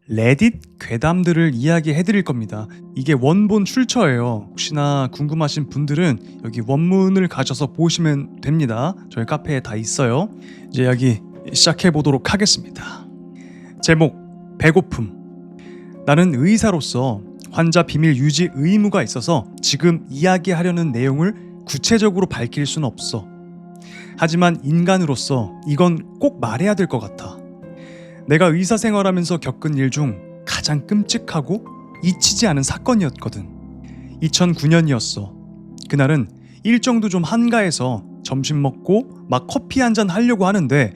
레딧 괴담들을 이야기해 드릴 겁니다. 이게 원본 출처예요. 혹시나 궁금하신 분들은 여기 원문을 가셔서 보시면 됩니다. 저희 카페에 다 있어요. 이제 이야기 시작해 보도록 하겠습니다. 제목: 배고픔. 나는 의사로서 환자 비밀 유지 의무가 있어서 지금 이야기하려는 내용을 구체적으로 밝힐 수는 없어. 하지만 인간으로서 이건 꼭 말해야 될 것 같아. 내가 의사 생활하면서 겪은 일 중 가장 끔찍하고 잊히지 않은 사건이었거든. 2009년이었어. 그날은 일정도 좀 한가해서 점심 먹고 막 커피 한잔 하려고 하는데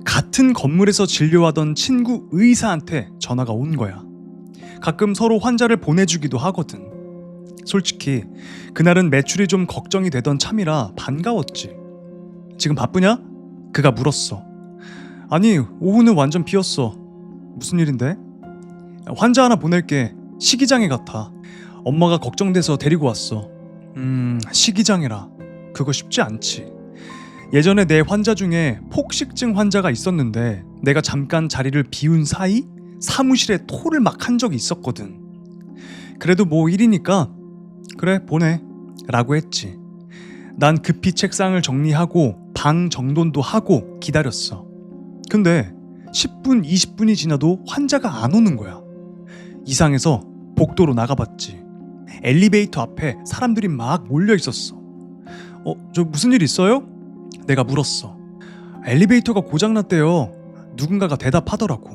같은 건물에서 진료하던 친구 의사한테 전화가 온 거야. 가끔 서로 환자를 보내주기도 하거든. 솔직히 그날은 매출이 좀 걱정이 되던 참이라 반가웠지. 지금 바쁘냐? 그가 물었어. 아니, 오후는 완전 비었어. 무슨 일인데? 환자 하나 보낼게. 식이장애 같아. 엄마가 걱정돼서 데리고 왔어. 식이장애라. 그거 쉽지 않지. 예전에 내 환자 중에 폭식증 환자가 있었는데 내가 잠깐 자리를 비운 사이 사무실에 토를 막 한 적이 있었거든. 그래도 뭐 일이니까 그래 보내 라고 했지. 난 급히 책상을 정리하고 방 정돈도 하고 기다렸어. 근데 10분, 20분이 지나도 환자가 안 오는 거야. 이상해서 복도로 나가봤지. 엘리베이터 앞에 사람들이 막 몰려 있었어. 저 무슨 일 있어요? 내가 물었어. 엘리베이터가 고장났대요. 누군가가 대답하더라고.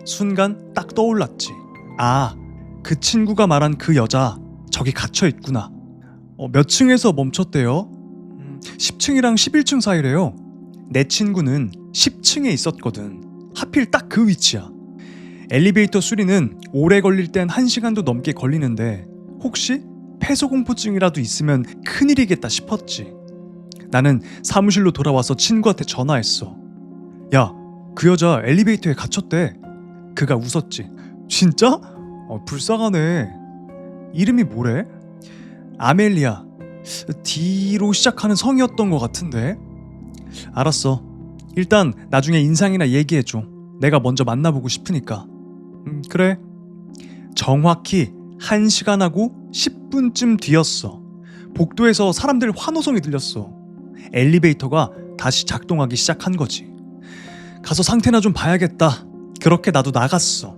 순간 딱 떠올랐지. 아, 그 친구가 말한 그 여자 저기 갇혀 있구나. 몇 층에서 멈췄대요? 10층이랑 11층 사이래요. 내 친구는 10층에 있었거든. 하필 딱 그 위치야. 엘리베이터 수리는 오래 걸릴 땐 1시간도 넘게 걸리는데 혹시 폐소공포증이라도 있으면 큰일이겠다 싶었지. 나는 사무실로 돌아와서 친구한테 전화했어. 야, 그 여자 엘리베이터에 갇혔대. 그가 웃었지. 진짜? 불쌍하네. 이름이 뭐래? 아멜리아. D로 시작하는 성이었던 것 같은데. 알았어. 일단 나중에 인상이나 얘기해줘. 내가 먼저 만나보고 싶으니까. 그래. 정확히 1시간하고 10분쯤 뒤였어. 복도에서 사람들 환호성이 들렸어. 엘리베이터가 다시 작동하기 시작한 거지. 가서 상태나 좀 봐야겠다. 그렇게 나도 나갔어.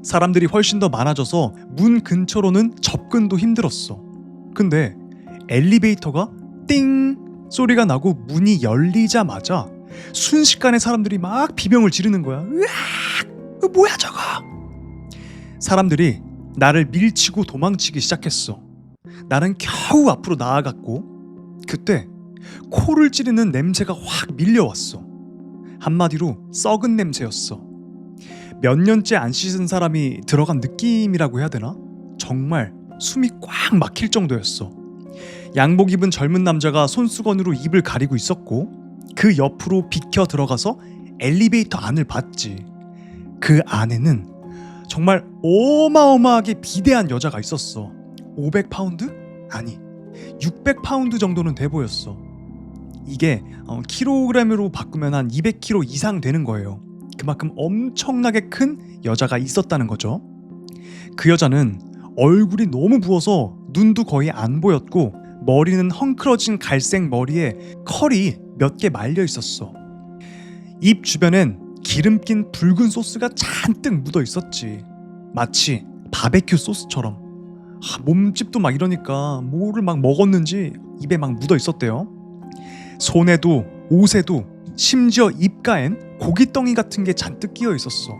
사람들이 훨씬 더 많아져서 문 근처로는 접근도 힘들었어. 근데 엘리베이터가 띵 소리가 나고 문이 열리자마자 순식간에 사람들이 막 비명을 지르는 거야. 으악! 뭐야 저거? 사람들이 나를 밀치고 도망치기 시작했어. 나는 겨우 앞으로 나아갔고 그때 코를 찌르는 냄새가 확 밀려왔어. 한마디로 썩은 냄새였어. 몇 년째 안 씻은 사람이 들어간 느낌이라고 해야 되나? 정말 숨이 꽉 막힐 정도였어. 양복 입은 젊은 남자가 손수건으로 입을 가리고 있었고 그 옆으로 비켜 들어가서 엘리베이터 안을 봤지. 그 안에는 정말 어마어마하게 비대한 여자가 있었어. 500파운드? 아니 600파운드 정도는 돼 보였어. 이게 킬로그램으로 바꾸면 한 200kg 이상 되는 거예요. 그만큼 엄청나게 큰 여자가 있었다는 거죠. 그 여자는 얼굴이 너무 부어서 눈도 거의 안 보였고 머리는 헝클어진 갈색 머리에 컬이 몇 개 말려 있었어. 입 주변엔 기름 낀 붉은 소스가 잔뜩 묻어 있었지. 마치 바베큐 소스처럼. 몸집도 막 이러니까 뭐를 막 먹었는지 입에 막 묻어 있었대요. 손에도 옷에도 심지어 입가엔 고깃덩이 같은 게 잔뜩 끼어 있었어.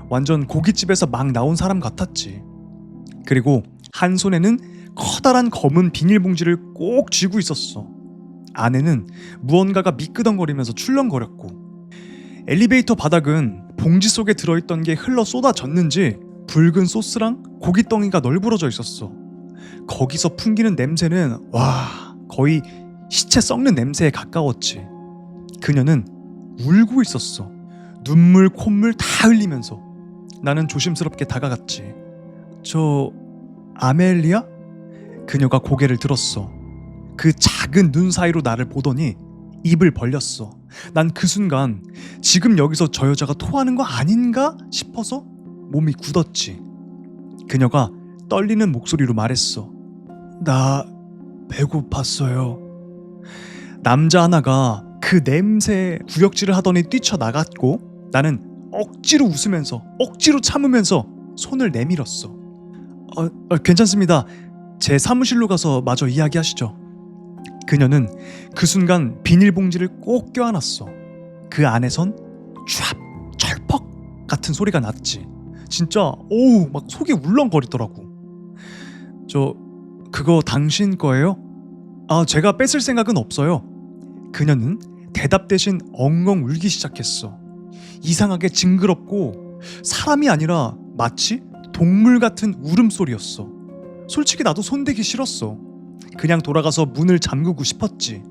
완전 고깃집에서 막 나온 사람 같았지. 그리고 한 손에는 커다란 검은 비닐봉지를 꼭 쥐고 있었어. 안에는 무언가가 미끄덩거리면서 출렁거렸고 엘리베이터 바닥은 봉지 속에 들어있던 게 흘러 쏟아졌는지 붉은 소스랑 고깃덩이가 널브러져 있었어. 거기서 풍기는 냄새는 와 거의 시체 썩는 냄새에 가까웠지. 그녀는 울고 있었어. 눈물 콧물 다 흘리면서. 나는 조심스럽게 다가갔지. 저 아멜리아? 그녀가 고개를 들었어. 그 작은 눈 사이로 나를 보더니 입을 벌렸어. 난 그 순간 지금 여기서 저 여자가 토하는 거 아닌가 싶어서 몸이 굳었지. 그녀가 떨리는 목소리로 말했어. 나 배고팠어요. 남자 하나가 그 냄새에 구역질을 하더니 뛰쳐나갔고 나는 억지로 웃으면서 억지로 참으면서 손을 내밀었어. 괜찮습니다. 제 사무실로 가서 마저 이야기하시죠. 그녀는 그 순간 비닐봉지를 꼭 껴안았어. 그 안에선 촤 철퍽 같은 소리가 났지. 진짜 오우 막 속이 울렁거리더라고. 그거 당신 거예요? 제가 뺏을 생각은 없어요. 그녀는 대답 대신 엉엉 울기 시작했어. 이상하게 징그럽고 사람이 아니라 마치 동물 같은 울음소리였어. 솔직히 나도 손대기 싫었어. 그냥 돌아가서 문을 잠그고 싶었지.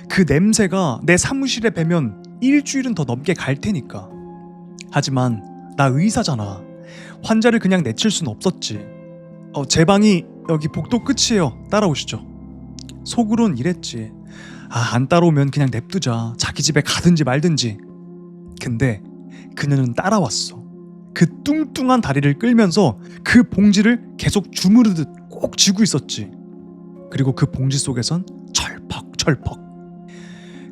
그 냄새가 내 사무실에 배면 일주일은 더 넘게 갈 테니까. 하지만 나 의사잖아. 환자를 그냥 내칠 순 없었지. 제 방이 여기 복도 끝이에요. 따라오시죠. 속으론 이랬지. 안 따라오면 그냥 냅두자. 자기 집에 가든지 말든지. 근데 그녀는 따라왔어. 그 뚱뚱한 다리를 끌면서 그 봉지를 계속 주무르듯 꼭 쥐고 있었지. 그리고 그 봉지 속에선 철퍽철퍽.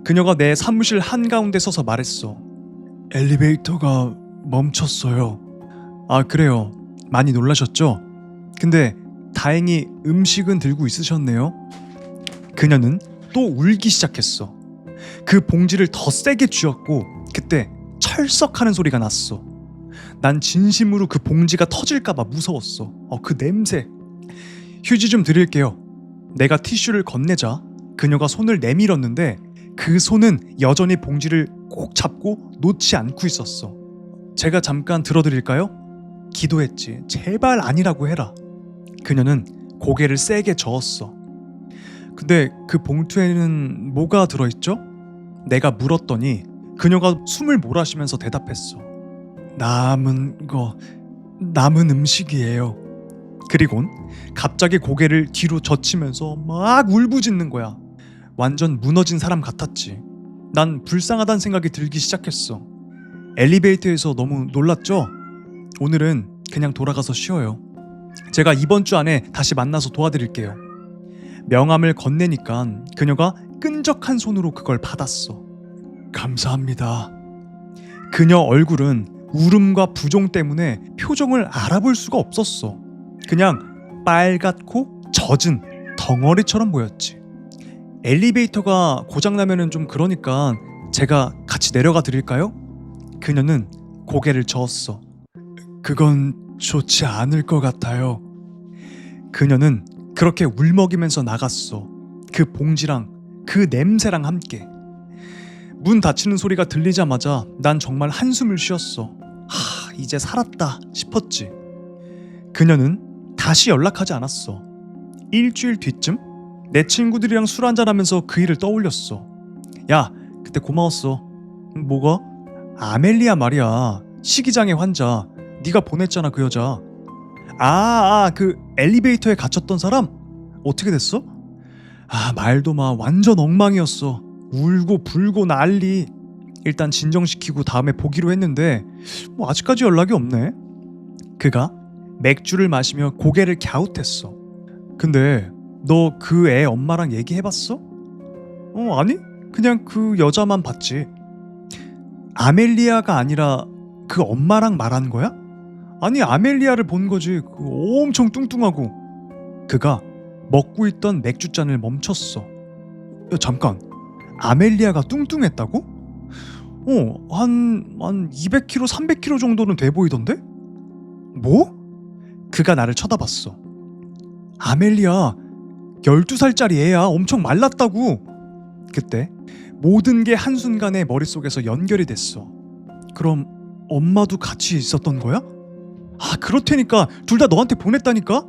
그녀가 내 사무실 한가운데 서서 말했어. 엘리베이터가 멈췄어요. 그래요. 많이 놀라셨죠? 근데 다행히 음식은 들고 있으셨네요. 그녀는 또 울기 시작했어. 그 봉지를 더 세게 쥐었고 그때 철썩하는 소리가 났어. 난 진심으로 그 봉지가 터질까봐 무서웠어. 그 냄새. 휴지 좀 드릴게요. 내가 티슈를 건네자 그녀가 손을 내밀었는데 그 손은 여전히 봉지를 꼭 잡고 놓지 않고 있었어. 제가 잠깐 들어드릴까요? 기도했지. 제발 아니라고 해라. 그녀는 고개를 세게 저었어. 근데 그 봉투에는 뭐가 들어있죠? 내가 물었더니 그녀가 숨을 몰아쉬면서 대답했어. 남은 음식이에요. 그리곤 갑자기 고개를 뒤로 젖히면서 막 울부짖는 거야. 완전 무너진 사람 같았지. 난 불쌍하다는 생각이 들기 시작했어. 엘리베이터에서 너무 놀랐죠? 오늘은 그냥 돌아가서 쉬어요. 제가 이번 주 안에 다시 만나서 도와드릴게요. 명함을 건네니까 그녀가 끈적한 손으로 그걸 받았어. 감사합니다. 그녀 얼굴은 울음과 부종 때문에 표정을 알아볼 수가 없었어. 그냥 빨갛고 젖은 덩어리처럼 보였지. 엘리베이터가 고장나면은 좀 그러니까 제가 같이 내려가 드릴까요? 그녀는 고개를 저었어. 그건 좋지 않을 것 같아요. 그녀는 그렇게 울먹이면서 나갔어. 그 봉지랑 그 냄새랑 함께. 문 닫히는 소리가 들리자마자 난 정말 한숨을 쉬었어. 이제 살았다 싶었지. 그녀는 다시 연락하지 않았어. 일주일 뒤쯤 내 친구들이랑 술 한잔하면서 그 일을 떠올렸어. 야, 그때 고마웠어. 뭐가? 아멜리아 말이야. 식이장애 환자. 네가 보냈잖아 그 여자. 그 엘리베이터에 갇혔던 사람? 어떻게 됐어? 말도 마. 완전 엉망이었어. 울고 불고 난리. 일단 진정시키고 다음에 보기로 했는데 아직까지 연락이 없네. 그가 맥주를 마시며 고개를 갸웃했어. 근데 너 그 애 엄마랑 얘기해봤어? 아니, 그냥 그 여자만 봤지. 아멜리아가 아니라 그 엄마랑 말한 거야? 아니, 아멜리아를 본 거지. 엄청 뚱뚱하고. 그가 먹고 있던 맥주잔을 멈췄어. 야, 잠깐. 아멜리아가 뚱뚱했다고? 한 200kg, 300kg 정도는 돼 보이던데? 뭐? 그가 나를 쳐다봤어. 아멜리아 12살짜리 애야. 엄청 말랐다고. 그때 모든 게 한순간에 머릿속에서 연결이 됐어. 그럼 엄마도 같이 있었던 거야? 그렇다니까. 둘 다 너한테 보냈다니까?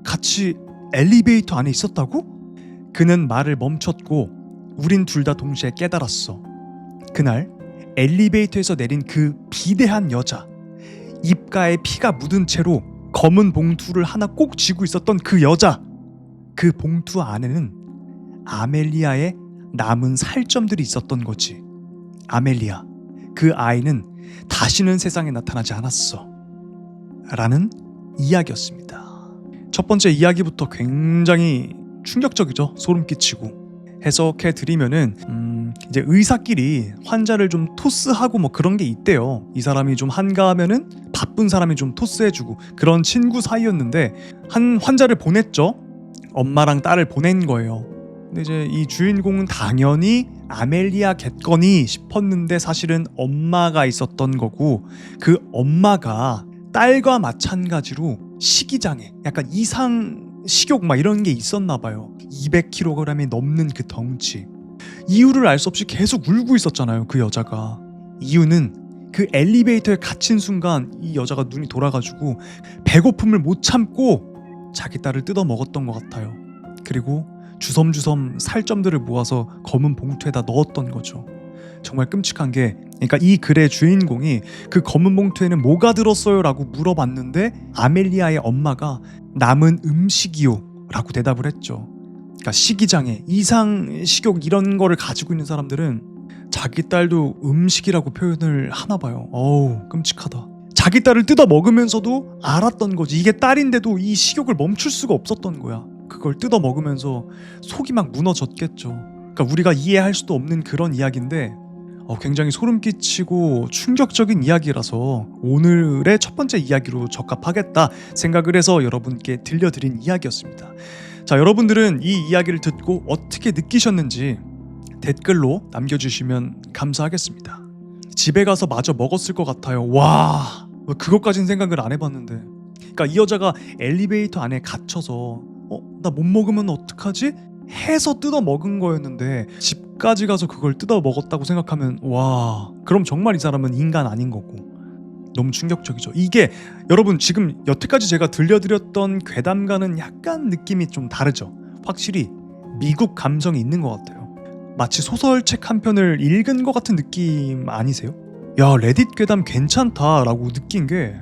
같이 엘리베이터 안에 있었다고? 그는 말을 멈췄고 우린 둘 다 동시에 깨달았어. 그날 엘리베이터에서 내린 그 비대한 여자, 입가에 피가 묻은 채로 검은 봉투를 하나 꼭 쥐고 있었던 그 여자, 그 봉투 안에는 아멜리아의 남은 살점들이 있었던 거지. 아멜리아, 그 아이는 다시는 세상에 나타나지 않았어. 라는 이야기였습니다. 첫 번째 이야기부터 굉장히 충격적이죠. 소름 끼치고. 해석해 드리면은 이제 의사끼리 환자를 좀 토스하고 뭐 그런 게 있대요. 이 사람이 좀 한가하면은 바쁜 사람이 좀 토스해주고 그런 친구 사이였는데 한 환자를 보냈죠. 엄마랑 딸을 보낸 거예요. 근데 이제 이 주인공은 당연히 아멜리아겠거니 싶었는데 사실은 엄마가 있었던 거고 그 엄마가 딸과 마찬가지로 식이장애, 약간 이상 식욕 막 이런 게 있었나 봐요. 200kg이 넘는 그 덩치. 이유를 알 수 없이 계속 울고 있었잖아요, 그 여자가. 이유는 그 엘리베이터에 갇힌 순간 이 여자가 눈이 돌아가지고 배고픔을 못 참고 자기 딸을 뜯어 먹었던 것 같아요. 그리고 주섬주섬 살점들을 모아서 검은 봉투에다 넣었던 거죠. 정말 끔찍한 게, 그러니까 이 글의 주인공이 그 검은 봉투에는 뭐가 들었어요? 라고 물어봤는데 아멜리아의 엄마가 남은 음식이요 라고 대답을 했죠. 그러니까 식이장애, 이상 식욕 이런 거를 가지고 있는 사람들은 자기 딸도 음식이라고 표현을 하나 봐요. 어우, 끔찍하다. 자기 딸을 뜯어 먹으면서도 알았던 거지. 이게 딸인데도 이 식욕을 멈출 수가 없었던 거야. 그걸 뜯어 먹으면서 속이 막 무너졌겠죠. 그러니까 우리가 이해할 수도 없는 그런 이야기인데 굉장히 소름 끼치고 충격적인 이야기라서 오늘의 첫 번째 이야기로 적합하겠다 생각을 해서 여러분께 들려드린 이야기였습니다. 자, 여러분들은 이 이야기를 듣고 어떻게 느끼셨는지 댓글로 남겨주시면 감사하겠습니다. 집에 가서 마저 먹었을 것 같아요. 와, 그것까진 생각을 안 해봤는데. 그러니까 이 여자가 엘리베이터 안에 갇혀서 나 못 먹으면 어떡하지? 해서 뜯어 먹은 거였는데 집까지 가서 그걸 뜯어 먹었다고 생각하면 와, 그럼 정말 이 사람은 인간 아닌 거고. 너무 충격적이죠. 이게 여러분 지금 여태까지 제가 들려드렸던 괴담과는 약간 느낌이 좀 다르죠. 확실히 미국 감성이 있는 것 같아요. 마치 소설책 한 편을 읽은 것 같은 느낌 아니세요? 야, 레딧 괴담 괜찮다라고 느낀 게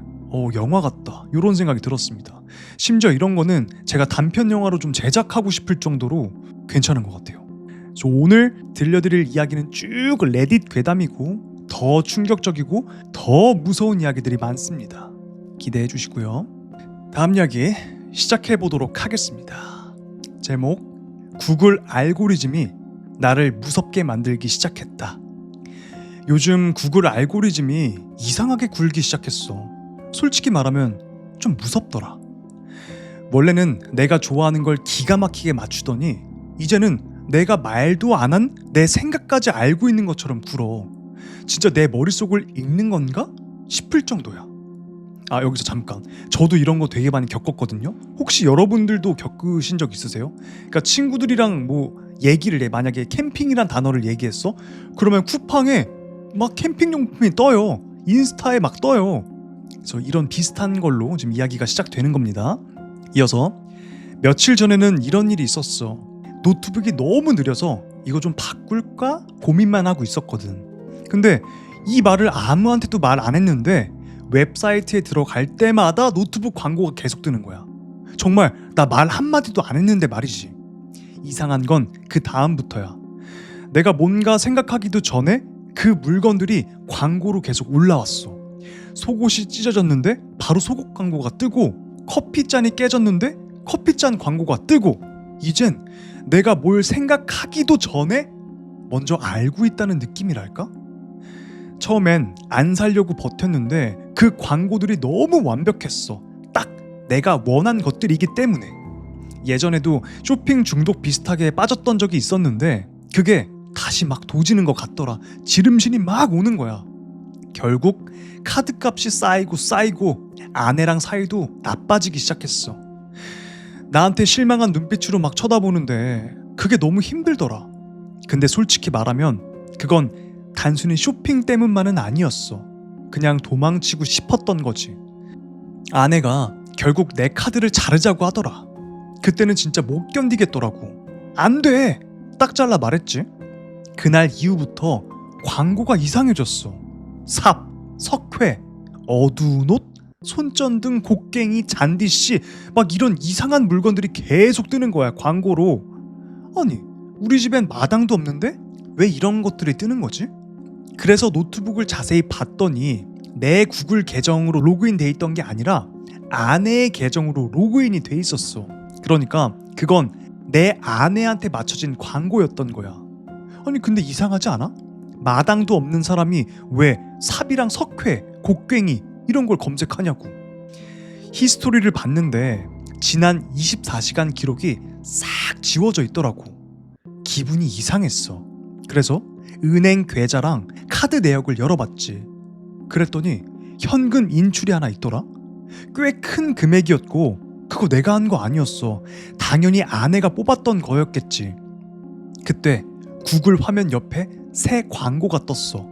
영화 같다 이런 생각이 들었습니다. 심지어 이런 거는 제가 단편 영화로 좀 제작하고 싶을 정도로 괜찮은 것 같아요. 그래서 오늘 들려드릴 이야기는 쭉 레딧 괴담이고 더 충격적이고 더 무서운 이야기들이 많습니다. 기대해 주시고요. 다음 이야기 시작해 보도록 하겠습니다. 제목, 구글 알고리즘이 나를 무섭게 만들기 시작했다. 요즘 구글 알고리즘이 이상하게 굴기 시작했어. 솔직히 말하면 좀 무섭더라. 원래는 내가 좋아하는 걸 기가 막히게 맞추더니 이제는 내가 말도 안 한 내 생각까지 알고 있는 것처럼 굴어. 진짜 내 머릿속을 읽는 건가? 싶을 정도야. 여기서 잠깐, 저도 이런 거 되게 많이 겪었거든요. 혹시 여러분들도 겪으신 적 있으세요? 그러니까 친구들이랑 뭐 얘기를 해. 만약에 캠핑이란 단어를 얘기했어? 그러면 쿠팡에 막 캠핑용품이 떠요. 인스타에 막 떠요. 그래서 이런 비슷한 걸로 지금 이야기가 시작되는 겁니다. 이어서 며칠 전에는 이런 일이 있었어. 노트북이 너무 느려서 이거 좀 바꿀까 고민만 하고 있었거든. 근데 이 말을 아무한테도 말 안 했는데 웹사이트에 들어갈 때마다 노트북 광고가 계속 뜨는 거야. 정말 나 말 한마디도 안 했는데 말이지. 이상한 건 그 다음부터야. 내가 뭔가 생각하기도 전에 그 물건들이 광고로 계속 올라왔어. 속옷이 찢어졌는데 바로 속옷 광고가 뜨고, 커피잔이 깨졌는데 커피잔 광고가 뜨고, 이젠 내가 뭘 생각하기도 전에 먼저 알고 있다는 느낌이랄까? 처음엔 안 사려고 버텼는데 그 광고들이 너무 완벽했어. 딱 내가 원한 것들이기 때문에. 예전에도 쇼핑 중독 비슷하게 빠졌던 적이 있었는데 그게 다시 막 도지는 것 같더라. 지름신이 막 오는 거야. 결국 카드값이 쌓이고 아내랑 사이도 나빠지기 시작했어. 나한테 실망한 눈빛으로 막 쳐다보는데 그게 너무 힘들더라. 근데 솔직히 말하면 그건 단순히 쇼핑 때문만은 아니었어. 그냥 도망치고 싶었던 거지. 아내가 결국 내 카드를 자르자고 하더라. 그때는 진짜 못 견디겠더라고. 안 돼! 딱 잘라 말했지. 그날 이후부터 광고가 이상해졌어. 삽, 석회, 어두운 옷, 손전등, 곡괭이, 잔디씨 막 이런 이상한 물건들이 계속 뜨는 거야, 광고로. 아니, 우리 집엔 마당도 없는데 왜 이런 것들이 뜨는 거지? 그래서 노트북을 자세히 봤더니 내 구글 계정으로 로그인 돼 있던 게 아니라 아내의 계정으로 로그인이 돼 있었어. 그러니까 그건 내 아내한테 맞춰진 광고였던 거야. 아니 근데 이상하지 않아? 마당도 없는 사람이 왜 삽이랑 석회, 곡괭이 이런 걸 검색하냐고. 히스토리를 봤는데 지난 24시간 기록이 싹 지워져 있더라고. 기분이 이상했어. 그래서 은행 계좌랑 카드 내역을 열어봤지. 그랬더니 현금 인출이 하나 있더라. 꽤 큰 금액이었고 그거 내가 한 거 아니었어. 당연히 아내가 뽑았던 거였겠지. 그때 구글 화면 옆에 새 광고가 떴어.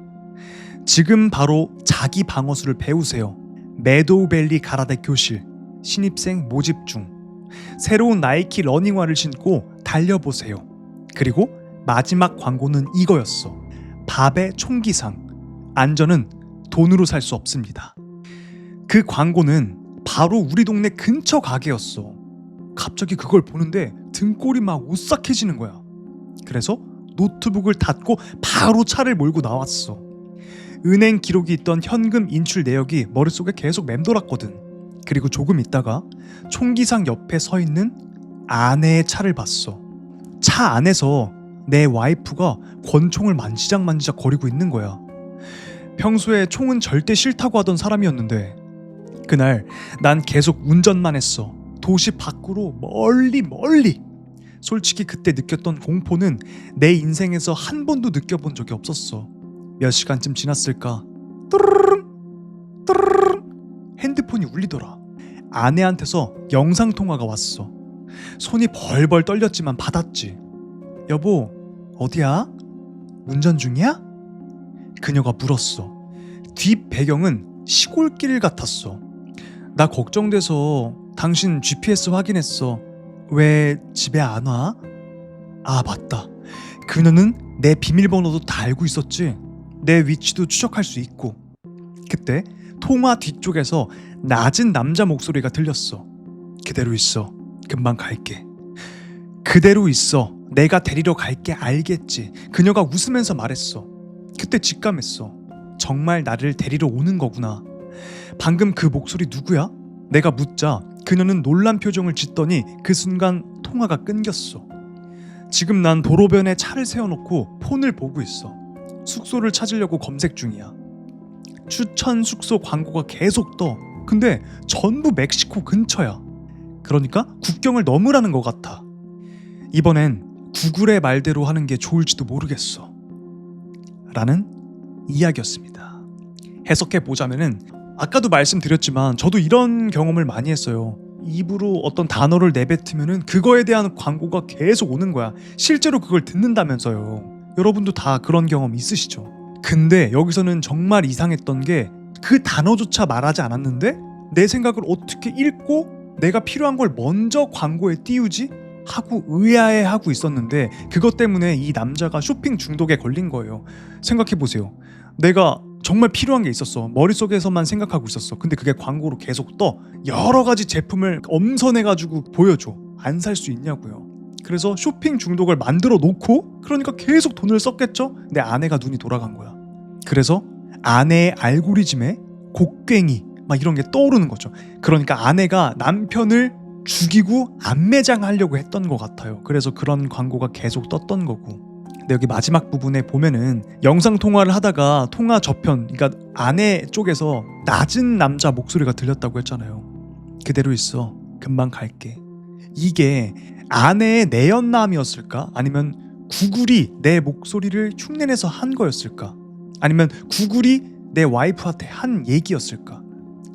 지금 바로 자기 방어술을 배우세요. 매도우밸리 가라데 교실. 신입생 모집 중. 새로운 나이키 러닝화를 신고 달려보세요. 그리고 마지막 광고는 이거였어. 밥의 총기상. 안전은 돈으로 살 수 없습니다. 그 광고는 바로 우리 동네 근처 가게였어. 갑자기 그걸 보는데 등골이 막 오싹해지는 거야. 그래서 노트북을 닫고 바로 차를 몰고 나왔어. 은행 기록이 있던 현금 인출 내역이 머릿속에 계속 맴돌았거든. 그리고 조금 있다가 총기상 옆에 서 있는 아내의 차를 봤어. 차 안에서 내 와이프가 권총을 만지작 거리고 있는 거야. 평소에 총은 절대 싫다고 하던 사람이었는데 그날 난 계속 운전만 했어. 도시 밖으로 멀리. 솔직히 그때 느꼈던 공포는 내 인생에서 한 번도 느껴본 적이 없었어. 몇 시간쯤 지났을까? 뚜루루루 핸드폰이 울리더라. 아내한테서 영상통화가 왔어. 손이 벌벌 떨렸지만 받았지. 여보, 어디야? 운전 중이야? 그녀가 물었어. 뒷 배경은 시골길 같았어. 나 걱정돼서 당신 GPS 확인했어. 왜 집에 안 와? 아 맞다. 그녀는 내 비밀번호도 다 알고 있었지. 내 위치도 추적할 수 있고. 그때 통화 뒤쪽에서 낮은 남자 목소리가 들렸어. 그대로 있어. 금방 갈게. 그대로 있어. 내가 데리러 갈게. 알겠지. 그녀가 웃으면서 말했어. 그때 직감했어. 정말 나를 데리러 오는 거구나. 방금 그 목소리 누구야? 내가 묻자 그녀는 놀란 표정을 짓더니 그 순간 통화가 끊겼어. 지금 난 도로변에 차를 세워놓고 폰을 보고 있어. 숙소를 찾으려고 검색 중이야. 추천 숙소 광고가 계속 떠. 근데 전부 멕시코 근처야. 그러니까 국경을 넘으라는 것 같아. 이번엔 구글의 말대로 하는 게 좋을지도 모르겠어. 라는 이야기였습니다. 해석해보자면은 아까도 말씀드렸지만 저도 이런 경험을 많이 했어요. 입으로 어떤 단어를 내뱉으면은 그거에 대한 광고가 계속 오는 거야. 실제로 그걸 듣는다면서요. 여러분도 다 그런 경험 있으시죠? 근데 여기서는 정말 이상했던 게 그 단어조차 말하지 않았는데 내 생각을 어떻게 읽고 내가 필요한 걸 먼저 광고에 띄우지? 하고 의아해하고 있었는데 그것 때문에 이 남자가 쇼핑 중독에 걸린 거예요. 생각해보세요. 내가 정말 필요한 게 있었어. 머릿속에서만 생각하고 있었어. 근데 그게 광고로 계속 떠. 여러 가지 제품을 엄선해가지고 보여줘. 안 살 수 있냐고요. 그래서 쇼핑 중독을 만들어 놓고 그러니까 계속 돈을 썼겠죠? 내 아내가 눈이 돌아간 거야. 그래서 아내의 알고리즘에 곡괭이 막 이런 게 떠오르는 거죠. 그러니까 아내가 남편을 죽이고 안매장하려고 했던 것 같아요. 그래서 그런 광고가 계속 떴던 거고. 근데 여기 마지막 부분에 보면은 영상 통화를 하다가 통화 저편, 그러니까 아내 쪽에서 낮은 남자 목소리가 들렸다고 했잖아요. 그대로 있어. 금방 갈게. 이게 아내의 내연남이었을까? 아니면 구글이 내 목소리를 흉내내서 한 거였을까? 아니면 구글이 내 와이프한테 한 얘기였을까?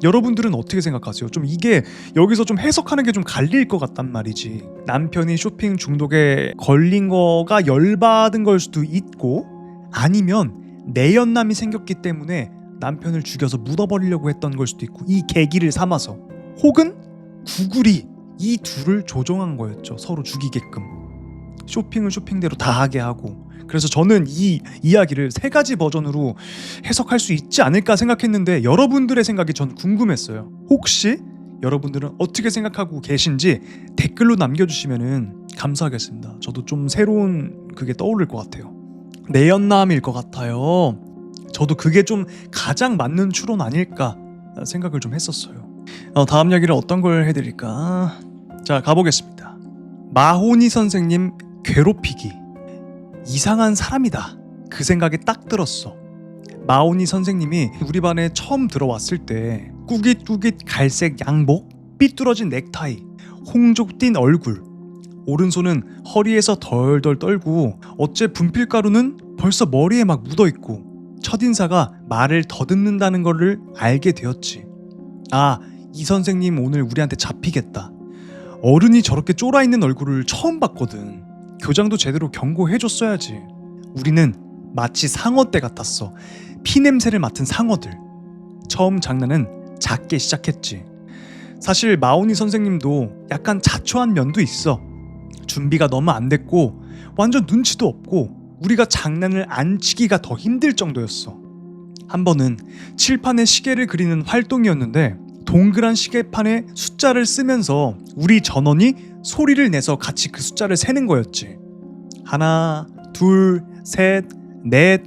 여러분들은 어떻게 생각하세요? 좀 이게 여기서 좀 해석하는 게 좀 갈릴 것 같단 말이지. 남편이 쇼핑 중독에 걸린 거가 열받은 걸 수도 있고 아니면 내연남이 생겼기 때문에 남편을 죽여서 묻어버리려고 했던 걸 수도 있고 이 계기를 삼아서 혹은 구글이 이 둘을 조종한 거였죠. 서로 죽이게끔. 쇼핑을 쇼핑대로 다 하게 하고. 그래서 저는 이 이야기를 세 가지 버전으로 해석할 수 있지 않을까 생각했는데 여러분들의 생각이 전 궁금했어요. 혹시 여러분들은 어떻게 생각하고 계신지 댓글로 남겨주시면 감사하겠습니다. 저도 좀 새로운 그게 떠오를 것 같아요. 내연남일 것 같아요. 저도 그게 좀 가장 맞는 추론 아닐까 생각을 좀 했었어요. 다음 이야기를 어떤 걸 해드릴까? 자, 가보겠습니다. 마호니 선생님 괴롭히기. 이상한 사람이다. 그 생각이 딱 들었어. 마호니 선생님이 우리 반에 처음 들어왔을 때 꾸깃꾸깃 갈색 양복, 삐뚤어진 넥타이, 홍조 띈 얼굴, 오른손은 허리에서 덜덜 떨고 어째 분필가루는 벌써 머리에 막 묻어있고 첫인사가 말을 더듬는다는 거를 알게 되었지. 아, 이 선생님 오늘 우리한테 잡히겠다. 어른이 저렇게 쫄아있는 얼굴을 처음 봤거든. 교장도 제대로 경고해줬어야지. 우리는 마치 상어떼 같았어. 피냄새를 맡은 상어들. 처음 장난은 작게 시작했지. 사실 마오니 선생님도 약간 자초한 면도 있어. 준비가 너무 안 됐고 완전 눈치도 없고 우리가 장난을 안 치기가 더 힘들 정도였어. 한 번은 칠판에 시계를 그리는 활동이었는데 동그란 시계판에 숫자를 쓰면서 우리 전원이 소리를 내서 같이 그 숫자를 세는 거였지. 하나, 둘, 셋, 넷.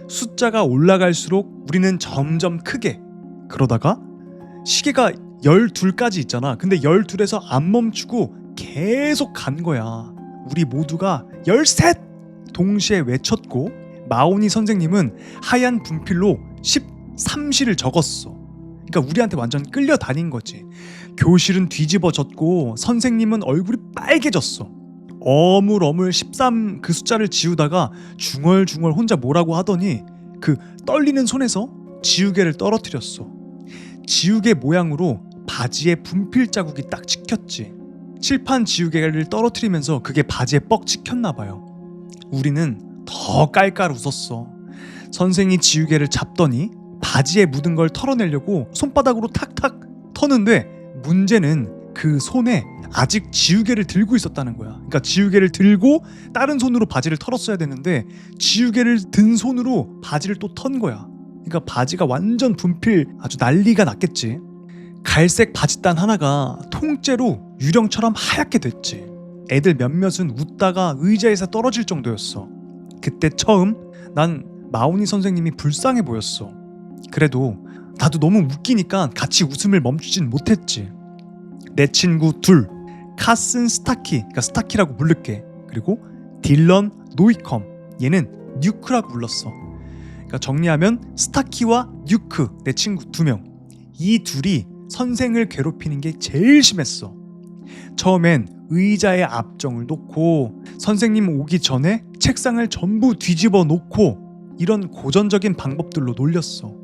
숫자가 올라갈수록 우리는 점점 크게. 그러다가 시계가 12까지 있잖아. 근데 12에서 안 멈추고 계속 간 거야. 우리 모두가 13! 동시에 외쳤고 마오니 선생님은 하얀 분필로 13시를 적었어. 그러니까 우리한테 완전 끌려다닌 거지. 교실은 뒤집어졌고 선생님은 얼굴이 빨개졌어. 어물어물 13 그 숫자를 지우다가 중얼중얼 혼자 뭐라고 하더니 그 떨리는 손에서 지우개를 떨어뜨렸어. 지우개 모양으로 바지에 분필 자국이 딱 찍혔지. 칠판 지우개를 떨어뜨리면서 그게 바지에 뻑 찍혔나 봐요. 우리는 더 깔깔 웃었어. 선생이 지우개를 잡더니 바지에 묻은 걸 털어내려고 손바닥으로 탁탁 터는데 문제는 그 손에 아직 지우개를 들고 있었다는 거야. 그러니까 지우개를 들고 다른 손으로 바지를 털었어야 되는데 지우개를 든 손으로 바지를 또 턴 거야. 그러니까 바지가 완전 분필 아주 난리가 났겠지. 갈색 바지단 하나가 통째로 유령처럼 하얗게 됐지. 애들 몇몇은 웃다가 의자에서 떨어질 정도였어. 그때 처음 난 마오니 선생님이 불쌍해 보였어. 그래도 나도 너무 웃기니까 같이 웃음을 멈추진 못했지. 내 친구 둘, 카슨 스타키, 그러니까 스타키라고 부를게. 그리고 딜런 노이컴, 얘는 뉴크라고 불렀어. 그러니까 정리하면 스타키와 뉴크, 내 친구 2명. 이 둘이 선생을 괴롭히는 게 제일 심했어. 처음엔 의자에 압정을 놓고 선생님 오기 전에 책상을 전부 뒤집어 놓고 이런 고전적인 방법들로 놀렸어.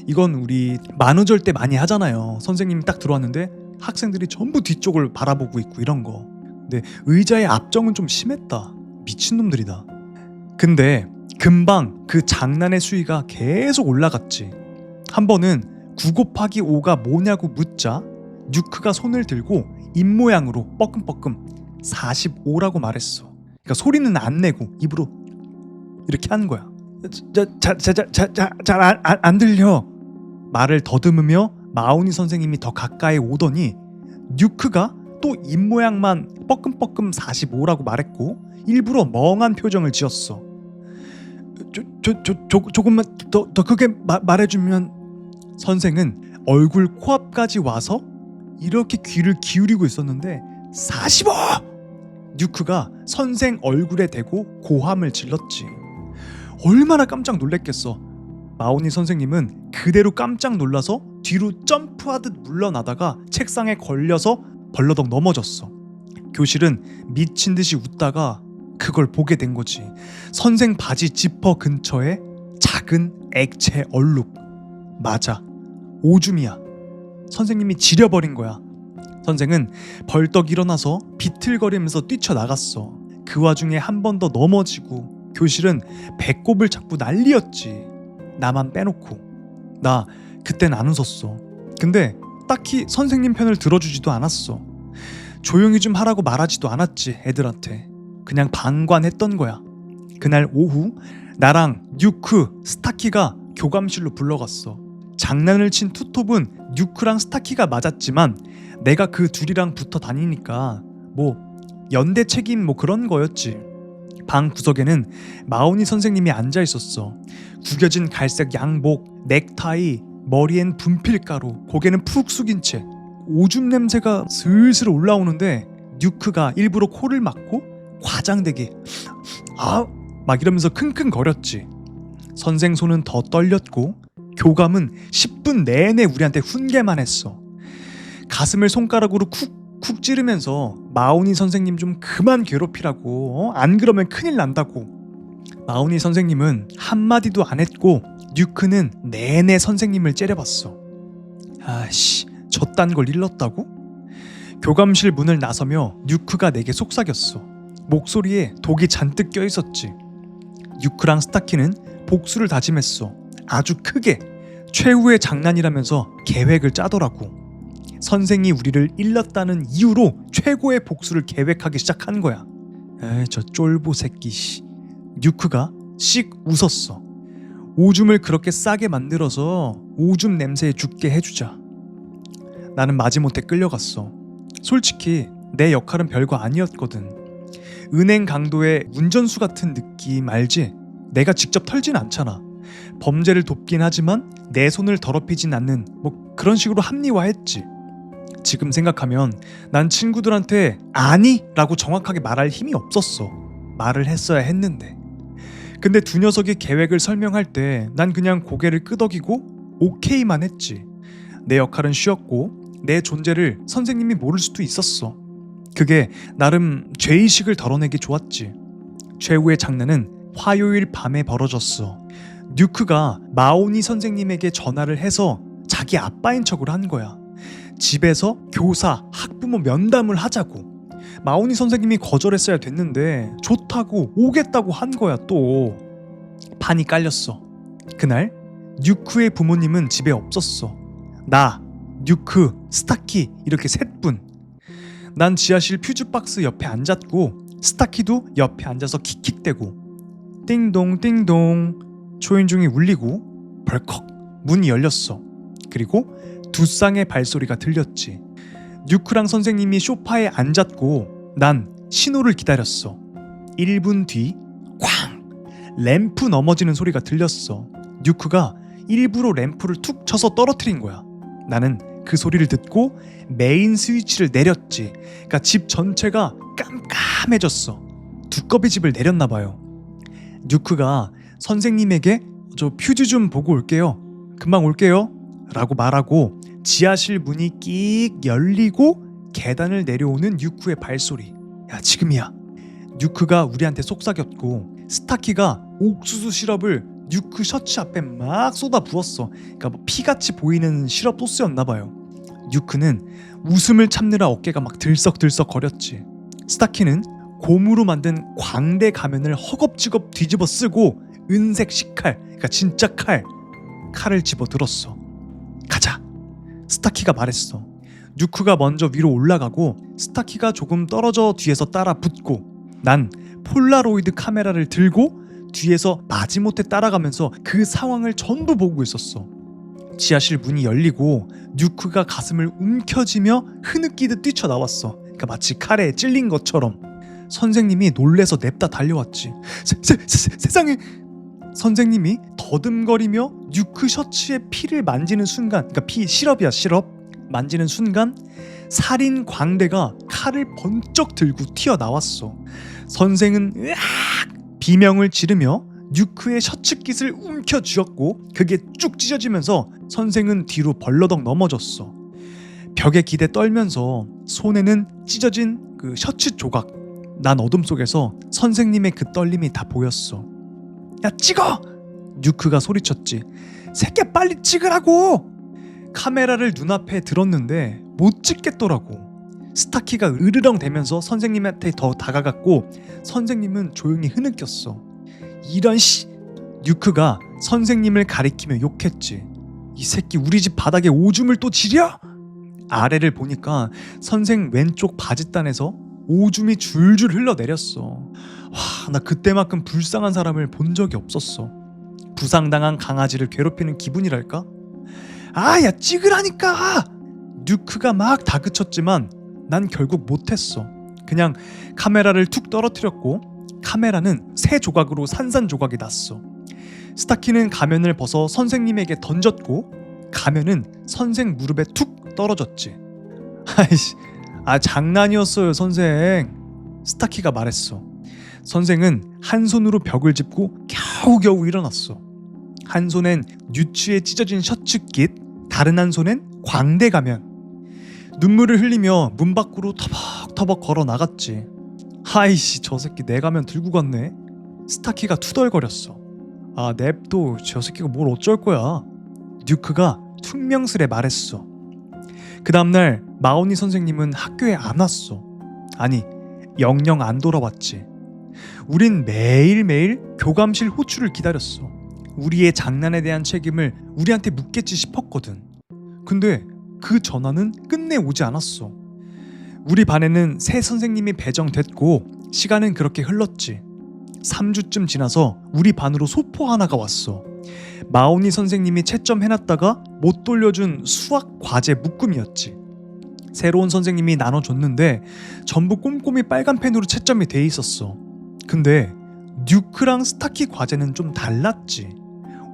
이건 우리 만우절 때 많이 하잖아요. 선생님이 딱 들어왔는데 학생들이 전부 뒤쪽을 바라보고 있고 이런 거. 근데 의자의 압정은 좀 심했다. 미친놈들이다. 근데 금방 그 장난의 수위가 계속 올라갔지. 한 번은 9 곱하기 5가 뭐냐고 묻자 뉴크가 손을 들고 입모양으로 뻐끔뻐끔 45라고 말했어. 그러니까 소리는 안 내고 입으로 이렇게 하는 거야. 잘 안 들려. 말을 더듬으며 마오니 선생님이 더 가까이 오더니 뉴크가 또 입모양만 뻐끔뻐끔 45라고 말했고 일부러 멍한 표정을 지었어. 조금만 더 크게 말해주면. 선생은 얼굴 코앞까지 와서 이렇게 귀를 기울이고 있었는데 45! 뉴크가 선생 얼굴에 대고 고함을 질렀지. 얼마나 깜짝 놀랬겠어. 마오니 선생님은 그대로 깜짝 놀라서 뒤로 점프하듯 물러나다가 책상에 걸려서 벌러덩 넘어졌어. 교실은 미친 듯이 웃다가 그걸 보게 된 거지. 선생 바지 지퍼 근처에 작은 액체 얼룩. 맞아, 오줌이야. 선생님이 지려버린 거야. 선생은 벌떡 일어나서 비틀거리면서 뛰쳐나갔어. 그 와중에 한 번 더 넘어지고 교실은 배꼽을 잡고 난리였지. 나만 빼놓고. 나 그땐 안 웃었어. 근데 딱히 선생님 편을 들어주지도 않았어. 조용히 좀 하라고 말하지도 않았지. 애들한테 그냥 방관했던 거야. 그날 오후 나랑 뉴크, 스타키가 교감실로 불러갔어. 장난을 친 투톱은 뉴크랑 스타키가 맞았지만 내가 그 둘이랑 붙어 다니니까 뭐 연대 책임 뭐 그런 거였지. 방 구석에는 마오니 선생님이 앉아 있었어. 구겨진 갈색 양복, 넥타이, 머리엔 분필가루, 고개는 푹 숙인 채. 오줌 냄새가 슬슬 올라오는데 뉴크가 일부러 코를 막고 과장되게 막 이러면서 킁킁거렸지. 선생 손은 더 떨렸고 교감은 10분 내내 우리한테 훈계만 했어. 가슴을 손가락으로 쿡쿡 찌르면서 마오니 선생님 좀 그만 괴롭히라고, 안 그러면 큰일 난다고. 마오니 선생님은 한마디도 안 했고 뉴크는 내내 선생님을 째려봤어. 아씨, 저딴 걸 일렀다고? 교감실 문을 나서며 뉴크가 내게 속삭였어. 목소리에 독이 잔뜩 껴있었지. 뉴크랑 스타키는 복수를 다짐했어. 아주 크게. 최후의 장난이라면서 계획을 짜더라고. 선생이 우리를 일렀다는 이유로 최고의 복수를 계획하기 시작한 거야. 에이, 저 쫄보 새끼 씨. 뉴크가 씩 웃었어. 오줌을 그렇게 싸게 만들어서 오줌 냄새에 죽게 해주자. 나는 마지못해 끌려갔어. 솔직히 내 역할은 별거 아니었거든. 은행 강도의 운전수 같은 느낌 알지? 내가 직접 털진 않잖아. 범죄를 돕긴 하지만 내 손을 더럽히진 않는 뭐 그런 식으로 합리화했지. 지금 생각하면 난 친구들한테 아니! 라고 정확하게 말할 힘이 없었어. 말을 했어야 했는데. 근데 두 녀석이 계획을 설명할 때 난 그냥 고개를 끄덕이고 오케이만 했지. 내 역할은 쉬었고 내 존재를 선생님이 모를 수도 있었어. 그게 나름 죄의식을 덜어내기 좋았지. 최후의 장난은 화요일 밤에 벌어졌어. 뉴크가 마오니 선생님에게 전화를 해서 자기 아빠인 척을 한 거야. 집에서 교사, 학부모 면담을 하자고. 마오니 선생님이 거절했어야 됐는데 좋다고 오겠다고 한 거야 또. 판이 깔렸어. 그날 뉴크의 부모님은 집에 없었어. 나, 뉴크, 스타키 이렇게 셋뿐. 난 지하실 퓨즈박스 옆에 앉았고 스타키도 옆에 앉아서 킥킥대고. 띵동 띵동 초인종이 울리고 벌컥 문이 열렸어. 그리고 두 쌍의 발소리가 들렸지. 뉴크랑 선생님이 소파에 앉았고 난 신호를 기다렸어. 1분 뒤 쾅! 램프 넘어지는 소리가 들렸어. 뉴크가 일부러 램프를 툭 쳐서 떨어뜨린 거야. 나는 그 소리를 듣고 메인 스위치를 내렸지. 그러니까 집 전체가 깜깜해졌어. 두꺼비 집을 내렸나 봐요. 뉴크가 선생님에게 저 퓨즈 좀 보고 올게요. 금방 올게요. 라고 말하고 지하실 문이 끽 열리고 계단을 내려오는 뉴크의 발소리. 야, 지금이야. 뉴크가 우리한테 속삭였고 스타키가 옥수수 시럽을 뉴크 셔츠 앞에 막 쏟아 부었어. 그러니까 뭐 피같이 보이는 시럽 소스였나 봐요. 뉴크는 웃음을 참느라 어깨가 막 들썩들썩 거렸지. 스타키는 고무로 만든 광대 가면을 허겁지겁 뒤집어 쓰고 은색 식칼, 그러니까 진짜 칼을 집어 들었어. 가자. 스타키가 말했어. 뉴크가 먼저 위로 올라가고 스타키가 조금 떨어져 뒤에서 따라 붙고 난 폴라로이드 카메라를 들고 뒤에서 마지못해 따라가면서 그 상황을 전부 보고 있었어. 지하실 문이 열리고 뉴크가 가슴을 움켜쥐며 흐느끼듯 뛰쳐나왔어. 그러니까 마치 칼에 찔린 것처럼. 선생님이 놀래서 냅다 달려왔지. 세상에! 선생님이 더듬거리며 뉴크 셔츠에 피를 만지는 순간, 그러니까 피 시럽이야 시럽, 만지는 순간 살인 광대가 칼을 번쩍 들고 튀어나왔어. 선생은 으악! 비명을 지르며 뉴크의 셔츠깃을 움켜쥐었고 그게 쭉 찢어지면서 선생은 뒤로 벌러덩 넘어졌어. 벽에 기대 떨면서 손에는 찢어진 그 셔츠 조각. 난 어둠 속에서 선생님의 그 떨림이 다 보였어. 야, 찍어! 뉴크가 소리쳤지. 새끼야, 빨리 찍으라고! 카메라를 눈앞에 들었는데 못 찍겠더라고. 스타키가 으르렁 대면서 선생님한테 더 다가갔고 선생님은 조용히 흐느꼈어. 이런 씨! 뉴크가 선생님을 가리키며 욕했지. 이 새끼 우리 집 바닥에 오줌을 또 지려? 아래를 보니까 선생 왼쪽 바짓단에서 오줌이 줄줄 흘러내렸어. 와, 나 그때만큼 불쌍한 사람을 본 적이 없었어. 부상당한 강아지를 괴롭히는 기분이랄까? 아, 야, 찍으라니까! 뉴크가 막 다그쳤지만 난 결국 못했어. 그냥 카메라를 툭 떨어뜨렸고 카메라는 새 조각으로 산산조각이 났어. 스타키는 가면을 벗어 선생님에게 던졌고 가면은 선생 무릎에 툭 떨어졌지. 아이씨, 장난이었어요 선생. 스타키가 말했어. 선생은 한 손으로 벽을 짚고 겨우겨우 일어났어. 한 손엔 뉴츠에 찢어진 셔츠깃, 다른 한 손엔 광대 가면. 눈물을 흘리며 문 밖으로 터벅터벅 걸어 나갔지. 아이씨, 저 새끼 내 가면 들고 갔네. 스타키가 투덜거렸어. 냅둬, 저 새끼가 뭘 어쩔 거야. 듀크가 퉁명스레 말했어. 그 다음날 마오니 선생님은 학교에 안 왔어. 아니, 영영 안 돌아왔지. 우린 매일매일 교감실 호출을 기다렸어. 우리의 장난에 대한 책임을 우리한테 묻겠지 싶었거든. 근데 그 전화는 끝내 오지 않았어. 우리 반에는 새 선생님이 배정됐고 시간은 그렇게 흘렀지. 3주쯤 지나서 우리 반으로 소포 하나가 왔어. 마오니 선생님이 채점해놨다가 못 돌려준 수학 과제 묶음이었지. 새로운 선생님이 나눠줬는데 전부 꼼꼼히 빨간 펜으로 채점이 돼 있었어. 근데 뉴크랑 스타키 과제는 좀 달랐지.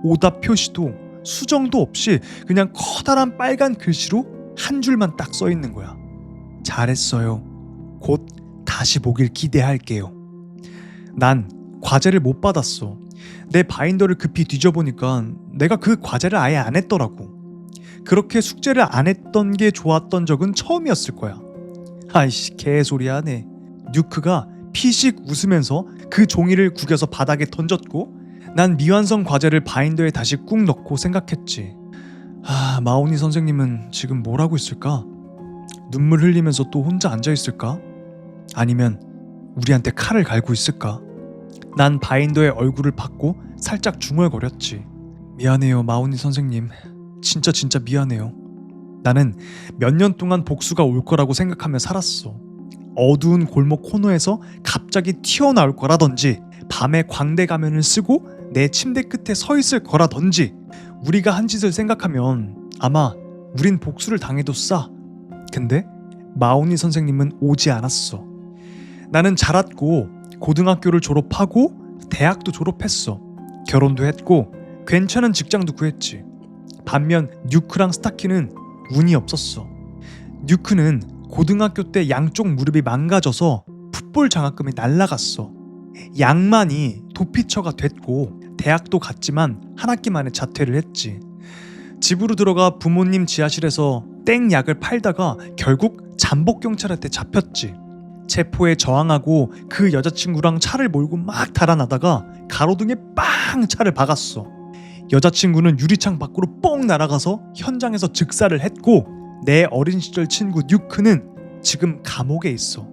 오답 표시도 수정도 없이 그냥 커다란 빨간 글씨로 한 줄만 딱 써 있는 거야. 잘했어요. 곧 다시 보길 기대할게요. 난 과제를 못 받았어. 내 바인더를 급히 뒤져보니까 내가 그 과제를 아예 안 했더라고. 그렇게 숙제를 안 했던 게 좋았던 적은 처음이었을 거야. 아이씨, 개소리 하네. 뉴크가 피식 웃으면서 그 종이를 구겨서 바닥에 던졌고 난 미완성 과제를 바인더에 다시 꾹 넣고 생각했지. 마오니 선생님은 지금 뭘 하고 있을까? 눈물 흘리면서 또 혼자 앉아있을까? 아니면 우리한테 칼을 갈고 있을까? 난 바인더의 얼굴을 받고 살짝 중얼거렸지. 미안해요, 마오니 선생님. 진짜 미안해요. 나는 몇 년 동안 복수가 올 거라고 생각하며 살았어. 어두운 골목 코너에서 갑자기 튀어나올 거라든지, 밤에 광대 가면을 쓰고 내 침대 끝에 서 있을 거라든지. 우리가 한 짓을 생각하면 아마 우린 복수를 당해도 싸. 근데 마오니 선생님은 오지 않았어. 나는 자랐고 고등학교를 졸업하고 대학도 졸업했어. 결혼도 했고 괜찮은 직장도 구했지. 반면 뉴크랑 스타키는 운이 없었어. 뉴크는 고등학교 때 양쪽 무릎이 망가져서 풋볼 장학금이 날라갔어. 양만이 도피처가 됐고 대학도 갔지만 한 학기 만에 자퇴를 했지. 집으로 들어가 부모님 지하실에서 땡약을 팔다가 결국 잠복경찰한테 잡혔지. 체포에 저항하고 그 여자친구랑 차를 몰고 막 달아나다가 가로등에 빵 차를 박았어. 여자친구는 유리창 밖으로 뻥 날아가서 현장에서 즉사를 했고 내 어린 시절 친구 뉴크는 지금 감옥에 있어.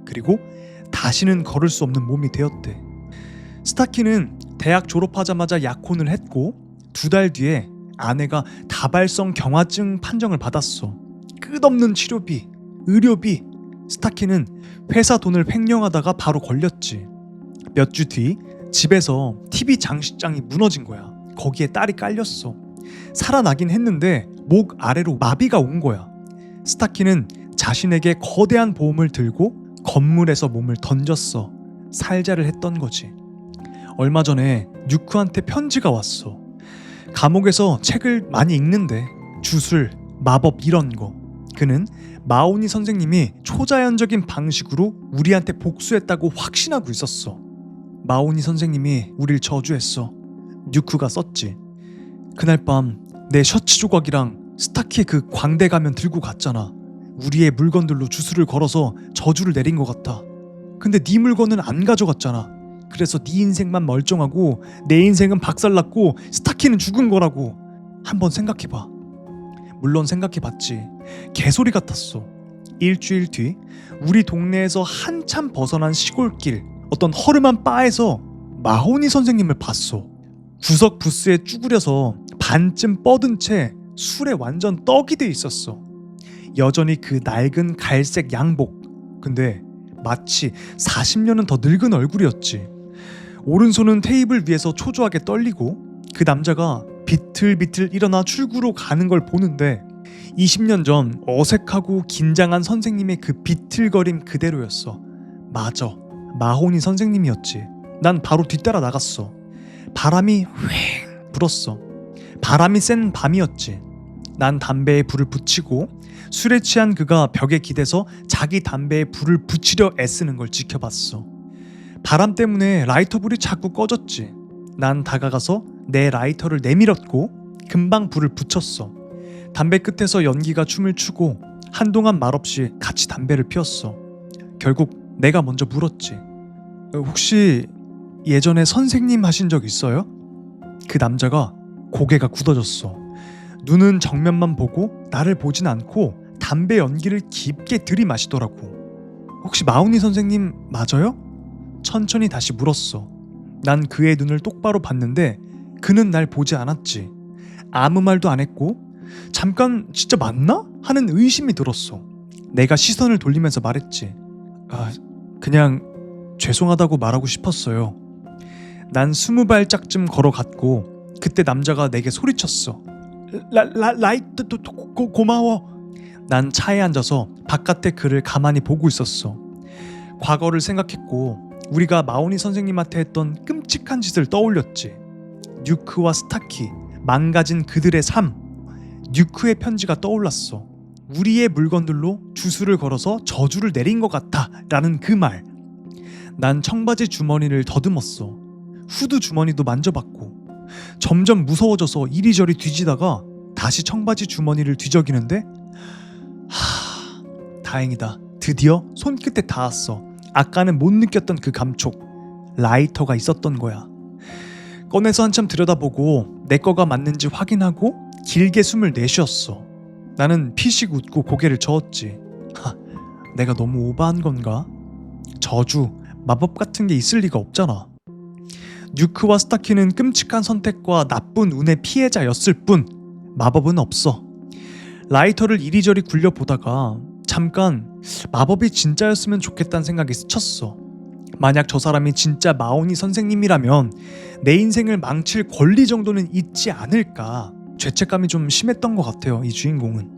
그리고 다시는 걸을 수 없는 몸이 되었대. 스타키는 대학 졸업하자마자 약혼을 했고 2달 뒤에 아내가 다발성 경화증 판정을 받았어. 끝없는 치료비, 의료비. 스타키는 회사 돈을 횡령하다가 바로 걸렸지. 몇 주 뒤 집에서 TV 장식장이 무너진 거야. 거기에 딸이 깔렸어. 살아나긴 했는데 목 아래로 마비가 온 거야. 스타키는 자신에게 거대한 보험을 들고 건물에서 몸을 던졌어. 살자를 했던 거지. 얼마 전에 뉴크한테 편지가 왔어. 감옥에서 책을 많이 읽는데 주술, 마법 이런 거. 그는 마오니 선생님이 초자연적인 방식으로 우리한테 복수했다고 확신하고 있었어. 마오니 선생님이 우릴 저주했어. 뉴크가 썼지. 그날 밤 내 셔츠 조각이랑 스타키의 그 광대 가면 들고 갔잖아. 우리의 물건들로 주술을 걸어서 저주를 내린 것 같아. 근데 네 물건은 안 가져갔잖아. 그래서 네 인생만 멀쩡하고 내 인생은 박살났고 스타키는 죽은 거라고. 한번 생각해봐. 물론 생각해봤지. 개소리 같았어. 일주일 뒤 우리 동네에서 한참 벗어난 시골길 어떤 허름한 바에서 마오니 선생님을 봤어. 구석 부스에 쭈그려서 반쯤 뻗은 채 술에 완전 떡이 돼 있었어. 여전히 그 낡은 갈색 양복. 근데 마치 40년은 더 늙은 얼굴이었지. 오른손은 테이블 위에서 초조하게 떨리고 그 남자가 비틀비틀 일어나 출구로 가는 걸 보는데 20년 전 어색하고 긴장한 선생님의 그 비틀거림 그대로였어. 맞아, 마오니 선생님이었지. 난 바로 뒤따라 나갔어. 바람이 휑 불었어. 바람이 센 밤이었지. 난 담배에 불을 붙이고 술에 취한 그가 벽에 기대서 자기 담배에 불을 붙이려 애쓰는 걸 지켜봤어. 바람 때문에 라이터 불이 자꾸 꺼졌지. 난 다가가서 내 라이터를 내밀었고 금방 불을 붙였어. 담배 끝에서 연기가 춤을 추고 한동안 말없이 같이 담배를 피웠어. 결국 내가 먼저 물었지. 혹시 예전에 선생님 하신 적 있어요? 그 남자가 고개가 굳어졌어. 눈은 정면만 보고 나를 보진 않고 담배 연기를 깊게 들이마시더라고. 혹시 마운이 선생님 맞아요? 천천히 다시 물었어. 난 그의 눈을 똑바로 봤는데 그는 날 보지 않았지. 아무 말도 안 했고 잠깐 진짜 맞나? 하는 의심이 들었어. 내가 시선을 돌리면서 말했지. 그냥 죄송하다고 말하고 싶었어요. 난 20발짝쯤 걸어갔고 그때 남자가 내게 소리쳤어. 라이트 고마워. 난 차에 앉아서 바깥의 그를 가만히 보고 있었어. 과거를 생각했고 우리가 마오니 선생님한테 했던 끔찍한 짓을 떠올렸지. 뉴크와 스타키, 망가진 그들의 삶. 뉴크의 편지가 떠올랐어. 우리의 물건들로 주술을 걸어서 저주를 내린 것 같아 라는 그 말. 난 청바지 주머니를 더듬었어. 후드 주머니도 만져봤고 점점 무서워져서 이리저리 뒤지다가 다시 청바지 주머니를 뒤적이는데 다행이다. 드디어 손끝에 닿았어. 아까는 못 느꼈던 그 감촉. 라이터가 있었던 거야. 꺼내서 한참 들여다보고 내 거가 맞는지 확인하고 길게 숨을 내쉬었어. 나는 피식 웃고 고개를 저었지. 내가 너무 오버한 건가? 저주, 마법 같은 게 있을 리가 없잖아. 뉴크와 스타키는 끔찍한 선택과 나쁜 운의 피해자였을 뿐 마법은 없어. 라이터를 이리저리 굴려보다가 잠깐 마법이 진짜였으면 좋겠다는 생각이 스쳤어. 만약 저 사람이 진짜 마오니 선생님이라면 내 인생을 망칠 권리 정도는 있지 않을까. 죄책감이 좀 심했던 것 같아요. 이 주인공은.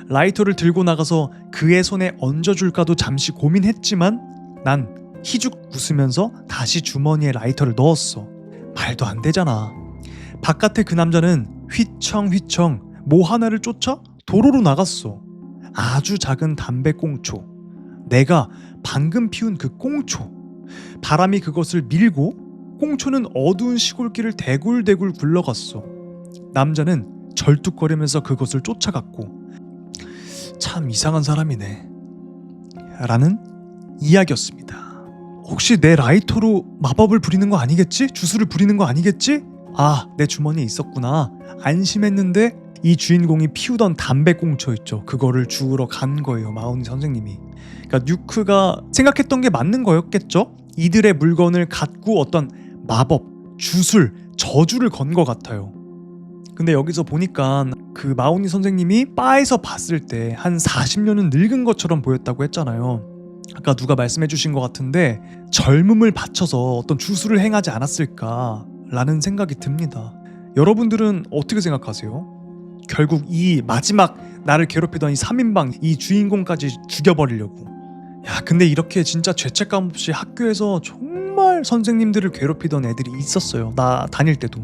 라이터를 들고 나가서 그의 손에 얹어줄까도 잠시 고민했지만 난 희죽 웃으면서 다시 주머니에 라이터를 넣었어. 말도 안 되잖아. 바깥에 그 남자는 휘청휘청 뭐 하나를 쫓아 도로로 나갔어. 아주 작은 담배꽁초. 내가 방금 피운 그 꽁초. 바람이 그것을 밀고 꽁초는 어두운 시골길을 대굴대굴 굴러갔어. 남자는 절뚝거리면서 그것을 쫓아갔고 참 이상한 사람이네 라는 이야기였습니다. 혹시 내 라이터로 마법을 부리는 거 아니겠지? 주술을 부리는 거 아니겠지? 내 주머니에 있었구나. 안심했는데 이 주인공이 피우던 담배꽁초 있죠. 그거를 주우러 간 거예요. 마운이 선생님이. 그러니까 뉴크가 생각했던 게 맞는 거였겠죠? 이들의 물건을 갖고 어떤 마법, 주술, 저주를 건 것 같아요. 근데 여기서 보니까 그 마오니 선생님이 바에서 봤을 때 한 40년은 늙은 것처럼 보였다고 했잖아요. 아까 누가 말씀해 주신 것 같은데 젊음을 바쳐서 어떤 주술을 행하지 않았을까라는 생각이 듭니다. 여러분들은 어떻게 생각하세요? 결국 이 마지막 나를 괴롭히던 이 3인방 이 주인공까지 죽여버리려고. 근데 이렇게 진짜 죄책감 없이 학교에서 정말 선생님들을 괴롭히던 애들이 있었어요. 나 다닐 때도.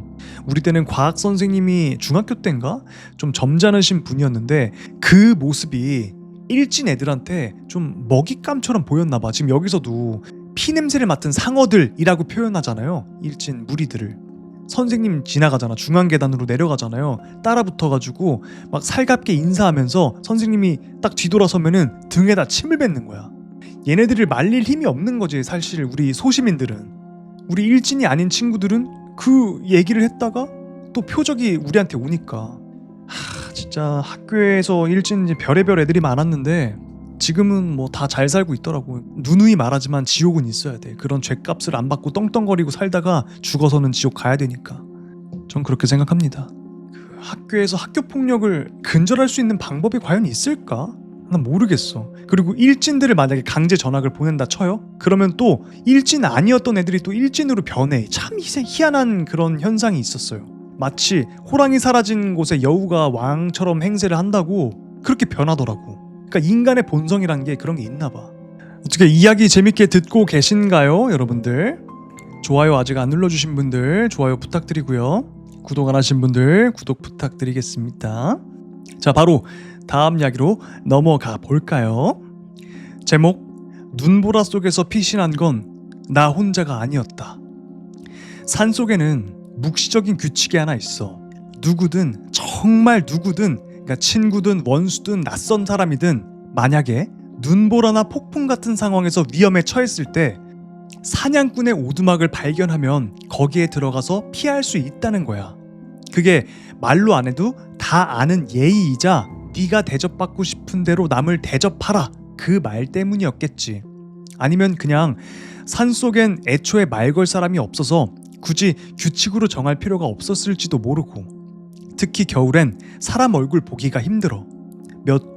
우리 때는 과학 선생님이 중학교 때인가 좀 점잖으신 분이었는데 그 모습이 일진 애들한테 좀 먹잇감처럼 보였나 봐. 지금 여기서도 피냄새를 맡은 상어들이라고 표현하잖아요. 일진 무리들을. 선생님 지나가잖아. 중앙계단으로 내려가잖아요. 따라붙어가지고 막 살갑게 인사하면서 선생님이 딱 뒤돌아서면은 등에다 침을 뱉는 거야. 얘네들을 말릴 힘이 없는 거지. 사실 우리 소시민들은. 우리 일진이 아닌 친구들은 그 얘기를 했다가 또 표적이 우리한테 오니까. 진짜 학교에서 일진 별의별 애들이 많았는데 지금은 뭐 다 잘 살고 있더라고. 누누이 말하지만 지옥은 있어야 돼. 그런 죗값을 안 받고 떵떵거리고 살다가 죽어서는 지옥 가야 되니까. 전 그렇게 생각합니다. 그 학교에서 학교폭력을 근절할 수 있는 방법이 과연 있을까? 난 모르겠어. 그리고 일진들을 만약에 강제 전학을 보낸다 쳐요? 그러면 또 일진 아니었던 애들이 또 일진으로 변해. 참 희한한 그런 현상이 있었어요. 마치 호랑이 사라진 곳에 여우가 왕처럼 행세를 한다고 그렇게 변하더라고. 그러니까 인간의 본성이란 게 그런 게 있나 봐. 어떻게 이야기 재밌게 듣고 계신가요, 여러분들? 좋아요 아직 안 눌러주신 분들 좋아요 부탁드리고요. 구독 안 하신 분들 구독 부탁드리겠습니다. 자, 바로 다음 이야기로 넘어가 볼까요? 제목: 눈보라 속에서 피신한 건 나 혼자가 아니었다. 산속에는 묵시적인 규칙이 하나 있어. 누구든, 정말 누구든, 그러니까 친구든 원수든 낯선 사람이든 만약에 눈보라나 폭풍 같은 상황에서 위험에 처했을 때 사냥꾼의 오두막을 발견하면 거기에 들어가서 피할 수 있다는 거야. 그게 말로 안 해도 다 아는 예의이자 네가 대접받고 싶은 대로 남을 대접하라, 그 말 때문이었겠지. 아니면 그냥 산속엔 애초에 말 걸 사람이 없어서 굳이 규칙으로 정할 필요가 없었을지도 모르고. 특히 겨울엔 사람 얼굴 보기가 힘들어. 몇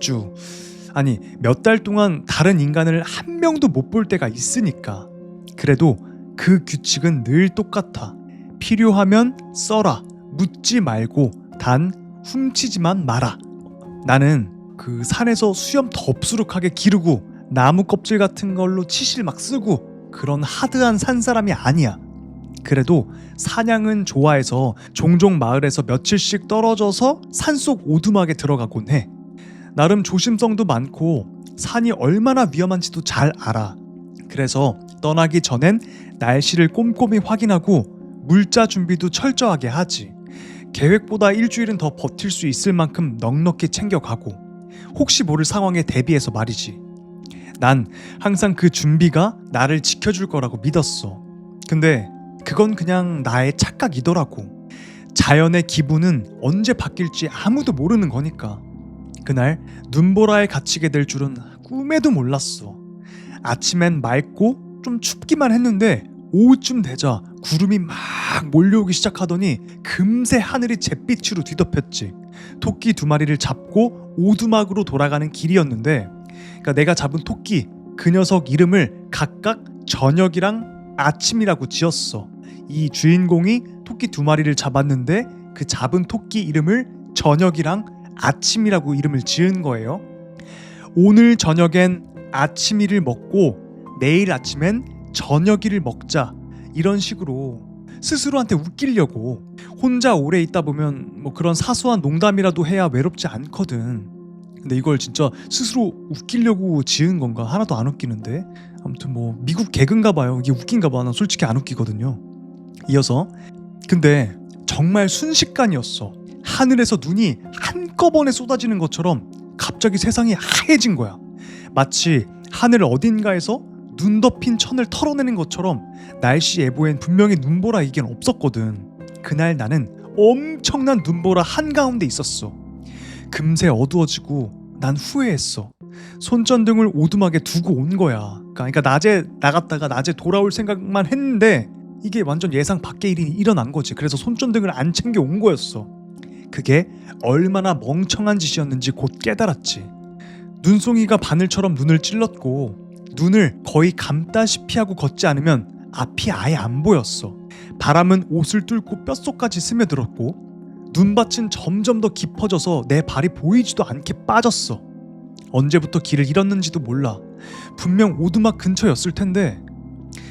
달 동안 다른 인간을 한 명도 못 볼 때가 있으니까. 그래도 그 규칙은 늘 똑같아. 필요하면 써라. 묻지 말고 단 훔치지만 마라. 나는 그 산에서 수염 덥수룩하게 기르고 나무 껍질 같은 걸로 치실 막 쓰고 그런 하드한 산 사람이 아니야. 그래도 사냥은 좋아해서 종종 마을에서 며칠씩 떨어져서 산속 오두막에 들어가곤 해. 나름 조심성도 많고 산이 얼마나 위험한지도 잘 알아. 그래서 떠나기 전엔 날씨를 꼼꼼히 확인하고 물자 준비도 철저하게 하지. 계획보다 일주일은 더 버틸 수 있을 만큼 넉넉히 챙겨가고, 혹시 모를 상황에 대비해서 말이지. 난 항상 그 준비가 나를 지켜줄 거라고 믿었어. 근데 그건 그냥 나의 착각이더라고. 자연의 기분은 언제 바뀔지 아무도 모르는 거니까. 그날 눈보라에 갇히게 될 줄은 꿈에도 몰랐어. 아침엔 맑고 좀 춥기만 했는데 오후쯤 되자 구름이 막 몰려오기 시작하더니 금세 하늘이 잿빛으로 뒤덮였지. 토끼 2마리를 잡고 오두막으로 돌아가는 길이었는데, 그러니까 내가 잡은 토끼, 그 녀석 이름을 각각 저녁이랑 아침이라고 지었어. 이 주인공이 토끼 2마리를 잡았는데 그 잡은 토끼 이름을 저녁이랑 아침이라고 이름을 지은 거예요. 오늘 저녁엔 아침이를 먹고 내일 아침엔 저녁이를 먹자, 이런 식으로 스스로한테 웃기려고. 혼자 오래 있다 보면 뭐 그런 사소한 농담이라도 해야 외롭지 않거든. 근데 이걸 진짜 스스로 웃기려고 지은 건가? 하나도 안 웃기는데. 아무튼 뭐 미국 개그인가 봐요. 이게 웃긴가 봐. 난 솔직히 안 웃기거든요. 이어서, 근데 정말 순식간이었어. 하늘에서 눈이 한꺼번에 쏟아지는 것처럼 갑자기 세상이 하얘진 거야. 마치 하늘 어딘가에서 눈 덮인 천을 털어내는 것처럼. 날씨 예보엔 분명히 눈보라이긴 없었거든. 그날 나는 엄청난 눈보라 한가운데 있었어. 금세 어두워지고 난 후회했어. 손전등을 오두막에 두고 온 거야. 그러니까 낮에 나갔다가 낮에 돌아올 생각만 했는데 이게 완전 예상 밖의 일이 일어난 거지. 그래서 손전등을 안 챙겨 온 거였어. 그게 얼마나 멍청한 짓이었는지 곧 깨달았지. 눈송이가 바늘처럼 눈을 찔렀고 눈을 거의 감다시피 하고 걷지 않으면 앞이 아예 안 보였어. 바람은 옷을 뚫고 뼛속까지 스며들었고 눈밭은 점점 더 깊어져서 내 발이 보이지도 않게 빠졌어. 언제부터 길을 잃었는지도 몰라. 분명 오두막 근처였을 텐데.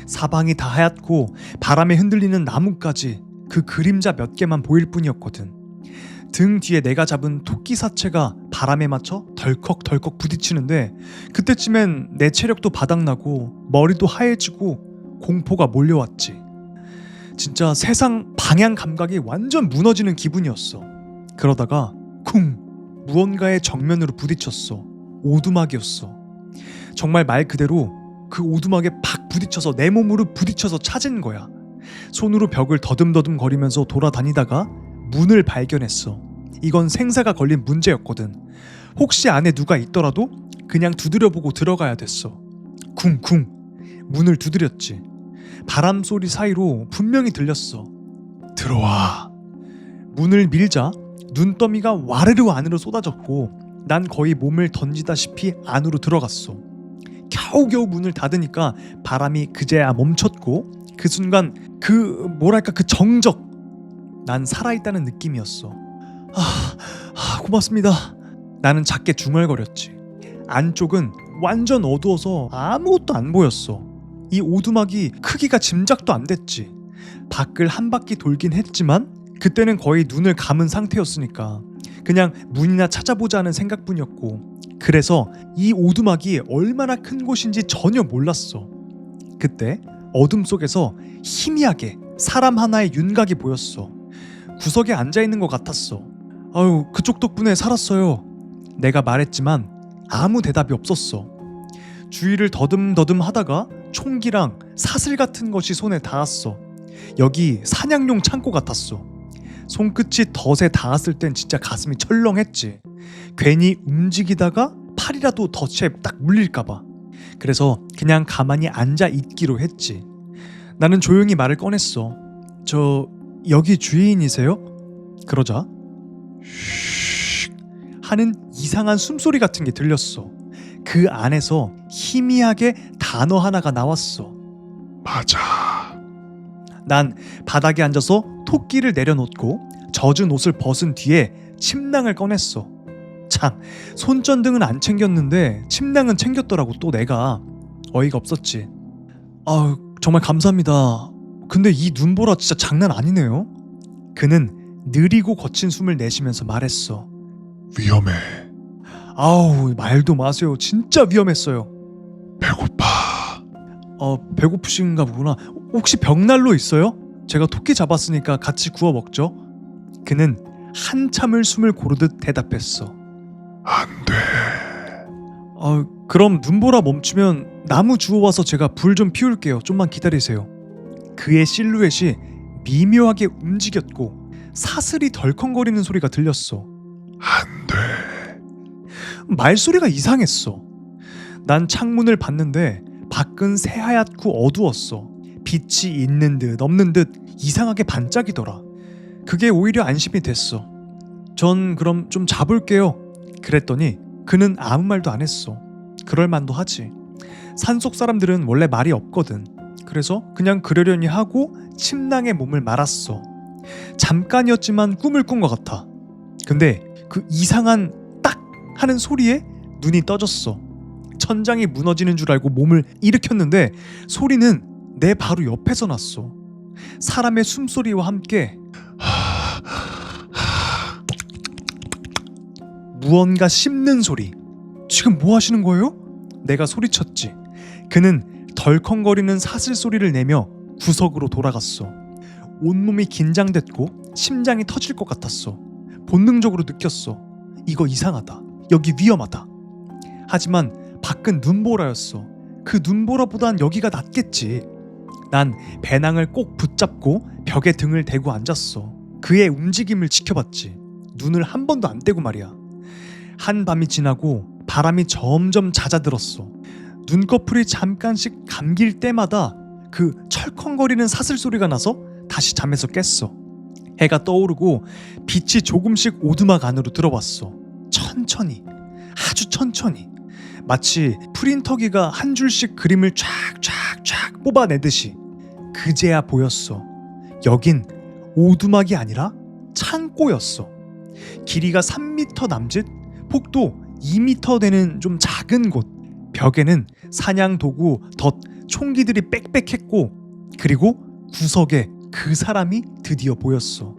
사방이 다 하얗고 바람에 흔들리는 나무까지 그 그림자 몇 개만 보일 뿐이었거든. 등 뒤에 내가 잡은 토끼 사체가 바람에 맞춰 덜컥덜컥 부딪히는데 그때쯤엔 내 체력도 바닥나고 머리도 하얘지고 공포가 몰려왔지. 진짜 세상 방향 감각이 완전 무너지는 기분이었어. 그러다가 쿵! 무언가의 정면으로 부딪혔어. 오두막이었어. 정말 말 그대로 그 오두막에 팍 부딪혀서 내 몸으로 부딪혀서 찾은 거야. 손으로 벽을 더듬더듬 거리면서 돌아다니다가 문을 발견했어. 이건 생사가 걸린 문제였거든. 혹시 안에 누가 있더라도 그냥 두드려보고 들어가야 됐어. 쿵쿵! 문을 두드렸지. 바람 소리 사이로 분명히 들렸어. 들어와. 문을 밀자 눈더미가 와르르 안으로 쏟아졌고 난 거의 몸을 던지다시피 안으로 들어갔어. 겨우겨우 문을 닫으니까 바람이 그제야 멈췄고 그 순간 그 정적, 난 살아있다는 느낌이었어. 고맙습니다. 나는 작게 중얼거렸지. 안쪽은 완전 어두워서 아무것도 안 보였어. 이 오두막이 크기가 짐작도 안 됐지. 밖을 한 바퀴 돌긴 했지만 그때는 거의 눈을 감은 상태였으니까 그냥 문이나 찾아보자 하는 생각뿐이었고, 그래서 이 오두막이 얼마나 큰 곳인지 전혀 몰랐어. 그때 어둠 속에서 희미하게 사람 하나의 윤곽이 보였어. 구석에 앉아있는 것 같았어. 아유, 그쪽 덕분에 살았어요. 내가 말했지만 아무 대답이 없었어. 주위를 더듬더듬 하다가 총기랑 사슬 같은 것이 손에 닿았어. 여기 사냥용 창고 같았어. 손끝이 덫에 닿았을 땐 진짜 가슴이 철렁했지. 괜히 움직이다가 팔이라도 덫에 딱 물릴까봐. 그래서 그냥 가만히 앉아 있기로 했지. 나는 조용히 말을 꺼냈어. 저 여기 주인이세요? 그러자 쉿 하는 이상한 숨소리 같은 게 들렸어. 그 안에서 희미하게 단어 하나가 나왔어. 맞아. 난 바닥에 앉아서 토끼를 내려놓고 젖은 옷을 벗은 뒤에 침낭을 꺼냈어. 참, 손전등은 안 챙겼는데 침낭은 챙겼더라고. 또 내가 어이가 없었지. 아, 정말 감사합니다. 근데 이 눈보라 진짜 장난 아니네요. 그는 느리고 거친 숨을 내쉬면서 말했어. 위험해. 아우, 말도 마세요. 진짜 위험했어요. 배고파. 배고프신가 보구나. 혹시 벽난로 있어요? 제가 토끼 잡았으니까 같이 구워 먹죠. 그는 한참을 숨을 고르듯 대답했어. 안 돼. 그럼 눈보라 멈추면 나무 주워와서 제가 불 좀 피울게요. 좀만 기다리세요. 그의 실루엣이 미묘하게 움직였고 사슬이 덜컹거리는 소리가 들렸어. 안 돼. 말소리가 이상했어. 난 창문을 봤는데 밖은 새하얗고 어두웠어. 빛이 있는 듯 없는 듯 이상하게 반짝이더라. 그게 오히려 안심이 됐어. 전 그럼 좀 자볼게요. 그랬더니 그는 아무 말도 안 했어. 그럴 만도 하지. 산속 사람들은 원래 말이 없거든. 그래서 그냥 그러려니 하고 침낭에 몸을 말았어. 잠깐이었지만 꿈을 꾼 것 같아. 근데 그 이상한 딱 하는 소리에 눈이 떠졌어. 천장이 무너지는 줄 알고 몸을 일으켰는데 소리는 내 바로 옆에서 났어. 사람의 숨소리와 함께 무언가 씹는 소리. 지금 뭐 하시는 거예요? 내가 소리쳤지. 그는 덜컹거리는 사슬 소리를 내며 구석으로 돌아갔어. 온몸이 긴장됐고 심장이 터질 것 같았어. 본능적으로 느꼈어. 이거 이상하다. 여기 위험하다. 하지만 밖은 눈보라였어. 그 눈보라보단 여기가 낫겠지. 난 배낭을 꼭 붙잡고 벽에 등을 대고 앉았어. 그의 움직임을 지켜봤지. 눈을 한 번도 안 떼고 말이야. 한밤이 지나고 바람이 점점 잦아들었어. 눈꺼풀이 잠깐씩 감길 때마다 그 철컹거리는 사슬 소리가 나서 다시 잠에서 깼어. 해가 떠오르고 빛이 조금씩 오두막 안으로 들어왔어. 천천히, 아주 천천히. 마치 프린터기가 한 줄씩 그림을 쫙쫙쫙 뽑아내듯이. 그제야 보였어. 여긴 오두막이 아니라 창고였어. 길이가 3m 남짓, 폭도 2m 되는 좀 작은 곳. 벽에는 사냥 도구, 덫, 총기들이 빽빽했고, 그리고 구석에 그 사람이 드디어 보였어.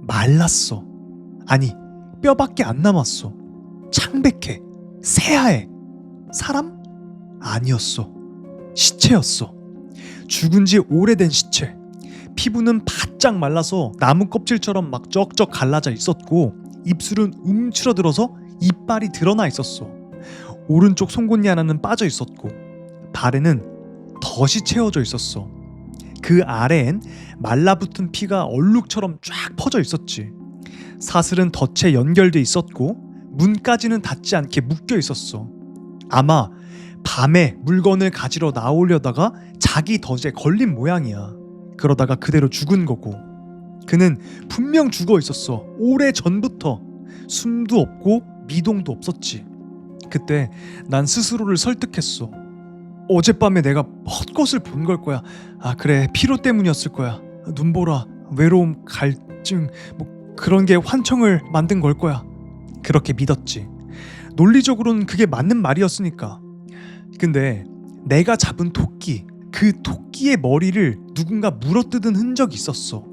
말랐어. 아니, 뼈밖에 안 남았어. 창백해, 새하얘. 사람? 아니었어. 시체였어. 죽은 지 오래된 시체. 피부는 바짝 말라서 나무 껍질처럼 막 쩍쩍 갈라져 있었고 입술은 움츠러들어서 이빨이 드러나 있었어. 오른쪽 송곳니 하나는 빠져 있었고 발에는 덫이 채워져 있었어. 그 아래엔 말라붙은 피가 얼룩처럼 쫙 퍼져 있었지. 사슬은 덫에 연결돼 있었고 문까지는 닿지 않게 묶여 있었어. 아마 밤에 물건을 가지러 나오려다가 자기 덫에 걸린 모양이야. 그러다가 그대로 죽은 거고. 그는 분명 죽어 있었어. 오래 전부터. 숨도 없고 미동도 없었지. 그때 난 스스로를 설득했어. 어젯밤에 내가 헛것을 본 걸 거야. 아, 그래, 피로 때문이었을 거야. 눈보라, 외로움, 갈증, 뭐 그런 게 환청을 만든 걸 거야. 그렇게 믿었지. 논리적으로는 그게 맞는 말이었으니까. 근데 내가 잡은 토끼, 그 토끼의 머리를 누군가 물어뜯은 흔적이 있었어.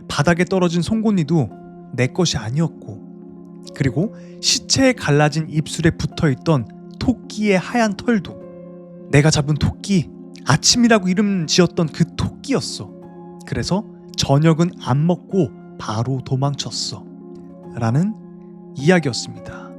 바닥에 떨어진 송곳니도 내 것이 아니었고 그리고 시체에 갈라진 입술에 붙어있던 토끼의 하얀 털도 내가 잡은 토끼, 아침이라고 이름 지었던 그 토끼였어. 그래서 저녁은 안 먹고 바로 도망쳤어 라는 이야기였습니다.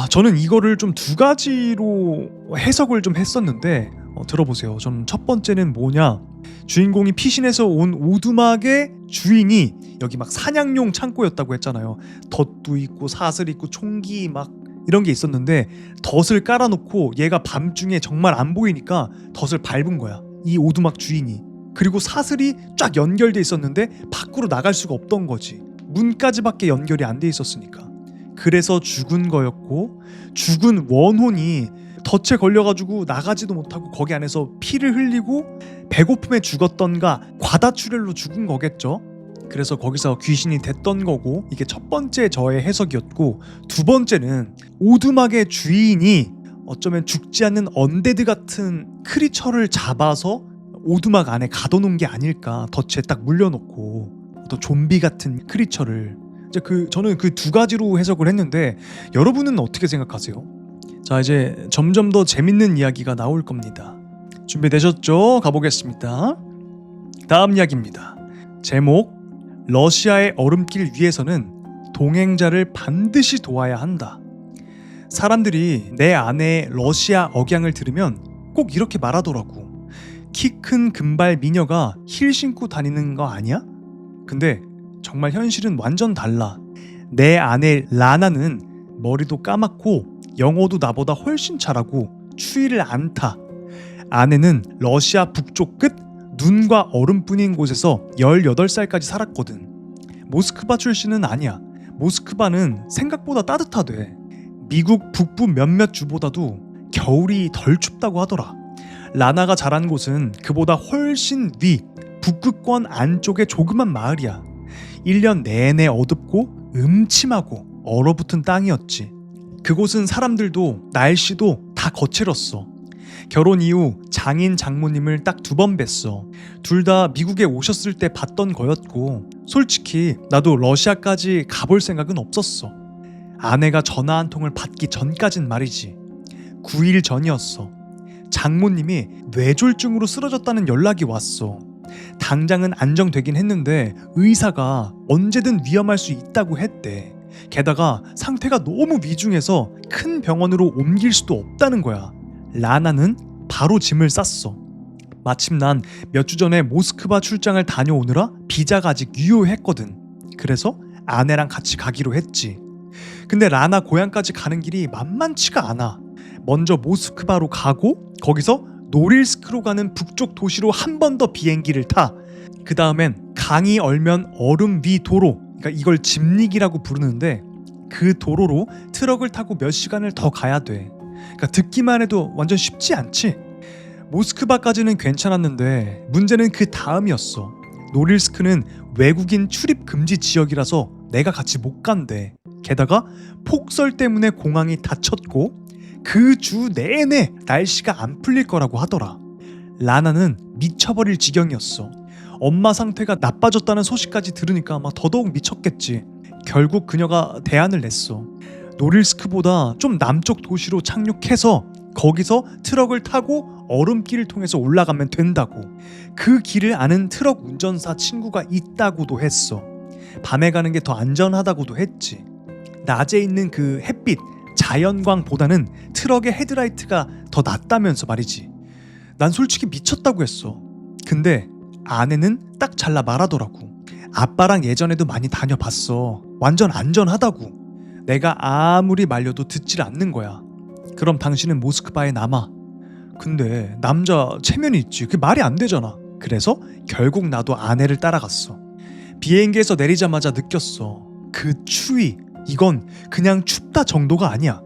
저는 이거를 좀 두 가지로 해석을 좀 했었는데 들어보세요. 저는 첫 번째는 뭐냐, 주인공이 피신해서 온 오두막의 주인이 여기 막 사냥용 창고였다고 했잖아요. 덫도 있고 사슬 있고 총기 막 이런 게 있었는데 덫을 깔아놓고 얘가 밤중에 정말 안 보이니까 덫을 밟은 거야, 이 오두막 주인이. 그리고 사슬이 쫙 연결돼 있었는데 밖으로 나갈 수가 없던 거지. 문까지밖에 연결이 안 돼 있었으니까. 그래서 죽은 거였고, 죽은 원혼이 덫에 걸려가지고 나가지도 못하고 거기 안에서 피를 흘리고 배고픔에 죽었던가 과다출혈로 죽은 거겠죠. 그래서 거기서 귀신이 됐던 거고, 이게 첫 번째 저의 해석이었고, 두 번째는 오두막의 주인이 어쩌면 죽지 않는 언데드 같은 크리처를 잡아서 오두막 안에 가둬놓은 게 아닐까. 덫에 딱 물려놓고 또 좀비 같은 크리처를. 이제 저는 그 두 가지로 해석을 했는데 여러분은 어떻게 생각하세요? 자, 이제 점점 더 재밌는 이야기가 나올 겁니다. 준비되셨죠? 가보겠습니다. 다음 이야기입니다. 제목: 러시아의 얼음길 위에서는 동행자를 반드시 도와야 한다. 사람들이 내 아내의 러시아 억양을 들으면 꼭 이렇게 말하더라고. 키 큰 금발 미녀가 힐 신고 다니는 거 아니야? 근데 정말 현실은 완전 달라. 내 아내 라나는 머리도 까맣고 영어도 나보다 훨씬 잘하고 추위를 안 타. 아내는 러시아 북쪽 끝 눈과 얼음뿐인 곳에서 18살까지 살았거든. 모스크바 출신은 아니야. 모스크바는 생각보다 따뜻하대. 미국 북부 몇몇 주보다도 겨울이 덜 춥다고 하더라. 라나가 자란 곳은 그보다 훨씬 위 북극권 안쪽의 조그만 마을이야. 1년 내내 어둡고 음침하고 얼어붙은 땅이었지. 그곳은 사람들도 날씨도 다 거칠었어. 결혼 이후 장인 장모님을 딱 2번 뵀어. 둘 다 미국에 오셨을 때 봤던 거였고, 솔직히 나도 러시아까지 가볼 생각은 없었어. 아내가 전화 한 통을 받기 전까진 말이지. 9일 전이었어. 장모님이 뇌졸중으로 쓰러졌다는 연락이 왔어. 당장은 안정되긴 했는데 의사가 언제든 위험할 수 있다고 했대. 게다가 상태가 너무 위중해서 큰 병원으로 옮길 수도 없다는 거야. 라나는 바로 짐을 쌌어. 마침 난 몇 주 전에 모스크바 출장을 다녀오느라 비자가 아직 유효했거든. 그래서 아내랑 같이 가기로 했지. 근데 라나 고향까지 가는 길이 만만치가 않아. 먼저 모스크바로 가고 거기서 노릴스크로 가는 북쪽 도시로 한 번 더 비행기를 타. 그 다음엔 강이 얼면 얼음 위 도로, 그러니까 이걸 집리기라고 부르는데, 그 도로로 트럭을 타고 몇 시간을 더 가야 돼. 그러니까 듣기만 해도 완전 쉽지 않지? 모스크바까지는 괜찮았는데 문제는 그 다음이었어. 노릴스크는 외국인 출입 금지 지역이라서 내가 같이 못 간대. 게다가 폭설 때문에 공항이 닫혔고 그 주 내내 날씨가 안 풀릴 거라고 하더라. 라나는 미쳐버릴 지경이었어. 엄마 상태가 나빠졌다는 소식까지 들으니까 막 더더욱 미쳤겠지. 결국 그녀가 대안을 냈어. 노릴스크보다 좀 남쪽 도시로 착륙해서 거기서 트럭을 타고 얼음길을 통해서 올라가면 된다고. 그 길을 아는 트럭 운전사 친구가 있다고도 했어. 밤에 가는 게 더 안전하다고도 했지. 낮에 있는 그 햇빛, 자연광보다는 트럭의 헤드라이트가 더 낫다면서 말이지. 난 솔직히 미쳤다고 했어. 근데 아내는 딱 잘라 말하더라고. 아빠랑 예전에도 많이 다녀봤어. 완전 안전하다고. 내가 아무리 말려도 듣질 않는 거야. 그럼 당신은 모스크바에 남아. 근데 남자 체면이 있지. 그게 말이 안 되잖아. 그래서 결국 나도 아내를 따라갔어. 비행기에서 내리자마자 느꼈어. 그 추위. 이건 그냥 춥다 정도가 아니야.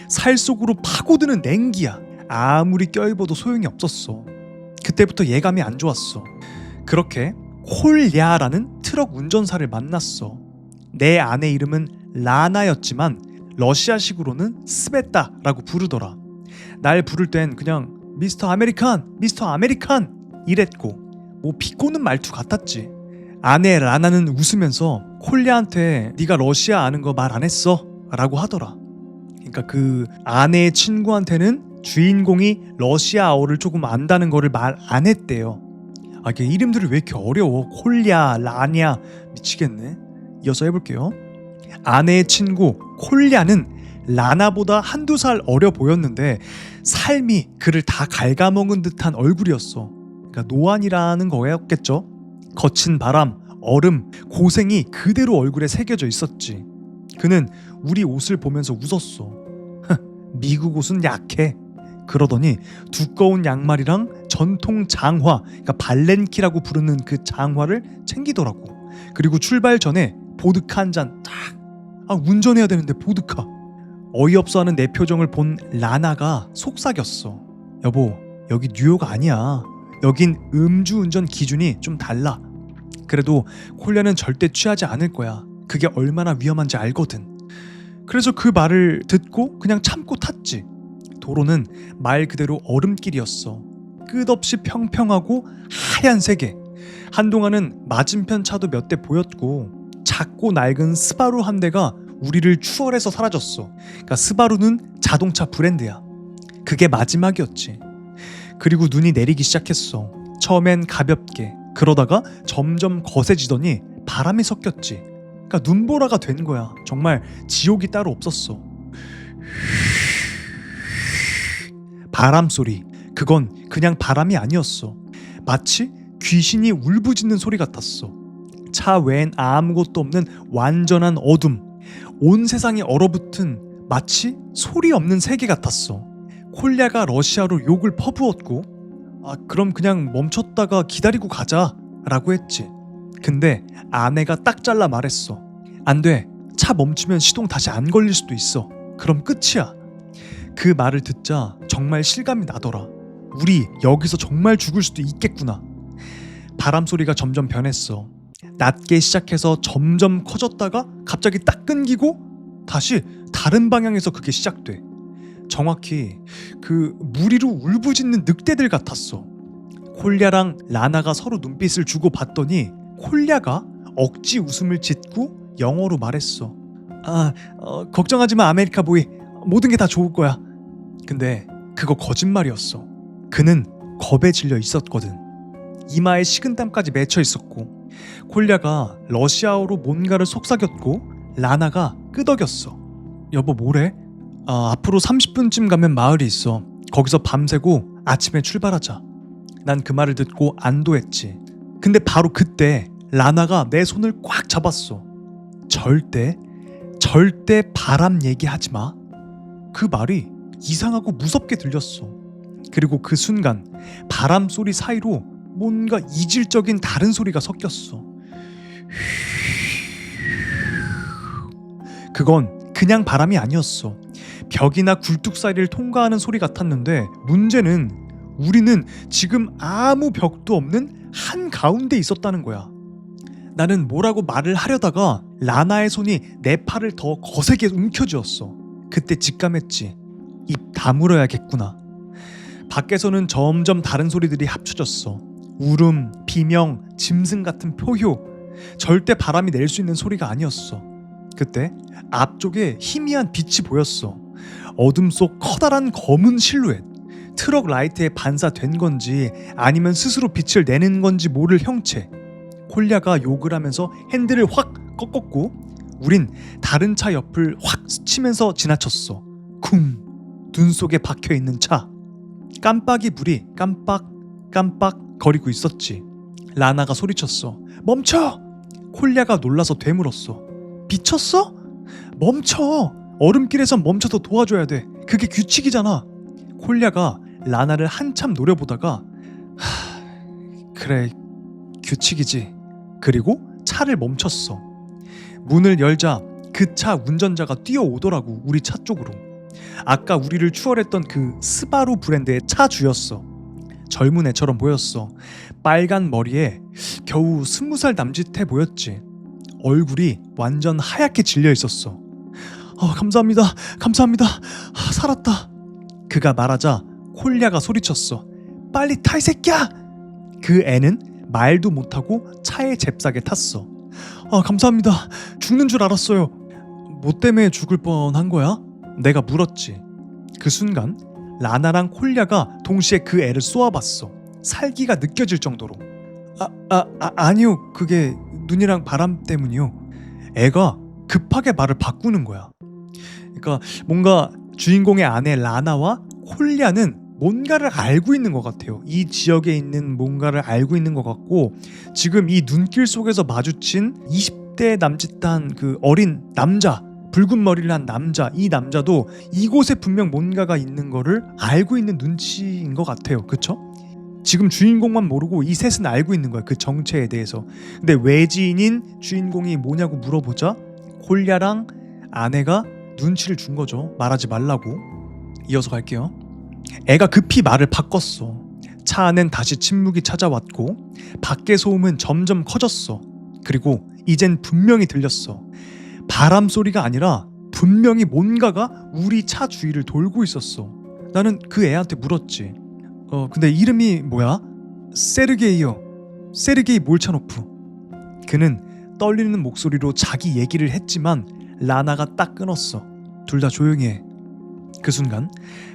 살 속으로 파고드는 냉기야. 아무리 껴입어도 소용이 없었어. 그때부터 예감이 안 좋았어. 그렇게 콜야라는 트럭 운전사를 만났어. 내 아내 이름은 라나였지만 러시아식으로는 스베타라고 부르더라. 날 부를 땐 그냥 미스터 아메리칸, 미스터 아메리칸 이랬고, 뭐 비꼬는 말투 같았지. 아내 라나는 웃으면서 콜리한테 네가 러시아 아는 거 말 안 했어? 라고 하더라. 그러니까 그 아내의 친구한테는 주인공이 러시아어를 조금 안다는 거를 말 안 했대요. 아, 이게 이름들이 왜 이렇게 어려워? 콜랴, 라냐, 미치겠네. 이어서 해볼게요. 아내의 친구 콜랴는 라나보다 한두 살 어려 보였는데 삶이 그를 다 갉아먹은 듯한 얼굴이었어. 그러니까 노안이라는 거였겠죠. 거친 바람, 얼음, 고생이 그대로 얼굴에 새겨져 있었지. 그는 우리 옷을 보면서 웃었어. 미국 옷은 약해. 그러더니 두꺼운 양말이랑 전통 장화, 그러니까 발렌키라고 부르는 그 장화를 챙기더라고. 그리고 출발 전에 보드카 한 잔 딱. 아, 운전해야 되는데 보드카. 어이없어하는 내 표정을 본 라나가 속삭였어. 여보, 여기 뉴욕 아니야. 여긴 음주운전 기준이 좀 달라. 그래도 콜리아는 절대 취하지 않을 거야. 그게 얼마나 위험한지 알거든. 그래서 그 말을 듣고 그냥 참고 탔지. 도로는 말 그대로 얼음길이었어. 끝없이 평평하고 하얀 세계. 한동안은 맞은편 차도 몇 대 보였고 작고 낡은 스바루 한 대가 우리를 추월해서 사라졌어. 그러니까 스바루는 자동차 브랜드야. 그게 마지막이었지. 그리고 눈이 내리기 시작했어. 처음엔 가볍게, 그러다가 점점 거세지더니 바람이 섞였지. 그러니까 눈보라가 된 거야. 정말 지옥이 따로 없었어. 바람 소리. 그건 그냥 바람이 아니었어. 마치 귀신이 울부짖는 소리 같았어. 차 외엔 아무것도 없는 완전한 어둠. 온 세상이 얼어붙은 마치 소리 없는 세계 같았어. 콜리아가 러시아로 욕을 퍼부었고, 그럼 그냥 멈췄다가 기다리고 가자 라고 했지. 근데 아내가 딱 잘라 말했어. 안 돼. 차 멈추면 시동 다시 안 걸릴 수도 있어. 그럼 끝이야. 그 말을 듣자 정말 실감이 나더라. 우리 여기서 정말 죽을 수도 있겠구나. 바람 소리가 점점 변했어. 낮게 시작해서 점점 커졌다가 갑자기 딱 끊기고 다시 다른 방향에서 그게 시작돼. 정확히 그 무리로 울부짖는 늑대들 같았어. 콜랴랑 라나가 서로 눈빛을 주고 봤더니 콜랴가 억지 웃음을 짓고 영어로 말했어. 걱정하지 마 아메리카 보이. 모든 게 다 좋을 거야. 근데 그거 거짓말이었어. 그는 겁에 질려 있었거든. 이마에 식은땀까지 맺혀 있었고 콜랴가 러시아어로 뭔가를 속삭였고 라나가 끄덕였어. 여보 뭐래? 앞으로 30분쯤 가면 마을이 있어. 거기서 밤새고 아침에 출발하자. 난 그 말을 듣고 안도했지. 근데 바로 그때 라나가 내 손을 꽉 잡았어. 절대 바람 얘기하지 마. 그 말이 이상하고 무섭게 들렸어. 그리고 그 순간 바람 소리 사이로 뭔가 이질적인 다른 소리가 섞였어. 그건 그냥 바람이 아니었어. 벽이나 굴뚝 사이를 통과하는 소리 같았는데 문제는 우리는 지금 아무 벽도 없는 한가운데 있었다는 거야. 나는 뭐라고 말을 하려다가 라나의 손이 내 팔을 더 거세게 움켜쥐었어. 그때 직감했지. 입 다물어야겠구나. 밖에서는 점점 다른 소리들이 합쳐졌어. 울음, 비명, 짐승 같은 표효. 절대 바람이 낼 수 있는 소리가 아니었어. 그때 앞쪽에 희미한 빛이 보였어. 어둠 속 커다란 검은 실루엣. 트럭 라이트에 반사된 건지 아니면 스스로 빛을 내는 건지 모를 형체. 콜랴가 욕을 하면서 핸들을 확 꺾었고 우린 다른 차 옆을 확 스치면서 지나쳤어. 쿵! 눈 속에 박혀있는 차. 깜빡이 불이 깜빡 거리고 있었지. 라나가 소리쳤어. 멈춰! 콜랴가 놀라서 되물었어. 미쳤어? 멈춰! 얼음길에선 멈춰서 도와줘야 돼. 그게 규칙이잖아. 콜랴가 라나를 한참 노려보다가 그래 규칙이지. 그리고 차를 멈췄어. 문을 열자 그 차 운전자가 뛰어오더라고. 우리 차 쪽으로. 아까 우리를 추월했던 그 스바루 브랜드의 차주였어. 젊은 애처럼 보였어. 빨간 머리에 겨우 20살 남짓해 보였지. 얼굴이 완전 하얗게 질려 있었어. 감사합니다. 살았다. 그가 말하자 콜랴가 소리쳤어. 빨리 타 이 새끼야. 그 애는 말도 못하고 차에 잽싸게 탔어. 아, 감사합니다. 죽는 줄 알았어요. 뭐 때문에 죽을 뻔한 거야? 내가 물었지. 그 순간 라나랑 콜랴가 동시에 그 애를 쏘아봤어. 살기가 느껴질 정도로. 아니요. 그게 눈이랑 바람 때문이요. 애가 급하게 말을 바꾸는 거야. 그러니까 뭔가 주인공의 아내 라나와 콜랴는 뭔가를 알고 있는 것 같아요. 이 지역에 있는 뭔가를 알고 있는 것 같고, 지금 이 눈길 속에서 마주친 20대 남짓한 그 어린 남자, 붉은 머리를 한 남자, 이 남자도 이곳에 분명 뭔가가 있는 거를 알고 있는 눈치인 것 같아요. 그쵸? 지금 주인공만 모르고 이 셋은 알고 있는 거야, 그 정체에 대해서. 근데 외지인인 주인공이 뭐냐고 물어보자 콜랴랑 아내가 눈치를 준 거죠. 말하지 말라고. 이어서 갈게요. 애가 급히 말을 바꿨어. 차 안엔 다시 침묵이 찾아왔고 밖의 소음은 점점 커졌어. 그리고 이젠 분명히 들렸어. 바람 소리가 아니라 분명히 뭔가가 우리 차 주위를 돌고 있었어. 나는 그 애한테 물었지. 근데 이름이 뭐야? 세르게이요. 세르게이 몰차노프. 그는 떨리는 목소리로 자기 얘기를 했지만 라나가 딱 끊었어. 둘 다 조용히 해. 그 순간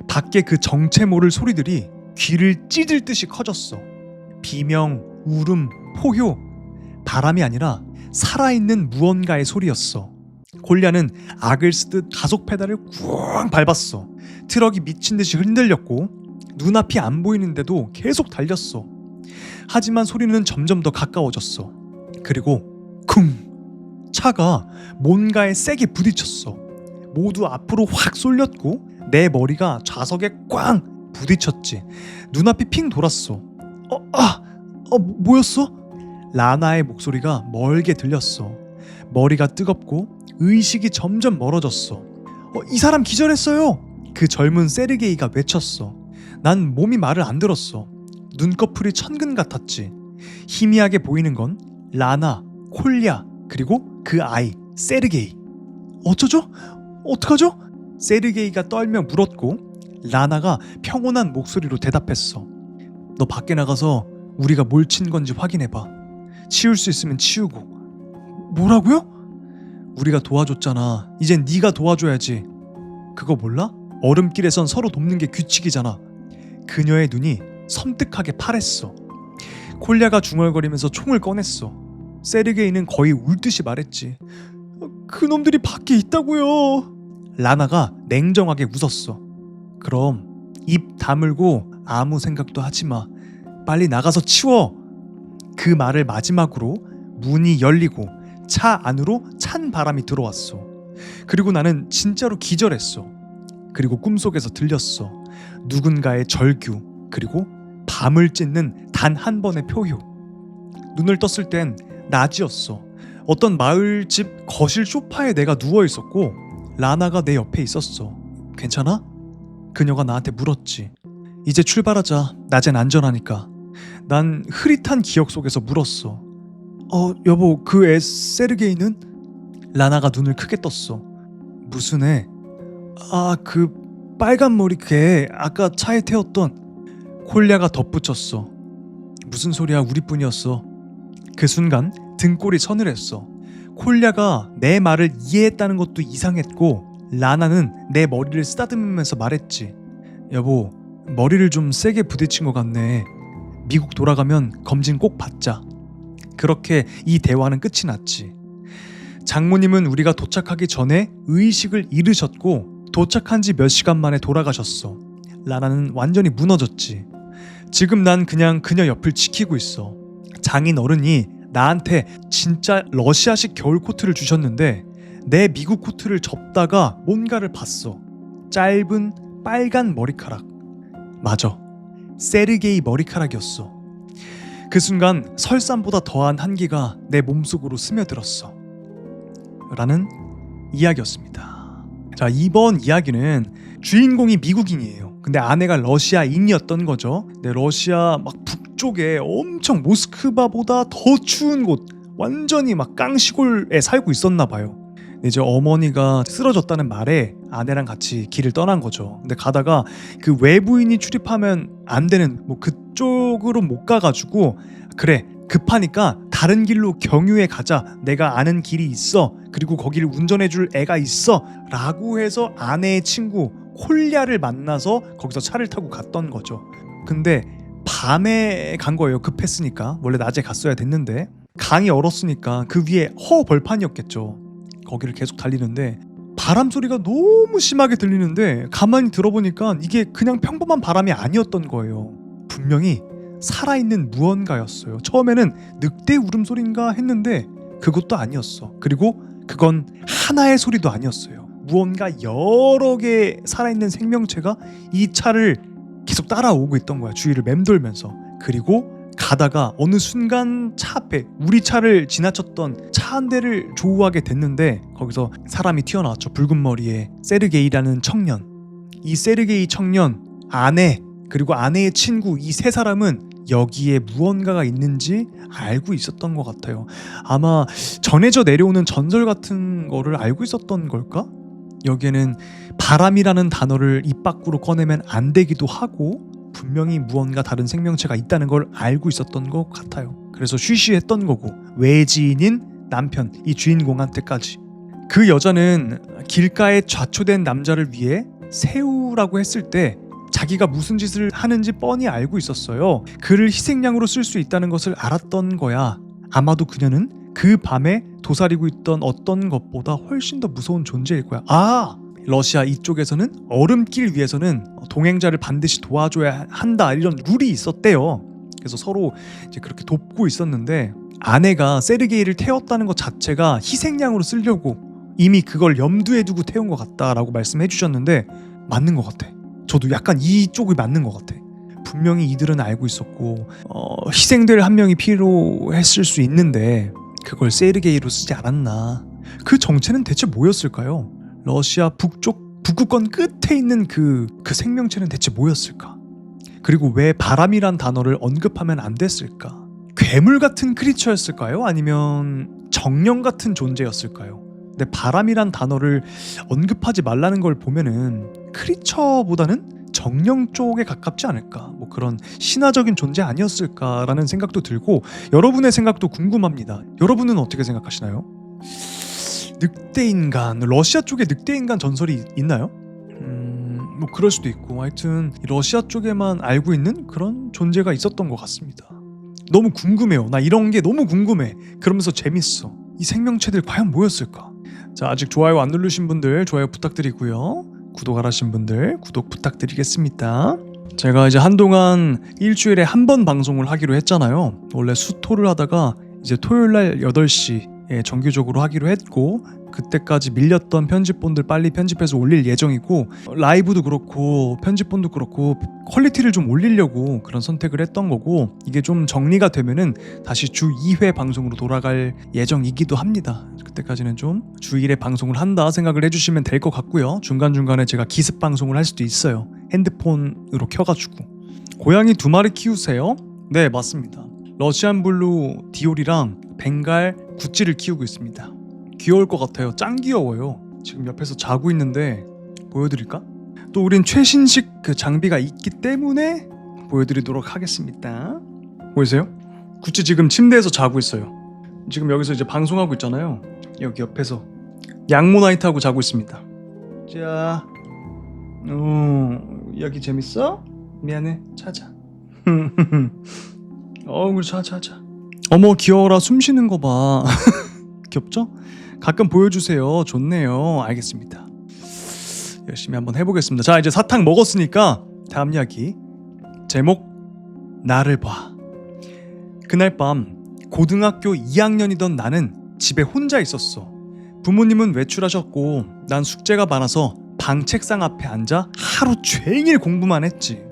밖에 그 정체 모를 소리들이 귀를 찢을 듯이 커졌어. 비명, 울음, 포효. 바람이 아니라 살아있는 무언가의 소리였어. 콜랴는 악을 쓰듯 가속 페달을 꾹 밟았어. 트럭이 미친 듯이 흔들렸고 눈앞이 안 보이는데도 계속 달렸어. 하지만 소리는 점점 더 가까워졌어. 그리고 쿵! 차가 뭔가에 세게 부딪혔어. 모두 앞으로 확 쏠렸고 내 머리가 좌석에 꽝 부딪혔지. 눈앞이 핑 돌았어. 뭐였어? 라나의 목소리가 멀게 들렸어. 머리가 뜨겁고 의식이 점점 멀어졌어. 이 사람 기절했어요. 그 젊은 세르게이가 외쳤어. 난 몸이 말을 안 들었어. 눈꺼풀이 천근 같았지. 희미하게 보이는 건 라나, 콜랴, 그리고 그 아이 세르게이. 어쩌죠? 어떡하죠? 세르게이가 떨며 물었고 라나가 평온한 목소리로 대답했어. 너 밖에 나가서 우리가 뭘 친 건지 확인해봐. 치울 수 있으면 치우고. 뭐라고요? 우리가 도와줬잖아. 이젠 네가 도와줘야지. 그거 몰라? 얼음길에선 서로 돕는 게 규칙이잖아. 그녀의 눈이 섬뜩하게 파랬어. 콜랴가 중얼거리면서 총을 꺼냈어. 세르게이는 거의 울듯이 말했지. 그놈들이 밖에 있다고요. 라나가 냉정하게 웃었어. 그럼 입 다물고 아무 생각도 하지마. 빨리 나가서 치워. 그 말을 마지막으로 문이 열리고 차 안으로 찬 바람이 들어왔어. 그리고 나는 진짜로 기절했어. 그리고 꿈속에서 들렸어. 누군가의 절규, 그리고 밤을 찢는 단 한 번의 표효. 눈을 떴을 땐 낮이었어. 어떤 마을집 거실 소파에 내가 누워있었고 라나가 내 옆에 있었어. 괜찮아? 그녀가 나한테 물었지. 이제 출발하자. 낮엔 안전하니까. 난 흐릿한 기억 속에서 물었어. 여보, 그 애 세르게이는? 라나가 눈을 크게 떴어. 무슨 애? 그 빨간 머리 걔 아까 차에 태웠던. 콜랴가 덧붙였어. 무슨 소리야, 우리뿐이었어. 그 순간 등골이 서늘했어. 콜랴가 내 말을 이해했다는 것도 이상했고 라나는 내 머리를 쓰다듬으면서 말했지. 여보, 머리를 좀 세게 부딪힌 것 같네. 미국 돌아가면 검진 꼭 받자. 그렇게 이 대화는 끝이 났지. 장모님은 우리가 도착하기 전에 의식을 잃으셨고 도착한 지 몇 시간 만에 돌아가셨어. 라나는 완전히 무너졌지. 지금 난 그냥 그녀 옆을 지키고 있어. 장인 어른이 나한테 진짜 러시아식 겨울 코트를 주셨는데 내 미국 코트를 접다가 뭔가를 봤어. 짧은 빨간 머리카락. 맞아. 세르게이 머리카락이었어. 그 순간 설산보다 더한 한기가 내 몸속으로 스며들었어. 라는 이야기였습니다. 자, 이번 이야기는 주인공이 미국인이에요. 근데 아내가 러시아인이었던 거죠. 근데 러시아 막 북쪽에 엄청 모스크바보다 더 추운 곳, 완전히 막 깡시골에 살고 있었나 봐요. 근데 이제 어머니가 쓰러졌다는 말에 아내랑 같이 길을 떠난 거죠. 근데 가다가 그 외부인이 출입하면 안 되는 그쪽으로 못 가가지고 그래 급하니까 다른 길로 경유해 가자. 내가 아는 길이 있어. 그리고 거기를 운전해줄 애가 있어. 라고 해서 아내의 친구 콜야를 만나서 거기서 차를 타고 갔던 거죠. 근데 밤에 간 거예요. 급했으니까. 원래 낮에 갔어야 됐는데 강이 얼었으니까 그 위에 허벌판이었겠죠. 거기를 계속 달리는데 바람 소리가 너무 심하게 들리는데 가만히 들어보니까 이게 그냥 평범한 바람이 아니었던 거예요. 분명히 살아있는 무언가였어요. 처음에는 늑대 울음소리인가 했는데 그것도 아니었어. 그리고 그건 하나의 소리도 아니었어요. 무언가 여러 개의 살아있는 생명체가 이 차를 계속 따라오고 있던 거야. 주위를 맴돌면서. 그리고 가다가 어느 순간 차 앞에 우리 차를 지나쳤던 차 한 대를 조우하게 됐는데 거기서 사람이 튀어나왔죠. 붉은 머리에 세르게이라는 청년. 이 세르게이 청년, 아내, 그리고 아내의 친구, 이 세 사람은 여기에 무언가가 있는지 알고 있었던 것 같아요. 아마 전해져 내려오는 전설 같은 거를 알고 있었던 걸까? 여기에는 바람이라는 단어를 입 밖으로 꺼내면 안 되기도 하고 분명히 무언가 다른 생명체가 있다는 걸 알고 있었던 것 같아요. 그래서 쉬쉬했던 거고 외지인인 남편, 이 주인공한테까지. 그 여자는 길가에 좌초된 남자를 위해 세우라고 했을 때 자기가 무슨 짓을 하는지 뻔히 알고 있었어요. 그를 희생양으로 쓸 수 있다는 것을 알았던 거야. 아마도 그녀는 그 밤에 도사리고 있던 어떤 것보다 훨씬 더 무서운 존재일 거야. 러시아 이쪽에서는 얼음길 위에서는 동행자를 반드시 도와줘야 한다 이런 룰이 있었대요. 그래서 서로 이제 그렇게 돕고 있었는데 아내가 세르게이를 태웠다는 것 자체가 희생양으로 쓰려고 이미 그걸 염두에 두고 태운 것 같다라고 말씀해 주셨는데 맞는 것 같아. 저도 약간 이쪽이 맞는 것 같아. 분명히 이들은 알고 있었고 희생될 한 명이 필요했을 수 있는데 그걸 세르게이로 쓰지 않았나. 그 정체는 대체 뭐였을까요? 러시아 북극권 끝에 있는 그 생명체는 대체 뭐였을까? 그리고 왜 바람이란 단어를 언급하면 안 됐을까? 괴물 같은 크리처였을까요? 아니면 정령 같은 존재였을까요? 근데 바람이란 단어를 언급하지 말라는 걸 보면은 크리처보다는 정령 쪽에 가깝지 않을까? 뭐 그런 신화적인 존재 아니었을까라는 생각도 들고 여러분의 생각도 궁금합니다. 여러분은 어떻게 생각하시나요? 늑대인간, 러시아 쪽에 늑대인간 전설이 있나요? 뭐 그럴 수도 있고 하여튼 러시아 쪽에만 알고 있는 그런 존재가 있었던 것 같습니다. 너무 궁금해요. 나 이런 게 너무 궁금해. 그러면서 재밌어. 이 생명체들 과연 뭐였을까? 자, 아직 좋아요 안 누르신 분들 좋아요 부탁드리고요. 구독 안 하신 분들 구독 부탁드리겠습니다. 제가 이제 한동안 일주일에 한 번 방송을 하기로 했잖아요. 원래 수토를 하다가 이제 토요일날 8시에 정규적으로 하기로 했고 그때까지 밀렸던 편집본들 빨리 편집해서 올릴 예정이고 라이브도 그렇고 편집본도 그렇고 퀄리티를 좀 올리려고 그런 선택을 했던 거고 이게 좀 정리가 되면은 다시 주 2회 방송으로 돌아갈 예정이기도 합니다. 그때까지는 좀 주 1회 방송을 한다 생각을 해주시면 될 것 같고요. 중간중간에 제가 기습 방송을 할 수도 있어요. 핸드폰으로 켜가지고. 고양이 2마리 키우세요? 네, 맞습니다. 러시안 블루 디올이랑 벵갈 구찌를 키우고 있습니다. 귀여울 것 같아요. 짱 귀여워요. 지금 옆에서 자고 있는데 보여드릴까? 또 우린 최신식 그 장비가 있기 때문에 보여드리도록 하겠습니다. 보이세요? 구찌 지금 침대에서 자고 있어요. 지금 여기서 이제 방송하고 있잖아요. 여기 옆에서 양모나이트하고 자고 있습니다. 자, 여기 재밌어? 미안해. 자자. 우리 자자. 어머 귀여워라. 숨 쉬는 거 봐. 귀엽죠? 가끔 보여주세요. 좋네요. 알겠습니다. 열심히 한번 해보겠습니다. 자, 이제 사탕 먹었으니까 다음 이야기. 제목 나를 봐. 그날 밤 고등학교 2학년이던 나는 집에 혼자 있었어. 부모님은 외출하셨고 난 숙제가 많아서 방 책상 앞에 앉아 하루 종일 공부만 했지.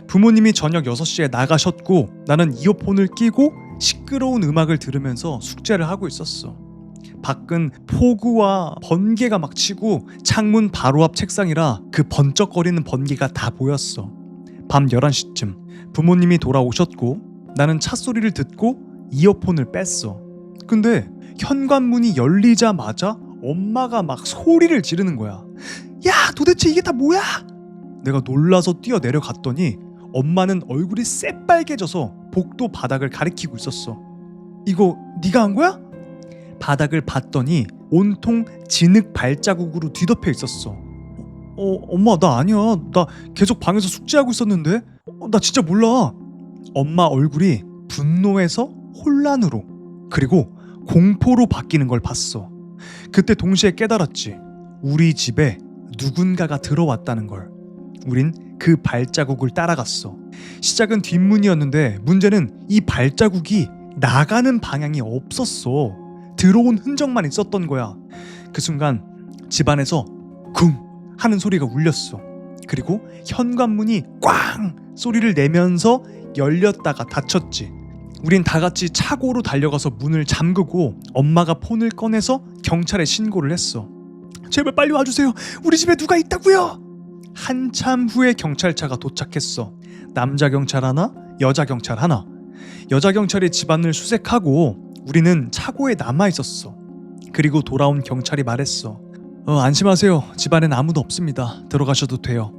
부모님이 저녁 6시에 나가셨고 나는 이어폰을 끼고 시끄러운 음악을 들으면서 숙제를 하고 있었어. 밖은 폭우와 번개가 막 치고 창문 바로 앞 책상이라 그 번쩍거리는 번개가 다 보였어. 밤 11시쯤 부모님이 돌아오셨고 나는 차 소리를 듣고 이어폰을 뺐어. 근데 현관문이 열리자마자 엄마가 막 소리를 지르는 거야. 야, 도대체 이게 다 뭐야? 내가 놀라서 뛰어내려갔더니 엄마는 얼굴이 새빨개져서 복도 바닥을 가리키고 있었어. 이거 네가 한 거야? 바닥을 봤더니 온통 진흙 발자국으로 뒤덮여 있었어. 엄마 나 아니야. 나 계속 방에서 숙제하고 있었는데. 나 진짜 몰라. 엄마 얼굴이 분노에서 혼란으로 그리고 공포로 바뀌는 걸 봤어. 그때 동시에 깨달았지. 우리 집에 누군가가 들어왔다는 걸. 우린 그 발자국을 따라갔어. 시작은 뒷문이었는데 문제는 이 발자국이 나가는 방향이 없었어. 들어온 흔적만 있었던 거야. 그 순간 집안에서 쿵 하는 소리가 울렸어. 그리고 현관문이 꽝 소리를 내면서 열렸다가 닫혔지. 우린 다 같이 차고로 달려가서 문을 잠그고 엄마가 폰을 꺼내서 경찰에 신고를 했어. 제발 빨리 와주세요. 우리 집에 누가 있다고요. 한참 후에 경찰차가 도착했어. 남자 경찰 하나, 여자 경찰 하나. 여자 경찰이 집안을 수색하고 우리는 차고에 남아 있었어. 그리고 돌아온 경찰이 말했어. 안심하세요. 집안엔 아무도 없습니다. 들어가셔도 돼요.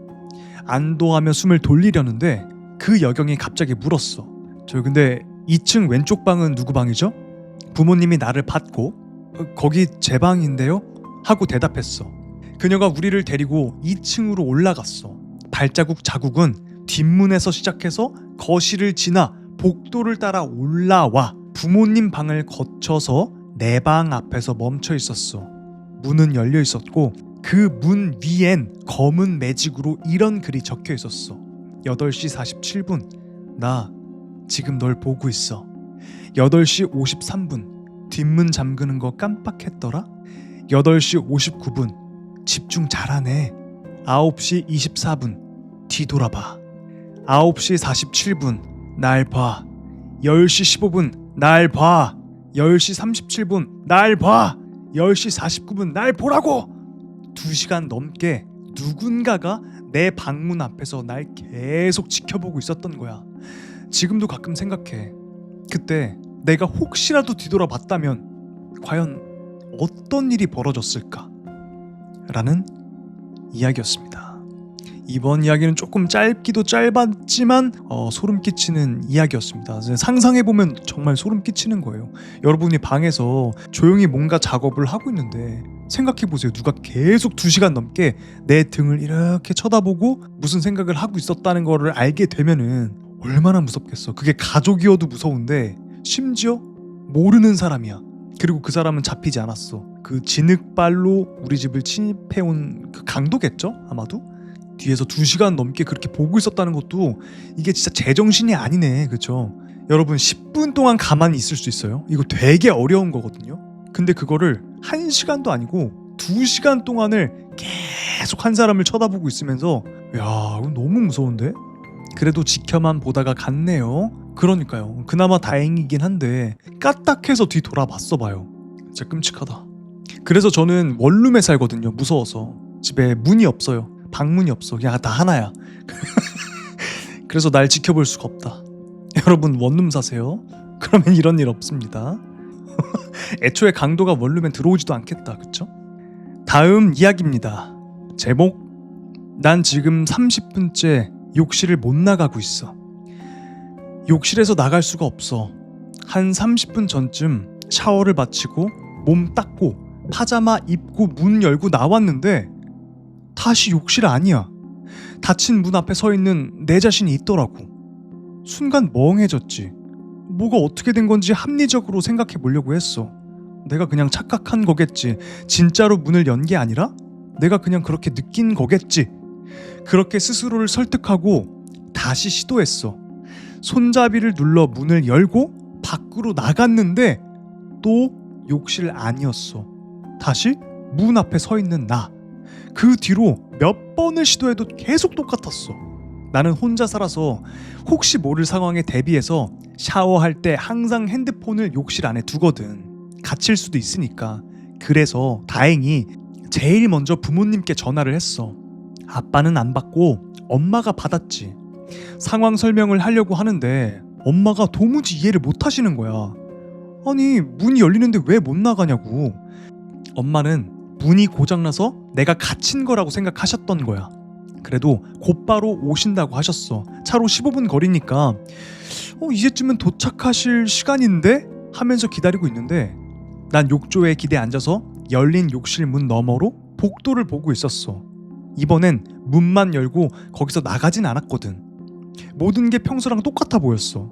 안도하며 숨을 돌리려는데 그 여경이 갑자기 물었어. 저 근데 2층 왼쪽 방은 누구 방이죠? 부모님이 나를 받고 거기 제 방인데요? 하고 대답했어. 그녀가 우리를 데리고 2층으로 올라갔어. 발자국 자국은 뒷문에서 시작해서 거실을 지나 복도를 따라 올라와 부모님 방을 거쳐서 내 방 앞에서 멈춰 있었어. 문은 열려 있었고 그 문 위엔 검은 매직으로 이런 글이 적혀 있었어. 8시 47분 나 지금 널 보고 있어. 8시 53분 뒷문 잠그는 거 깜빡했더라. 8시 59분 집중 잘하네. 9시 24분 뒤돌아봐. 9시 47분 날 봐. 10시 15분 날 봐. 10시 37분 날 봐. 10시 49분 날 보라고. 2시간 넘게 누군가가 내 방문 앞에서 날 계속 지켜보고 있었던 거야. 지금도 가끔 생각해. 그때 내가 혹시라도 뒤돌아봤다면 과연 어떤 일이 벌어졌을까? 라는 이야기였습니다. 이번 이야기는 조금 짧기도 짧았지만 소름 끼치는 이야기였습니다. 상상해보면 정말 소름 끼치는 거예요. 여러분이 방에서 조용히 뭔가 작업을 하고 있는데 생각해보세요. 누가 계속 2시간 넘게 내 등을 이렇게 쳐다보고 무슨 생각을 하고 있었다는 거를 알게 되면은 얼마나 무섭겠어. 그게 가족이어도 무서운데 심지어 모르는 사람이야. 그리고 그 사람은 잡히지 않았어. 그 진흙발로 우리 집을 침입해온 그 강도겠죠? 아마도? 뒤에서 2시간 넘게 그렇게 보고 있었다는 것도 이게 진짜 제정신이 아니네. 그쵸? 여러분 10분 동안 가만히 있을 수 있어요? 이거 되게 어려운 거거든요. 근데 그거를 1시간도 아니고 2시간 동안을 계속 한 사람을 쳐다보고 있으면서 야, 이거 너무 무서운데? 그래도 지켜만 보다가 갔네요. 그러니까요. 그나마 다행이긴 한데 까딱해서 뒤 돌아봤어 봐요. 진짜 끔찍하다. 그래서 저는 원룸에 살거든요. 무서워서. 집에 문이 없어요. 방문이 없어. 그냥 다 하나야. 그래서 날 지켜볼 수가 없다. 여러분 원룸 사세요. 그러면 이런 일 없습니다. 애초에 강도가 원룸에 들어오지도 않겠다. 그쵸? 다음 이야기입니다. 제목 난 지금 30분째 욕실을 못 나가고 있어. 욕실에서 나갈 수가 없어. 한 30분 전쯤 샤워를 마치고 몸 닦고 파자마 입고 문 열고 나왔는데 다시 욕실 아니야. 닫힌 문 앞에 서 있는 내 자신이 있더라고. 순간 멍해졌지. 뭐가 어떻게 된 건지 합리적으로 생각해 보려고 했어. 내가 그냥 착각한 거겠지. 진짜로 문을 연 게 아니라 내가 그냥 그렇게 느낀 거겠지. 그렇게 스스로를 설득하고 다시 시도했어. 손잡이를 눌러 문을 열고 밖으로 나갔는데 또 욕실 아니었어. 다시 문 앞에 서 있는 나. 그 뒤로 몇 번을 시도해도 계속 똑같았어. 나는 혼자 살아서 혹시 모를 상황에 대비해서 샤워할 때 항상 핸드폰을 욕실 안에 두거든. 갇힐 수도 있으니까. 그래서 다행히 제일 먼저 부모님께 전화를 했어. 아빠는 안 받고 엄마가 받았지. 상황 설명을 하려고 하는데 엄마가 도무지 이해를 못 하시는 거야. 아니 문이 열리는데 왜 못 나가냐고. 엄마는 문이 고장나서 내가 갇힌 거라고 생각하셨던 거야. 그래도 곧바로 오신다고 하셨어. 차로 15분 거리니까 이제쯤은 도착하실 시간인데? 하면서 기다리고 있는데 난 욕조에 기대 앉아서 열린 욕실 문 너머로 복도를 보고 있었어. 이번엔 문만 열고 거기서 나가진 않았거든. 모든 게 평소랑 똑같아 보였어.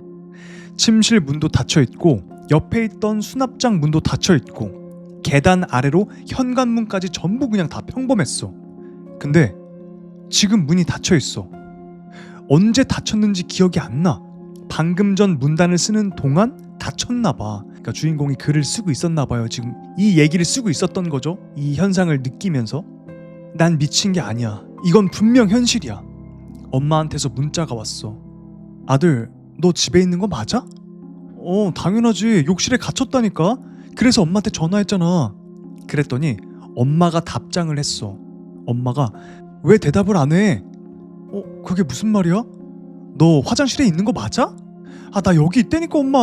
침실 문도 닫혀있고 옆에 있던 수납장 문도 닫혀있고 계단 아래로 현관문까지 전부 그냥 다 평범했어. 근데 지금 문이 닫혀있어. 언제 닫혔는지 기억이 안 나. 방금 전 문단을 쓰는 동안 닫혔나 봐. 그러니까 주인공이 글을 쓰고 있었나 봐요. 지금 이 얘기를 쓰고 있었던 거죠. 이 현상을 느끼면서 난 미친 게 아니야. 이건 분명 현실이야. 엄마한테서 문자가 왔어. 아들, 너 집에 있는 거 맞아? 당연하지. 욕실에 갇혔다니까. 그래서 엄마한테 전화했잖아. 그랬더니 엄마가 답장을 했어. 엄마가 왜 대답을 안 해? 그게 무슨 말이야? 너 화장실에 있는 거 맞아? 나 여기 있다니까 엄마.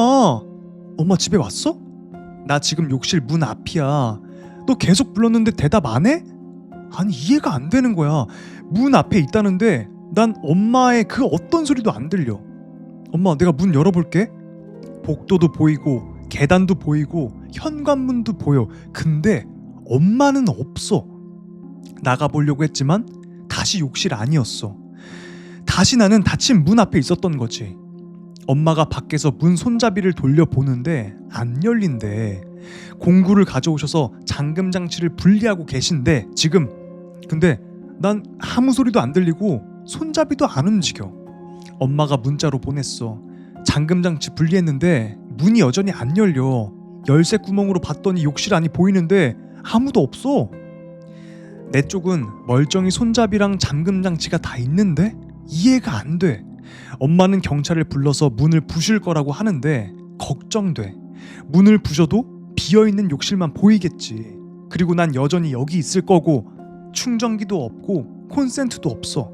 엄마 집에 왔어? 나 지금 욕실 문 앞이야. 너 계속 불렀는데 대답 안 해? 아니 이해가 안 되는 거야. 문 앞에 있다는데 난 엄마의 그 어떤 소리도 안 들려. 엄마 내가 문 열어볼게. 복도도 보이고 계단도 보이고 현관문도 보여. 근데 엄마는 없어. 나가보려고 했지만 다시 욕실 아니었어. 다시 나는 닫힌 문 앞에 있었던 거지. 엄마가 밖에서 문 손잡이를 돌려보는데 안 열린대. 공구를 가져오셔서 잠금 장치를 분리하고 계신데 지금. 근데 난 아무 소리도 안 들리고 손잡이도 안 움직여. 엄마가 문자로 보냈어. 잠금 장치 분리했는데 문이 여전히 안 열려. 열쇠 구멍으로 봤더니 욕실 안이 보이는데 아무도 없어. 내 쪽은 멀쩡히 손잡이랑 잠금 장치가 다 있는데 이해가 안 돼. 엄마는 경찰을 불러서 문을 부실 거라고 하는데 걱정돼. 문을 부셔도 비어있는 욕실만 보이겠지. 그리고 난 여전히 여기 있을 거고 충전기도 없고 콘센트도 없어.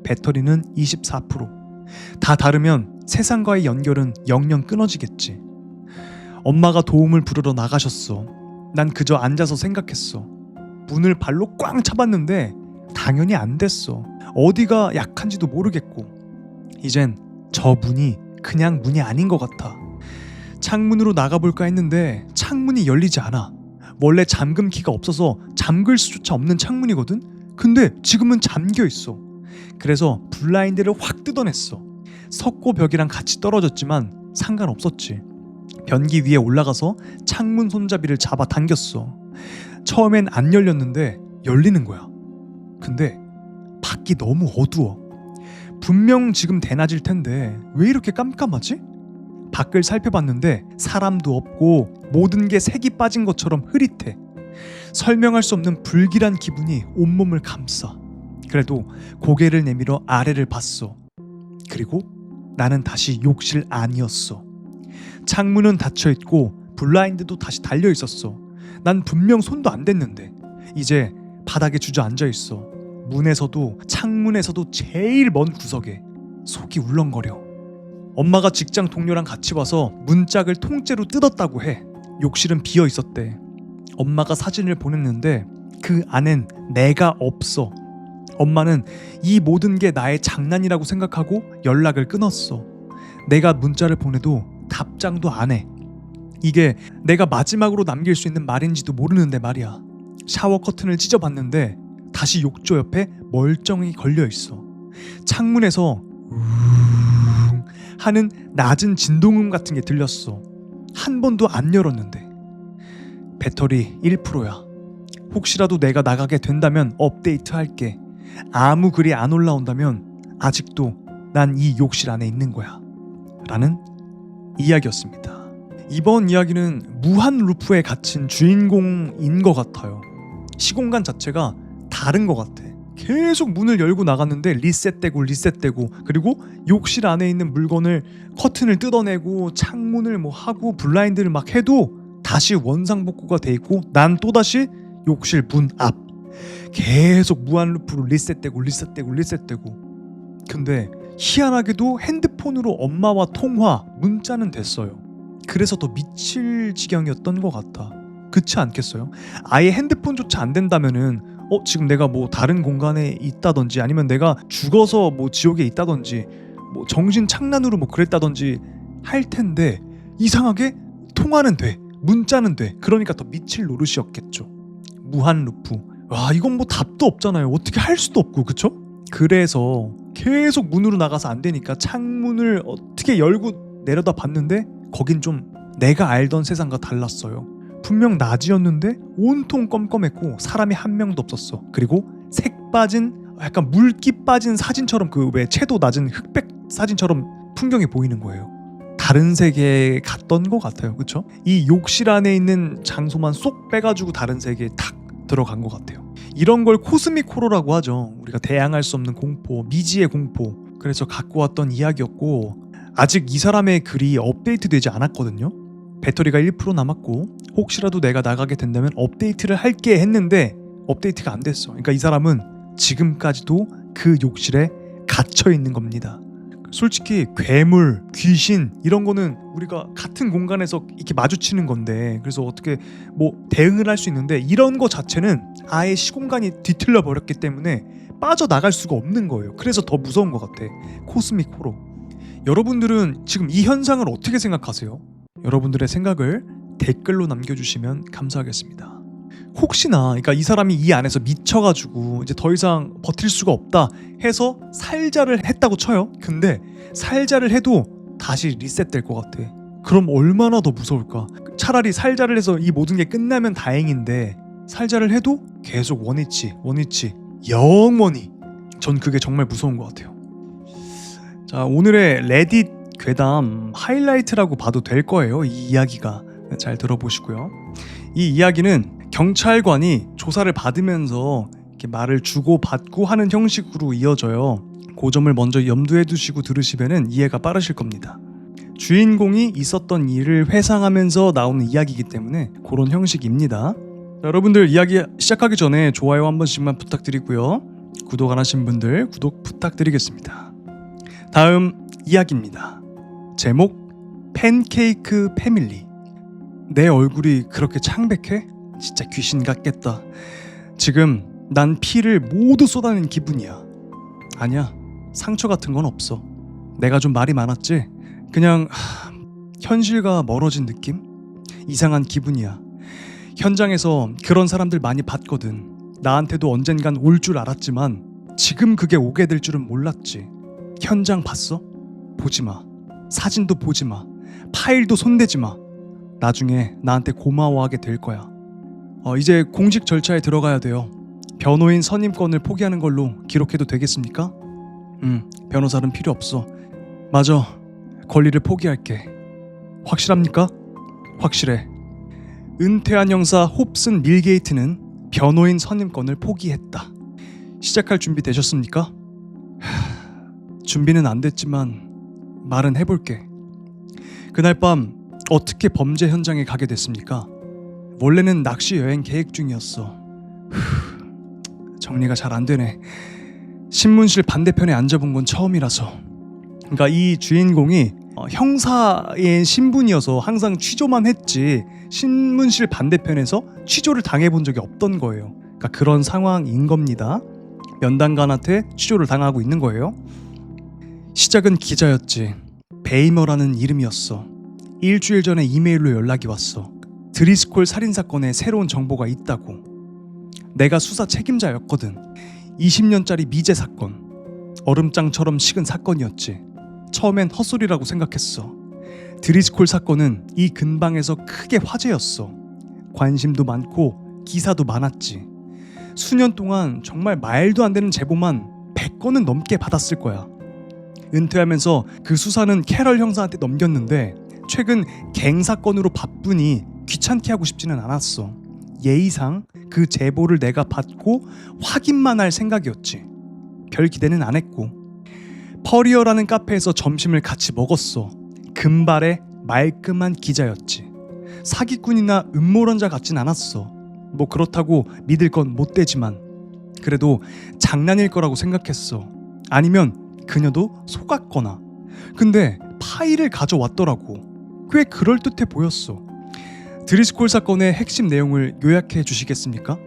배터리는 24%. 다 다르면 세상과의 연결은 영영 끊어지겠지. 엄마가 도움을 부르러 나가셨어. 난 그저 앉아서 생각했어. 문을 발로 꽝 차봤는데 당연히 안 됐어. 어디가 약한지도 모르겠고. 이젠 저 문이 그냥 문이 아닌 것 같아. 창문으로 나가볼까 했는데 창문이 열리지 않아. 원래 잠금키가 없어서 잠글 수조차 없는 창문이거든. 근데 지금은 잠겨 있어. 그래서 블라인드를 확 뜯어냈어. 석고 벽이랑 같이 떨어졌지만 상관없었지. 변기 위에 올라가서 창문 손잡이를 잡아 당겼어. 처음엔 안 열렸는데 열리는 거야. 근데 밖이 너무 어두워. 분명 지금 대낮일 텐데 왜 이렇게 깜깜하지? 밖을 살펴봤는데 사람도 없고 모든 게 색이 빠진 것처럼 흐릿해. 설명할 수 없는 불길한 기분이 온몸을 감싸. 그래도 고개를 내밀어 아래를 봤어. 그리고 나는 다시 욕실 안이었어. 창문은 닫혀있고 블라인드도 다시 달려있었어. 난 분명 손도 안 댔는데 이제 바닥에 주저앉아 있어. 문에서도 창문에서도 제일 먼 구석에. 속이 울렁거려. 엄마가 직장 동료랑 같이 와서 문짝을 통째로 뜯었다고 해. 욕실은 비어 있었대. 엄마가 사진을 보냈는데 그 안엔 내가 없어. 엄마는 이 모든 게 나의 장난이라고 생각하고 연락을 끊었어. 내가 문자를 보내도 답장도 안 해. 이게 내가 마지막으로 남길 수 있는 말인지도 모르는데 말이야. 샤워 커튼을 찢어봤는데 다시 욕조 옆에 멀쩡히 걸려있어. 창문에서 우웅 하는 낮은 진동음 같은 게 들렸어. 한 번도 안 열었는데. 배터리 1%야. 혹시라도 내가 나가게 된다면 업데이트 할게. 아무 글이 안 올라온다면 아직도 난 이 욕실 안에 있는 거야. 라는 이야기였습니다. 이번 이야기는 무한 루프에 갇힌 주인공인 것 같아요. 시공간 자체가 다른 것 같아. 계속 문을 열고 나갔는데 리셋되고 그리고 욕실 안에 있는 물건을 커튼을 뜯어내고 창문을 뭐 하고 블라인드를 막 해도 다시 원상복구가 돼 있고 난 또다시 욕실 문 앞. 계속 무한 루프로 리셋되고 근데 희한하게도 핸드폰으로 엄마와 통화, 문자는 됐어요. 그래서 더 미칠 지경이었던 것 같아. 그렇지 않겠어요? 아예 핸드폰조차 안 된다면은 지금 내가 뭐 다른 공간에 있다든지 아니면 내가 죽어서 뭐 지옥에 있다든지 뭐 정신 착란으로 뭐 그랬다든지 할 텐데 이상하게 통화는 돼, 문자는 돼. 그러니까 더 미칠 노릇이었겠죠. 무한 루프. 와, 이건 뭐 답도 없잖아요. 어떻게 할 수도 없고, 그쵸? 그래서 계속 문으로 나가서 안 되니까 창문을 어떻게 열고 내려다 봤는데 거긴 좀 내가 알던 세상과 달랐어요. 분명 낮이었는데 온통 껌껌했고 사람이 한 명도 없었어. 그리고 색 빠진, 약간 물기 빠진 사진처럼, 그 왜 채도 낮은 흑백 사진처럼 풍경이 보이는 거예요. 다른 세계에 갔던 것 같아요. 그쵸? 이 욕실 안에 있는 장소만 쏙 빼가지고 다른 세계에 탁 들어간 것 같아요. 이런 걸 코스믹 호러라고 하죠. 우리가 대항할 수 없는 공포, 미지의 공포. 그래서 갖고 왔던 이야기였고, 아직 이 사람의 글이 업데이트되지 않았거든요. 배터리가 1% 남았고 혹시라도 내가 나가게 된다면 업데이트를 할게 했는데 업데이트가 안 됐어. 그러니까 이 사람은 지금까지도 그 욕실에 갇혀 있는 겁니다. 솔직히 괴물, 귀신 이런 거는 우리가 같은 공간에서 이렇게 마주치는 건데, 그래서 어떻게 뭐 대응을 할 수 있는데, 이런 거 자체는 아예 시공간이 뒤틀려 버렸기 때문에 빠져나갈 수가 없는 거예요. 그래서 더 무서운 것 같아. 코스믹 호러. 여러분들은 지금 이 현상을 어떻게 생각하세요? 여러분들의 생각을 댓글로 남겨주시면 감사하겠습니다. 혹시나 그러니까 이 사람이 이 안에서 미쳐가지고 이제 더 이상 버틸 수가 없다 해서 살자를 했다고 쳐요. 근데 살자를 해도 다시 리셋될 것 같아. 그럼 얼마나 더 무서울까? 차라리 살자를 해서 이 모든 게 끝나면 다행인데, 살자를 해도 계속 원위치 영원히. 전 그게 정말 무서운 것 같아요. 자, 오늘의 레딧 괴담 하이라이트라고 봐도 될 거예요. 이 이야기가. 잘 들어보시고요. 이 이야기는 경찰관이 조사를 받으면서 이렇게 말을 주고받고 하는 형식으로 이어져요. 그 점을 먼저 염두에 두시고 들으시면 이해가 빠르실 겁니다. 주인공이 있었던 일을 회상하면서 나오는 이야기이기 때문에 그런 형식입니다. 자, 여러분들 이야기 시작하기 전에 좋아요 한 번씩만 부탁드리고요. 구독 안 하신 분들 구독 부탁드리겠습니다. 다음 이야기입니다. 제목 팬케이크 패밀리. 내 얼굴이 그렇게 창백해? 진짜 귀신 같겠다. 지금 난 피를 모두 쏟아낸 기분이야. 아니야, 상처 같은 건 없어. 내가 좀 말이 많았지? 그냥 현실과 멀어진 느낌? 이상한 기분이야. 현장에서 그런 사람들 많이 봤거든. 나한테도 언젠간 올 줄 알았지만 지금 그게 오게 될 줄은 몰랐지. 현장 봤어? 보지 마. 사진도 보지 마. 파일도 손대지 마. 나중에 나한테 고마워하게 될 거야. 이제 공식 절차에 들어가야 돼요. 변호인 선임권을 포기하는 걸로 기록해도 되겠습니까? 변호사는 필요 없어. 맞아. 권리를 포기할게. 확실합니까? 확실해. 은퇴한 형사 홉슨 밀게이트는 변호인 선임권을 포기했다. 시작할 준비 되셨습니까? 준비는 안 됐지만 말은 해볼게. 그날 밤 어떻게 범죄 현장에 가게 됐습니까? 원래는 낚시 여행 계획 중이었어. 정리가 잘 안 되네. 신문실 반대편에 앉아본 건 처음이라서. 그러니까 이 주인공이 형사의 신분이어서 항상 취조만 했지 신문실 반대편에서 취조를 당해본 적이 없던 거예요. 그러니까 그런 상황인 겁니다. 면담관한테 취조를 당하고 있는 거예요. 시작은 기자였지. 베이머라는 이름이었어. 일주일 전에 이메일로 연락이 왔어. 드리스콜 살인사건에 새로운 정보가 있다고. 내가 수사 책임자였거든. 20년짜리 미제 사건. 얼음장처럼 식은 사건이었지. 처음엔 헛소리라고 생각했어. 드리스콜 사건은 이 근방에서 크게 화제였어. 관심도 많고 기사도 많았지. 수년 동안 정말 말도 안 되는 제보만 100건은 넘게 받았을 거야. 은퇴하면서 그 수사는 캐럴 형사한테 넘겼는데 최근 갱 사건으로 바쁘니 귀찮게 하고 싶지는 않았어. 예의상 그 제보를 내가 받고 확인만 할 생각이었지. 별 기대는 안 했고. 퍼리어라는 카페에서 점심을 같이 먹었어. 금발의 말끔한 기자였지. 사기꾼이나 음모론자 같진 않았어. 뭐 그렇다고 믿을 건 못 되지만 그래도 장난일 거라고 생각했어. 아니면 그녀도 속았거나. 근데 파일을 가져왔더라고. 꽤 그럴듯해 보였어. 드리스콜 사건의 핵심 내용을 요약해 주시겠습니까?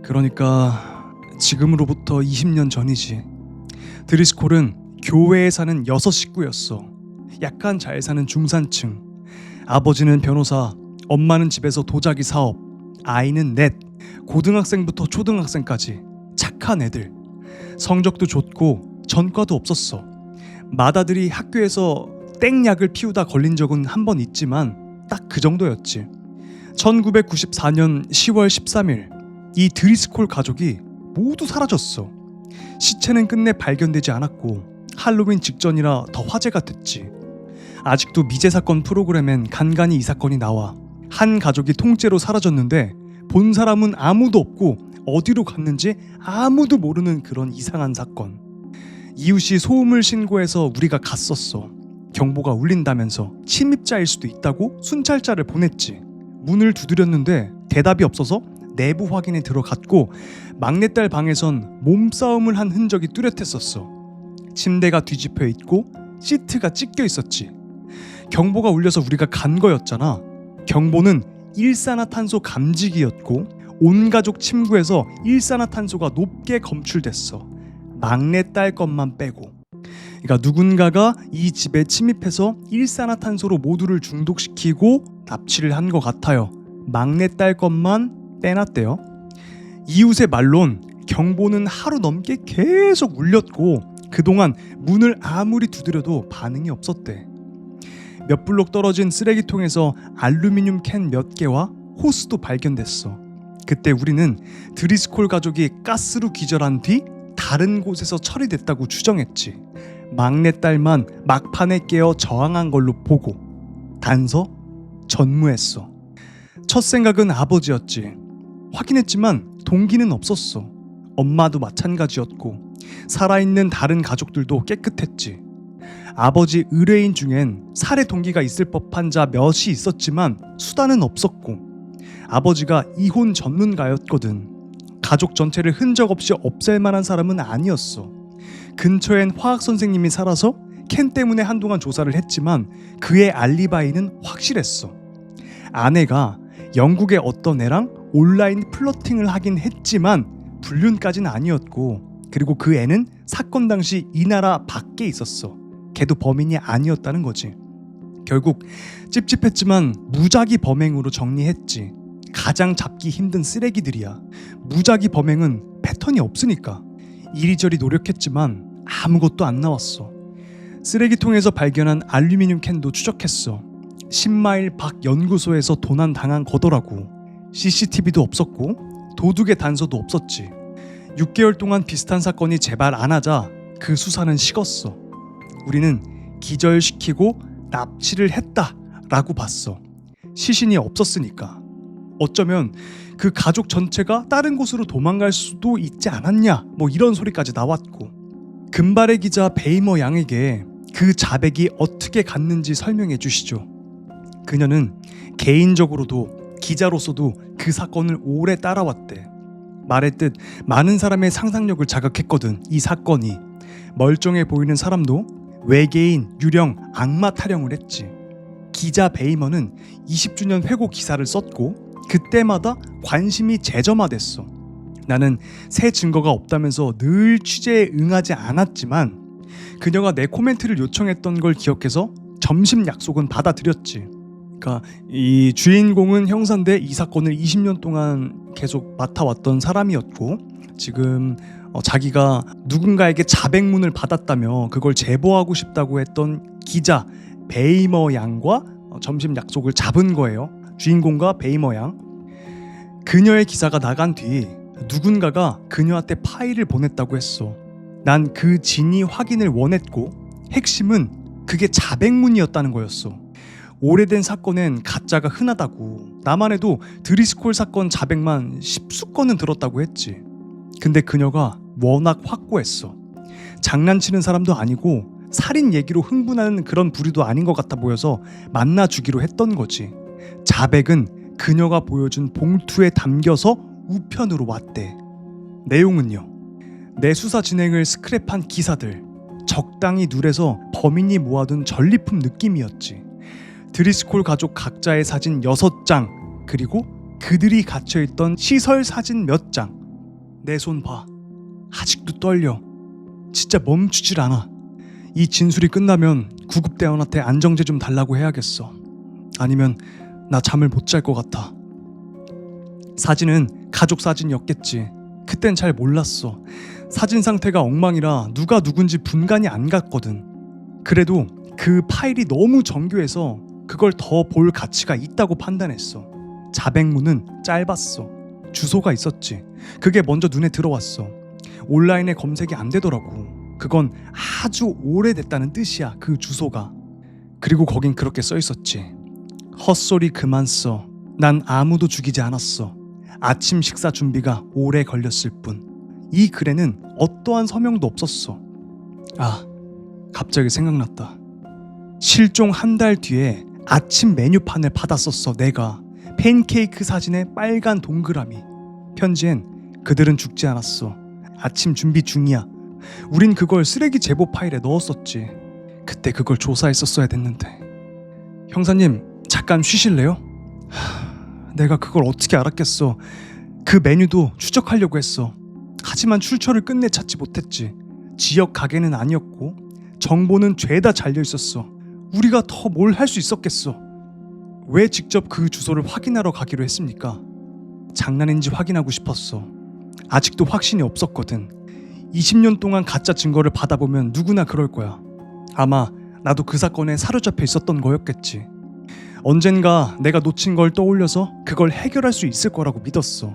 그러니까 지금으로부터 20년 전이지. 드리스콜은 교회에 사는 6 식구였어. 약간 잘 사는 중산층. 아버지는 변호사, 엄마는 집에서 도자기 사업, 아이는 넷, 고등학생부터 초등학생까지 착한 애들. 성적도 좋고 전과도 없었어. 맏아들이 학교에서 땡약을 피우다 걸린 적은 한 번 있지만 딱 그 정도였지. 1994년 10월 13일 이 드리스콜 가족이 모두 사라졌어. 시체는 끝내 발견되지 않았고 할로윈 직전이라 더 화제가 됐지. 아직도 미제 사건 프로그램엔 간간히 이 사건이 나와. 한 가족이 통째로 사라졌는데 본 사람은 아무도 없고 어디로 갔는지 아무도 모르는 그런 이상한 사건. 이웃이 소음을 신고해서 우리가 갔었어. 경보가 울린다면서 침입자일 수도 있다고 순찰자를 보냈지. 문을 두드렸는데 대답이 없어서 내부 확인에 들어갔고 막내딸 방에선 몸싸움을 한 흔적이 뚜렷했었어. 침대가 뒤집혀 있고 시트가 찢겨 있었지. 경보가 울려서 우리가 간 거였잖아. 경보는 일산화탄소 감지기였고 온 가족 침구에서 일산화탄소가 높게 검출됐어. 막내딸 것만 빼고. 그러니까 누군가가 이 집에 침입해서 일산화탄소로 모두를 중독시키고 납치를 한 것 같아요. 막내딸 것만 빼놨대요. 이웃의 말론 경보는 하루 넘게 계속 울렸고 그동안 문을 아무리 두드려도 반응이 없었대. 몇 블록 떨어진 쓰레기통에서 알루미늄 캔 몇 개와 호스도 발견됐어. 그때 우리는 드리스콜 가족이 가스로 기절한 뒤 다른 곳에서 처리됐다고 추정했지. 막내딸만 막판에 깨어 저항한 걸로 보고 단서 전무했어. 첫 생각은 아버지였지. 확인했지만 동기는 없었어. 엄마도 마찬가지였고 살아있는 다른 가족들도 깨끗했지. 아버지 의뢰인 중엔 살해 동기가 있을 법한 자 몇이 있었지만 수단은 없었고 아버지가 이혼 전문가였거든. 가족 전체를 흔적 없이 없앨 만한 사람은 아니었어. 근처엔 화학 선생님이 살아서 캔 때문에 한동안 조사를 했지만 그의 알리바이는 확실했어. 아내가 영국의 어떤 애랑 온라인 플러팅을 하긴 했지만 불륜까진 아니었고 그리고 그 애는 사건 당시 이 나라 밖에 있었어. 걔도 범인이 아니었다는 거지. 결국 찝찝했지만 무작위 범행으로 정리했지. 가장 잡기 힘든 쓰레기들이야. 무작위 범행은 패턴이 없으니까. 이리저리 노력했지만 아무것도 안 나왔어. 쓰레기통에서 발견한 알루미늄 캔도 추적했어. 10마일 밖 연구소에서 도난 당한 거더라고. CCTV도 없었고 도둑의 단서도 없었지. 6개월 동안 비슷한 사건이 재발 안 하자 그 수사는 식었어. 우리는 기절시키고 납치를 했다라고 봤어. 시신이 없었으니까. 어쩌면 그 가족 전체가 다른 곳으로 도망갈 수도 있지 않았냐 뭐 이런 소리까지 나왔고. 금발의 기자 베이머 양에게 그 자백이 어떻게 갔는지 설명해 주시죠. 그녀는 개인적으로도 기자로서도 그 사건을 오래 따라왔대. 말했듯 많은 사람의 상상력을 자극했거든. 이 사건이. 멀쩡해 보이는 사람도 외계인, 유령, 악마 타령을 했지. 기자 베이머는 20주년 회고 기사를 썼고 그때마다 관심이 재점화됐어. 나는 새 증거가 없다면서 늘 취재에 응하지 않았지만 그녀가 내 코멘트를 요청했던 걸 기억해서 점심 약속은 받아들였지. 그러니까 이 주인공은 형사인데 이 사건을 20년 동안 계속 맡아왔던 사람이었고 지금 자기가 누군가에게 자백문을 받았다며 그걸 제보하고 싶다고 했던 기자 베이머 양과 점심 약속을 잡은 거예요. 주인공과 베이머 양. 그녀의 기사가 나간 뒤 누군가가 그녀한테 파일을 보냈다고 했어. 난 그 진위 확인을 원했고 핵심은 그게 자백문이었다는 거였어. 오래된 사건엔 가짜가 흔하다고. 나만 해도 드리스콜 사건 자백만 10수건은 들었다고 했지. 근데 그녀가 워낙 확고했어. 장난치는 사람도 아니고 살인 얘기로 흥분하는 그런 부류도 아닌 것 같아 보여서 만나주기로 했던 거지. 자백은 그녀가 보여준 봉투에 담겨서 우편으로 왔대. 내용은요. 내 수사 진행을 스크랩한 기사들, 적당히 누래서 범인이 모아둔 전리품 느낌이었지. 드리스콜 가족 각자의 사진 6장, 그리고 그들이 갇혀있던 시설 사진 몇 장. 내 손 봐. 아직도 떨려. 진짜 멈추질 않아. 이 진술이 끝나면 구급대원한테 안정제 좀 달라고 해야겠어. 아니면 나 잠을 못 잘 것 같아. 사진은 가족 사진이었겠지. 그땐 잘 몰랐어. 사진 상태가 엉망이라 누가 누군지 분간이 안 갔거든. 그래도 그 파일이 너무 정교해서 그걸 더 볼 가치가 있다고 판단했어. 자백문은 짧았어. 주소가 있었지. 그게 먼저 눈에 들어왔어. 온라인에 검색이 안 되더라고. 그건 아주 오래됐다는 뜻이야, 그 주소가. 그리고 거긴 그렇게 써 있었지. 헛소리 그만 써. 난 아무도 죽이지 않았어. 아침 식사 준비가 오래 걸렸을 뿐. 이 글에는 어떠한 서명도 없었어. 아, 갑자기 생각났다. 실종 한 달 뒤에 아침 메뉴판을 받았었어, 내가. 팬케이크 사진에 빨간 동그라미. 편지엔 그들은 죽지 않았어. 아침 준비 중이야. 우린 그걸 쓰레기 제보 파일에 넣었었지. 그때 그걸 조사했었어야 됐는데. 형사님, 잠깐 쉬실래요? 내가 그걸 어떻게 알았겠어. 그 메뉴도 추적하려고 했어. 하지만 출처를 끝내 찾지 못했지. 지역 가게는 아니었고 정보는 죄다 잘려 있었어. 우리가 더 뭘 할 수 있었겠어. 왜 직접 그 주소를 확인하러 가기로 했습니까? 장난인지 확인하고 싶었어. 아직도 확신이 없었거든. 20년 동안 가짜 증거를 받아보면 누구나 그럴 거야. 아마 나도 그 사건에 사로잡혀 있었던 거였겠지. 언젠가 내가 놓친 걸 떠올려서 그걸 해결할 수 있을 거라고 믿었어.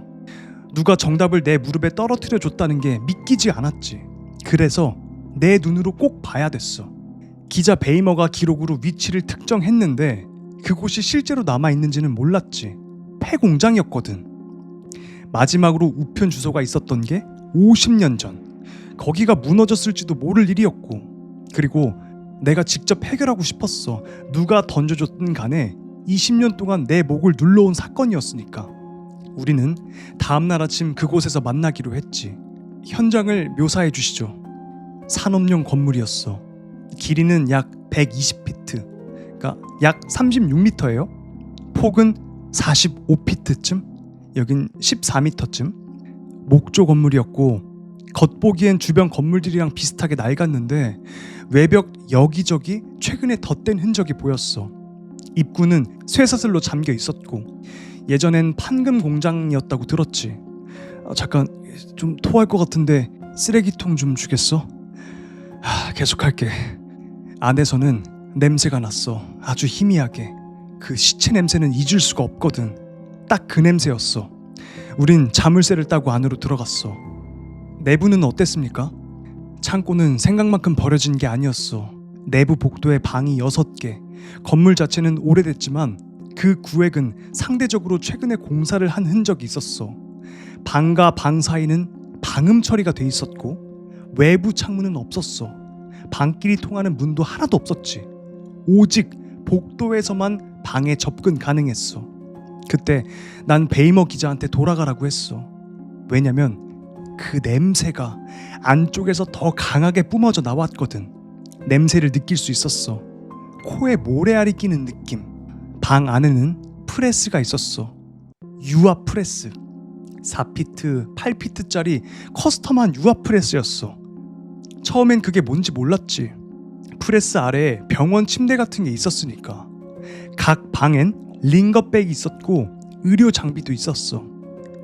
누가 정답을 내 무릎에 떨어뜨려 줬다는 게 믿기지 않았지. 그래서 내 눈으로 꼭 봐야 됐어. 기자 베이머가 기록으로 위치를 특정했는데 그곳이 실제로 남아있는지는 몰랐지. 폐공장이었거든. 마지막으로 우편 주소가 있었던 게 50년 전. 거기가 무너졌을지도 모를 일이었고, 그리고 내가 직접 해결하고 싶었어. 누가 던져줬든 간에 20년 동안 내 목을 눌러온 사건이었으니까. 우리는 다음날 아침 그곳에서 만나기로 했지. 현장을 묘사해 주시죠. 산업용 건물이었어. 길이는 약 120피트, 그러니까 약 36m예요. 폭은 45피트쯤, 여긴 14m쯤. 목조 건물이었고 겉보기엔 주변 건물들이랑 비슷하게 낡았는데 외벽 여기저기 최근에 덧댄 흔적이 보였어. 입구는 쇠사슬로 잠겨 있었고 예전엔 판금 공장이었다고 들었지. 잠깐 좀 토할 것 같은데 쓰레기통 좀 주겠어? 계속할게. 안에서는 냄새가 났어. 아주 희미하게. 그 시체 냄새는 잊을 수가 없거든. 딱 그 냄새였어. 우린 자물쇠를 따고 안으로 들어갔어. 내부는 어땠습니까? 창고는 생각만큼 버려진 게 아니었어. 내부 복도에 방이 6개. 건물 자체는 오래됐지만 그 구획은 상대적으로 최근에 공사를 한 흔적이 있었어. 방과 방 사이는 방음 처리가 돼 있었고 외부 창문은 없었어. 방끼리 통하는 문도 하나도 없었지. 오직 복도에서만 방에 접근 가능했어. 그때 난 베이머 기자한테 돌아가라고 했어. 왜냐면 그 냄새가 안쪽에서 더 강하게 뿜어져 나왔거든. 냄새를 느낄 수 있었어. 코에 모래알이 끼는 느낌. 방 안에는 프레스가 있었어. 유압 프레스. 4피트, 8피트짜리 커스텀한 유압 프레스였어. 처음엔 그게 뭔지 몰랐지. 프레스 아래에 병원 침대 같은 게 있었으니까. 각 방엔 링거백이 있었고 의료 장비도 있었어.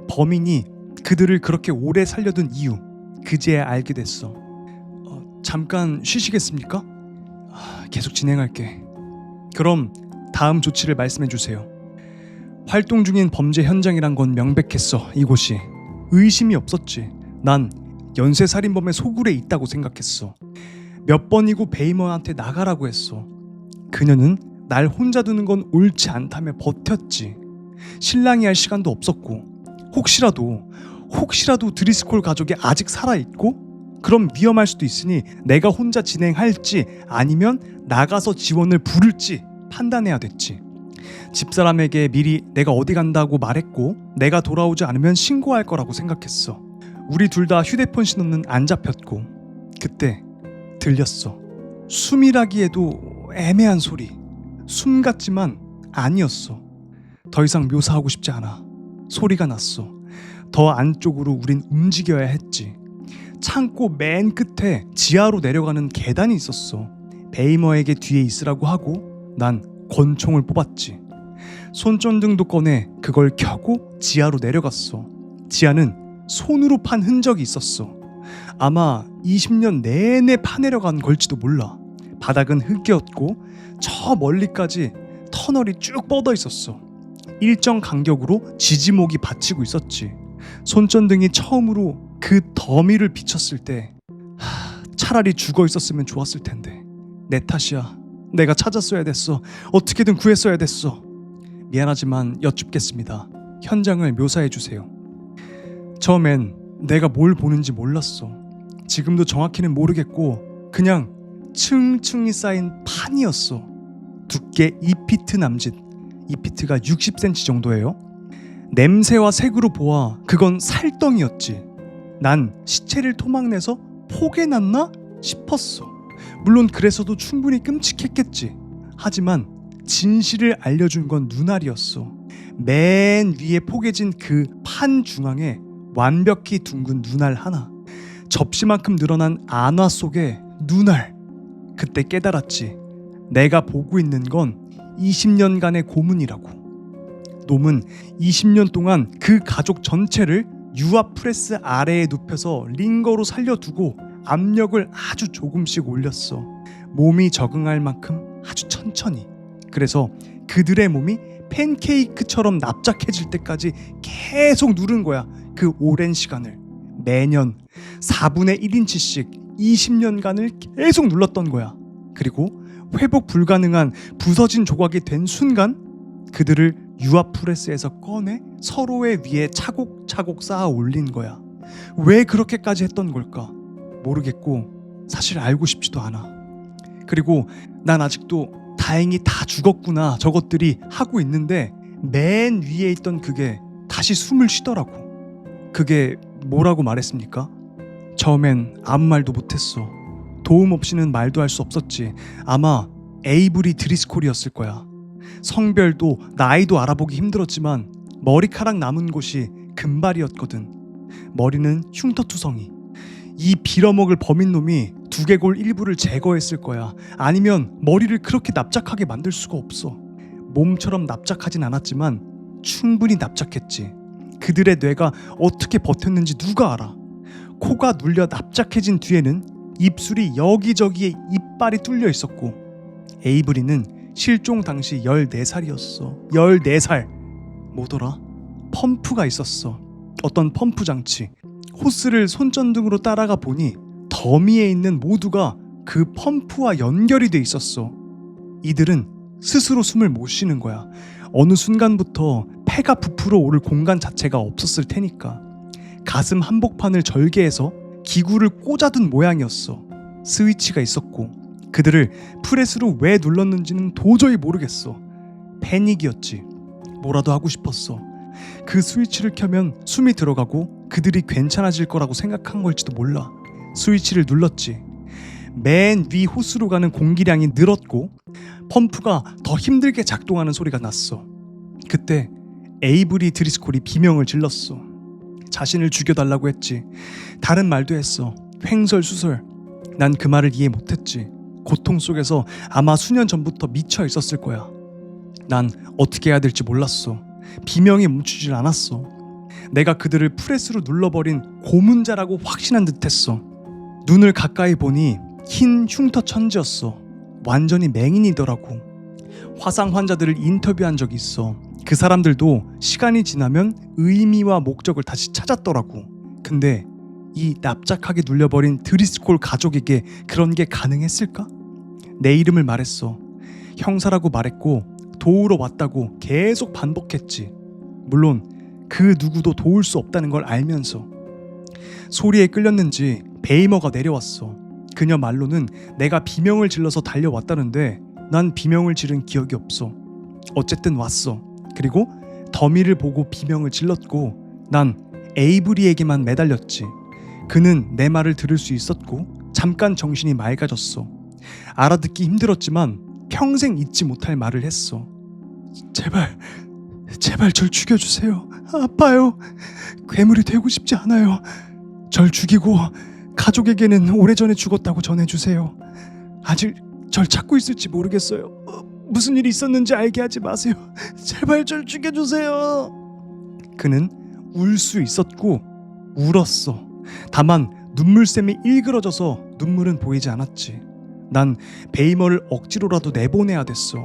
범인이 그들을 그렇게 오래 살려둔 이유, 그제야 알게 됐어. 잠깐 쉬시겠습니까? 계속 진행할게. 그럼 다음 조치를 말씀해 주세요. 활동 중인 범죄 현장이란 건 명백했어. 이곳이 의심이 없었지. 난 연쇄살인범의 소굴에 있다고 생각했어. 몇 번이고 베이머한테 나가라고 했어. 그녀는 날 혼자 두는 건 옳지 않다며 버텼지. 신랑이 할 시간도 없었고 혹시라도 드리스콜 가족이 아직 살아있고 그럼 위험할 수도 있으니 내가 혼자 진행할지 아니면 나가서 지원을 부를지 판단해야 됐지. 집사람에게 미리 내가 어디 간다고 말했고 내가 돌아오지 않으면 신고할 거라고 생각했어. 우리 둘 다 휴대폰 신호는 안 잡혔고 그때 들렸어. 숨이라기에도 애매한 소리. 숨 같지만 아니었어. 더 이상 묘사하고 싶지 않아. 소리가 났어. 더 안쪽으로 우린 움직여야 했지. 창고 맨 끝에 지하로 내려가는 계단이 있었어. 베이머에게 뒤에 있으라고 하고 난 권총을 뽑았지. 손전등도 꺼내 그걸 켜고 지하로 내려갔어. 지하는 손으로 판 흔적이 있었어. 아마 20년 내내 파내려간 걸지도 몰라. 바닥은 흙이었고 저 멀리까지 터널이 쭉 뻗어 있었어. 일정 간격으로 지지목이 받치고 있었지. 손전등이 처음으로 그 더미를 비쳤을 때 차라리 죽어 있었으면 좋았을 텐데. 내 탓이야. 내가 찾았어야 됐어. 어떻게든 구했어야 됐어. 미안하지만 여쭙겠습니다. 현장을 묘사해 주세요. 처음엔 내가 뭘 보는지 몰랐어. 지금도 정확히는 모르겠고 그냥 층층이 쌓인 판이었어. 두께 2피트 남짓. 2피트가 60cm 정도예요. 냄새와 색으로 보아 그건 살덩이였지. 난 시체를 토막내서 포개놨나 싶었어. 물론 그래서도 충분히 끔찍했겠지. 하지만 진실을 알려준 건 눈알이었어. 맨 위에 포개진 그 판 중앙에 완벽히 둥근 눈알 하나. 접시만큼 늘어난 안화 속에 눈알. 그때 깨달았지. 내가 보고 있는 건 20년간의 고문이라고. 놈은 20년 동안 그 가족 전체를 유압 프레스 아래에 눕혀서 링거로 살려두고 압력을 아주 조금씩 올렸어. 몸이 적응할 만큼 아주 천천히. 그래서 그들의 몸이 팬케이크처럼 납작해질 때까지 계속 누른 거야. 그 오랜 시간을. 매년 4분의 1인치씩 20년간을 계속 눌렀던 거야. 그리고 회복 불가능한 부서진 조각이 된 순간 그들을 유압 프레스에서 꺼내 서로의 위에 차곡차곡 쌓아 올린 거야. 왜 그렇게까지 했던 걸까? 모르겠고 사실 알고 싶지도 않아. 그리고 난 아직도 다행히 다 죽었구나 저것들이 하고 있는데 맨 위에 있던 그게 다시 숨을 쉬더라고. 그게 뭐라고 말했습니까? 처음엔 아무 말도 못했어. 도움 없이는 말도 할 수 없었지. 아마 에이브리 드리스콜이었을 거야. 성별도 나이도 알아보기 힘들었지만 머리카락 남은 곳이 금발이었거든. 머리는 흉터투성이. 이 빌어먹을 범인놈이 두개골 일부를 제거했을 거야. 아니면 머리를 그렇게 납작하게 만들 수가 없어. 몸처럼 납작하진 않았지만 충분히 납작했지. 그들의 뇌가 어떻게 버텼는지 누가 알아. 코가 눌려 납작해진 뒤에는 입술이 여기저기에 이빨이 뚫려 있었고 에이브리는 실종 당시 14살이었어. 14살. 뭐더라? 펌프가 있었어. 어떤 펌프 장치. 호스를 손전등으로 따라가 보니 더미에 있는 모두가 그 펌프와 연결이 돼 있었어. 이들은 스스로 숨을 못 쉬는 거야. 어느 순간부터 폐가 부풀어 오를 공간 자체가 없었을 테니까. 가슴 한복판을 절개해서 기구를 꽂아둔 모양이었어. 스위치가 있었고 그들을 프레스로 왜 눌렀는지는 도저히 모르겠어. 패닉이었지. 뭐라도 하고 싶었어. 그 스위치를 켜면 숨이 들어가고 그들이 괜찮아질 거라고 생각한 걸지도 몰라. 스위치를 눌렀지. 맨 위 호스로 가는 공기량이 늘었고 펌프가 더 힘들게 작동하는 소리가 났어. 그때 에이브리 드리스콜이 비명을 질렀어. 자신을 죽여달라고 했지. 다른 말도 했어. 횡설수설. 난 그 말을 이해 못했지. 고통 속에서 아마 수년 전부터 미쳐 있었을 거야. 난 어떻게 해야 될지 몰랐어. 비명이 멈추질 않았어. 내가 그들을 프레스로 눌러버린 고문자라고 확신한 듯했어. 눈을 가까이 보니 흰 흉터 천지였어. 완전히 맹인이더라고. 화상 환자들을 인터뷰한 적이 있어. 그 사람들도 시간이 지나면 의미와 목적을 다시 찾았더라고. 근데 이 납작하게 눌려버린 드리스콜 가족에게 그런 게 가능했을까? 내 이름을 말했어. 형사라고 말했고 도우러 왔다고 계속 반복했지. 물론 그 누구도 도울 수 없다는 걸 알면서. 소리에 끌렸는지 베이머가 내려왔어. 그녀 말로는 내가 비명을 질러서 달려왔다는데 난 비명을 지른 기억이 없어. 어쨌든 왔어. 그리고 더미를 보고 비명을 질렀고 난 에이브리에게만 매달렸지. 그는 내 말을 들을 수 있었고 잠깐 정신이 맑아졌어. 알아듣기 힘들었지만 평생 잊지 못할 말을 했어. 제발 절 죽여주세요. 아파요. 괴물이 되고 싶지 않아요. 절 죽이고 가족에게는 오래전에 죽었다고 전해주세요. 아직 절 찾고 있을지 모르겠어요. 무슨 일이 있었는지 알게 하지 마세요. 제발 절 죽여주세요. 그는 울 수 있었고 울었어. 다만 눈물샘이 일그러져서 눈물은 보이지 않았지. 난 베이머를 억지로라도 내보내야 됐어.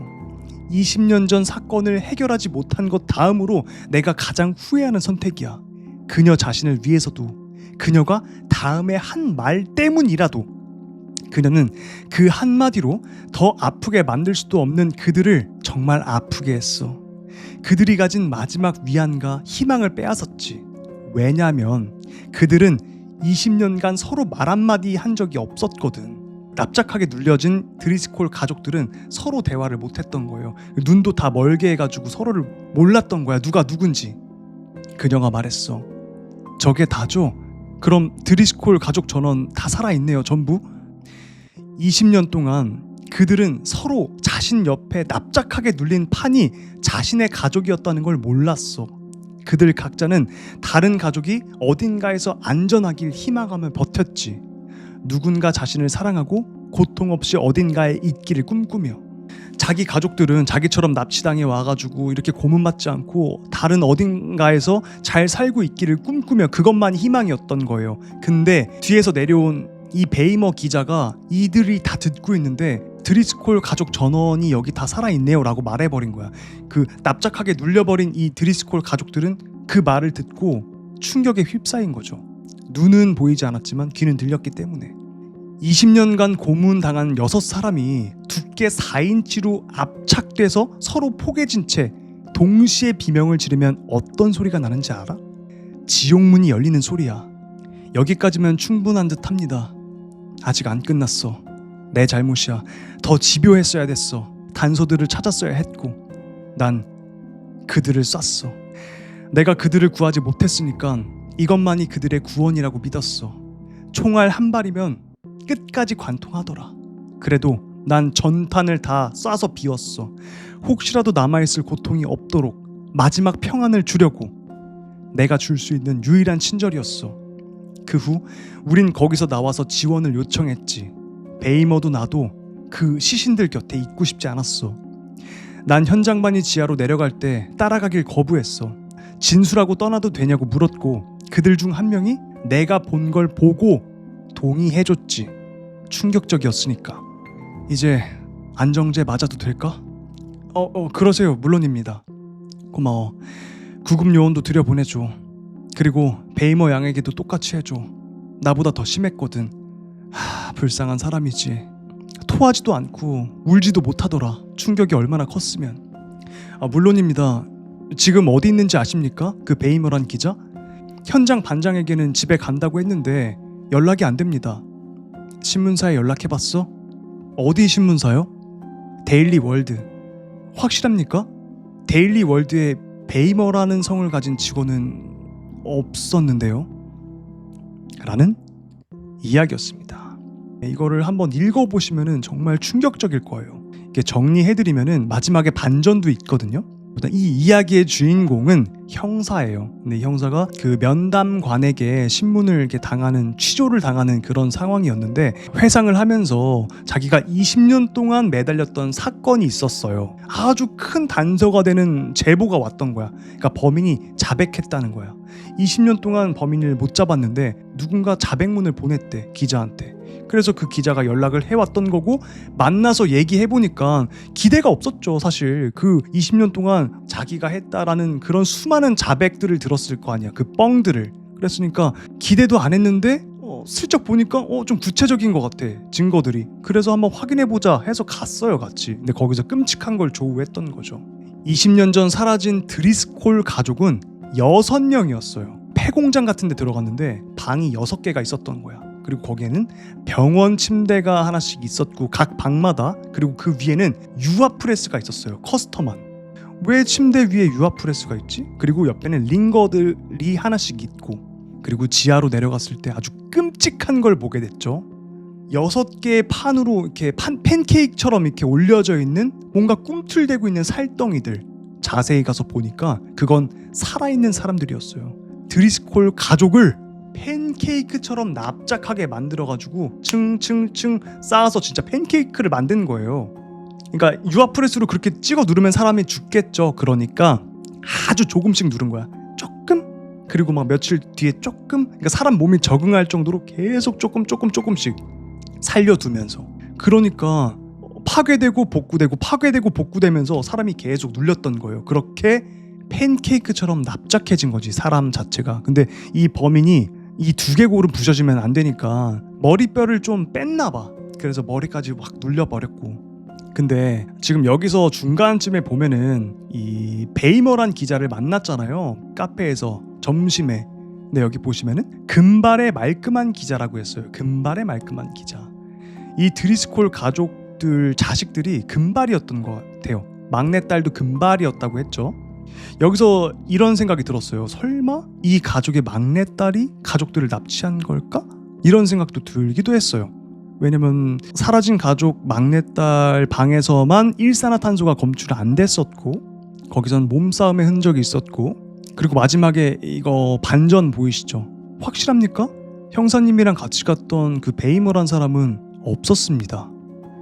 20년 전 사건을 해결하지 못한 것 다음으로 내가 가장 후회하는 선택이야. 그녀 자신을 위해서도, 그녀가 다음에 한 말 때문이라도. 그녀는 그 한마디로 더 아프게 만들 수도 없는 그들을 정말 아프게 했어. 그들이 가진 마지막 위안과 희망을 빼앗았지. 왜냐면 그들은 20년간 서로 말 한마디 한 적이 없었거든. 납작하게 눌려진 드리스콜 가족들은 서로 대화를 못했던 거예요. 눈도 다 멀게 해가지고 서로를 몰랐던 거야. 누가 누군지. 그녀가 말했어. 저게 다죠? 그럼 드리스콜 가족 전원 다 살아있네요, 전부? 20년 동안 그들은 서로 자신 옆에 납작하게 눌린 판이 자신의 가족이었다는 걸 몰랐어. 그들 각자는 다른 가족이 어딘가에서 안전하길 희망하며 버텼지. 누군가 자신을 사랑하고 고통 없이 어딘가에 있기를 꿈꾸며. 자기 가족들은 자기처럼 납치당해 와가지고 이렇게 고문받지 않고 다른 어딘가에서 잘 살고 있기를 꿈꾸며 그것만이 희망이었던 거예요. 근데 뒤에서 내려온 이 베이머 기자가 이들이 다 듣고 있는데 드리스콜 가족 전원이 여기 다 살아있네요 라고 말해버린 거야. 그 납작하게 눌려버린 이 드리스콜 가족들은 그 말을 듣고 충격에 휩싸인 거죠. 눈은 보이지 않았지만 귀는 들렸기 때문에. 20년간 고문당한 6사람이 두께 4인치로 압착돼서 서로 포개진 채 동시에 비명을 지르면 어떤 소리가 나는지 알아? 지옥문이 열리는 소리야. 여기까지면 충분한 듯 합니다. 아직 안 끝났어. 내 잘못이야. 더 집요했어야 됐어. 단서들을 찾았어야 했고. 난 그들을 쐈어. 내가 그들을 구하지 못했으니까 이것만이 그들의 구원이라고 믿었어. 총알 한 발이면 끝까지 관통하더라. 그래도 난 전탄을 다 쏴서 비웠어. 혹시라도 남아있을 고통이 없도록 마지막 평안을 주려고. 내가 줄 수 있는 유일한 친절이었어. 그 후 우린 거기서 나와서 지원을 요청했지. 베이머도 나도 그 시신들 곁에 있고 싶지 않았어. 난 현장반이 지하로 내려갈 때 따라가길 거부했어. 진술하고 떠나도 되냐고 물었고 그들 중 한 명이 내가 본 걸 보고 동의해줬지. 충격적이었으니까. 이제 안정제 맞아도 될까? 그러세요. 물론입니다. 고마워. 구급 요원도 들여보내줘. 그리고 베이머 양에게도 똑같이 해줘. 나보다 더 심했거든. 불쌍한 사람이지. 토하지도 않고 울지도 못하더라. 충격이 얼마나 컸으면. 물론입니다. 지금 어디 있는지 아십니까? 그 베이머란 기자? 현장 반장에게는 집에 간다고 했는데 연락이 안 됩니다. 신문사에 연락해봤어? 어디 신문사요? 데일리 월드. 확실합니까? 데일리 월드에 베이머라는 성을 가진 직원은 없었는데요? 라는 이야기였습니다. 이거를 한번 읽어보시면 정말 충격적일 거예요. 이게 정리해드리면 마지막에 반전도 있거든요. 이 이야기의 주인공은 형사예요. 근데 이 형사가 그 면담관에게 신문을 이렇게 당하는, 취조를 당하는 그런 상황이었는데 회상을 하면서 자기가 20년 동안 매달렸던 사건이 있었어요. 아주 큰 단서가 되는 제보가 왔던 거야. 그러니까 범인이 자백했다는 거야. 20년 동안 범인을 못 잡았는데 누군가 자백문을 보냈대, 기자한테. 그래서 그 기자가 연락을 해왔던 거고, 만나서 얘기해보니까 기대가 없었죠. 사실 그 20년 동안 자기가 했다라는 그런 수많은 자백들을 들었을 거 아니야. 그 뻥들을. 그랬으니까 기대도 안 했는데 슬쩍 보니까 좀 구체적인 것 같아, 증거들이. 그래서 한번 확인해보자 해서 갔어요, 같이. 근데 거기서 끔찍한 걸 조우했던 거죠. 20년 전 사라진 드리스콜 가족은 6명이었어요. 폐공장 같은 데 들어갔는데 방이 6개가 있었던 거야. 그리고 거기에는 병원 침대가 하나씩 있었고 각 방마다, 그리고 그 위에는 유압 프레스가 있었어요. 커스텀한. 왜 침대 위에 유압 프레스가 있지? 그리고 옆에는 링거들이 하나씩 있고, 그리고 지하로 내려갔을 때 아주 끔찍한 걸 보게 됐죠. 6개의 판으로 이렇게 팬케이크처럼 이렇게 올려져 있는 뭔가 꿈틀대고 있는 살덩이들. 자세히 가서 보니까 그건 살아있는 사람들이었어요. 드리스콜 가족을 팬케이크처럼 납작하게 만들어가지고 층층층 쌓아서 진짜 팬케이크를 만든 거예요. 그러니까 유아프레스로 그렇게 찍어 누르면 사람이 죽겠죠. 그러니까 아주 조금씩 누른 거야. 조금, 그리고 막 며칠 뒤에 조금, 그러니까 사람 몸이 적응할 정도로 계속 조금씩 살려두면서. 그러니까 파괴되고 복구되고 파괴되고 복구되면서 사람이 계속 눌렸던 거예요. 그렇게 팬케이크처럼 납작해진 거지, 사람 자체가. 근데 이 범인이 이 두개골은 부셔지면 안 되니까 머리뼈를 좀 뺐나 봐. 그래서 머리까지 확 눌려버렸고. 근데 지금 여기서 중간쯤에 보면은 이 베이머란 기자를 만났잖아요, 카페에서 점심에. 근데 여기 보시면은 금발의 말끔한 기자라고 했어요. 금발의 말끔한 기자. 이 드리스콜 가족들 자식들이 금발이었던 것 같아요. 막내딸도 금발이었다고 했죠. 여기서 이런 생각이 들었어요. 설마 이 가족의 막내딸이 가족들을 납치한 걸까? 이런 생각도 들기도 했어요. 왜냐면 사라진 가족 막내딸 방에서만 일산화탄소가 검출 안 됐었고, 거기선 몸싸움의 흔적이 있었고, 그리고 마지막에 이거 반전 보이시죠? 확실합니까? 형사님이랑 같이 갔던 그 베이머란 사람은 없었습니다.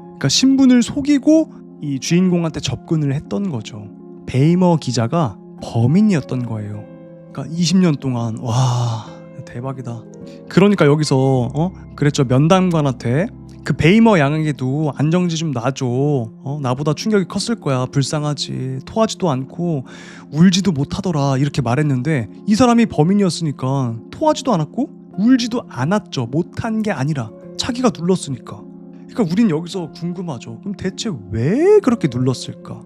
그러니까 신분을 속이고 이 주인공한테 접근을 했던 거죠. 베이머 기자가 범인이었던 거예요. 그러니까 20년 동안. 와, 대박이다. 그러니까 여기서 그랬죠. 면담관한테 그 베이머 양에게도 안정지 좀 놔줘. 나보다 충격이 컸을 거야. 불쌍하지. 토하지도 않고 울지도 못하더라. 이렇게 말했는데 이 사람이 범인이었으니까 토하지도 않았고 울지도 않았죠. 못한 게 아니라 자기가 눌렀으니까. 그러니까 우린 여기서 궁금하죠. 그럼 대체 왜 그렇게 눌렀을까?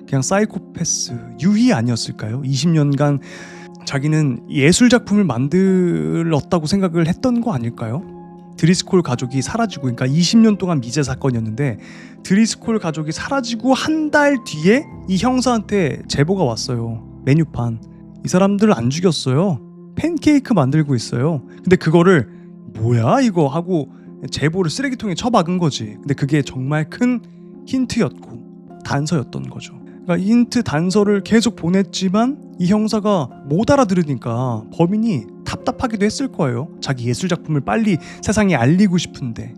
그냥 사이코패스 유희 아니었을까요? 20년간 자기는 예술 작품을 만들었다고 생각을 했던 거 아닐까요? 드리스콜 가족이 사라지고, 그러니까 20년 동안 미제 사건이었는데 드리스콜 가족이 사라지고 한 달 뒤에 이 형사한테 제보가 왔어요. 메뉴판. 이 사람들 안 죽였어요. 팬케이크 만들고 있어요. 근데 그거를 뭐야 이거 하고 제보를 쓰레기통에 처박은 거지. 근데 그게 정말 큰 힌트였고 단서였던 거죠. 그러니까 힌트 단서를 계속 보냈지만 이 형사가 못 알아들으니까 범인이 답답하기도 했을 거예요. 자기 예술 작품을 빨리 세상에 알리고 싶은데.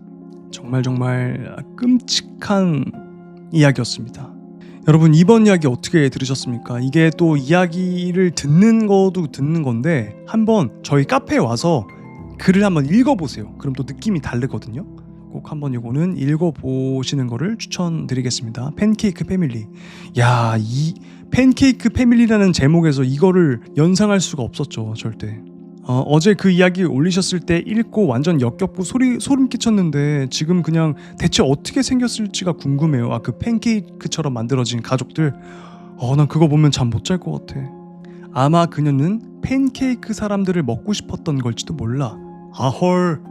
정말 끔찍한 이야기였습니다. 여러분, 이번 이야기 어떻게 들으셨습니까? 이게 또 이야기를 듣는 것도 듣는 건데 한번 저희 카페에 와서 글을 한번 읽어보세요. 그럼 또 느낌이 다르거든요. 꼭 한번 이거는 읽어보시는 거를 추천드리겠습니다. 팬케이크 패밀리. 야, 이 팬케이크 패밀리라는 제목에서 이거를 연상할 수가 없었죠, 절대. 어제 그 이야기 올리셨을 때 읽고 완전 역겹고 소름 끼쳤는데 지금 그냥 대체 어떻게 생겼을지가 궁금해요. 그 팬케이크처럼 만들어진 가족들. 난 그거 보면 잠 못 잘 것 같아. 아마 그녀는 팬케이크 사람들을 먹고 싶었던 걸지도 몰라. 헐.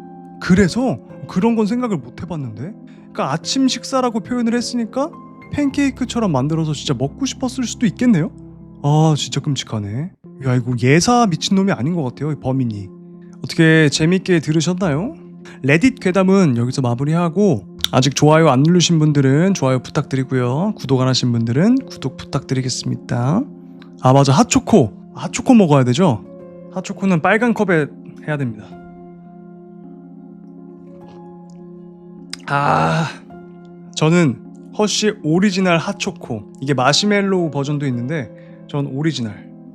그래서 그런 건 생각을 못 해봤는데. 그러니까 아침 식사라고 표현을 했으니까 팬케이크처럼 만들어서 진짜 먹고 싶었을 수도 있겠네요. 진짜 끔찍하네. 야, 이거 예사 미친놈이 아닌 것 같아요, 이 범인이. 어떻게 재밌게 들으셨나요? 레딧 괴담은 여기서 마무리하고, 아직 좋아요 안 누르신 분들은 좋아요 부탁드리고요, 구독 안 하신 분들은 구독 부탁드리겠습니다. 맞아, 핫초코 먹어야 되죠? 핫초코는 빨간 컵에 해야 됩니다. 저는 허쉬 오리지널 핫초코. 이게 마시멜로우 버전도 있는데 전 오리지널.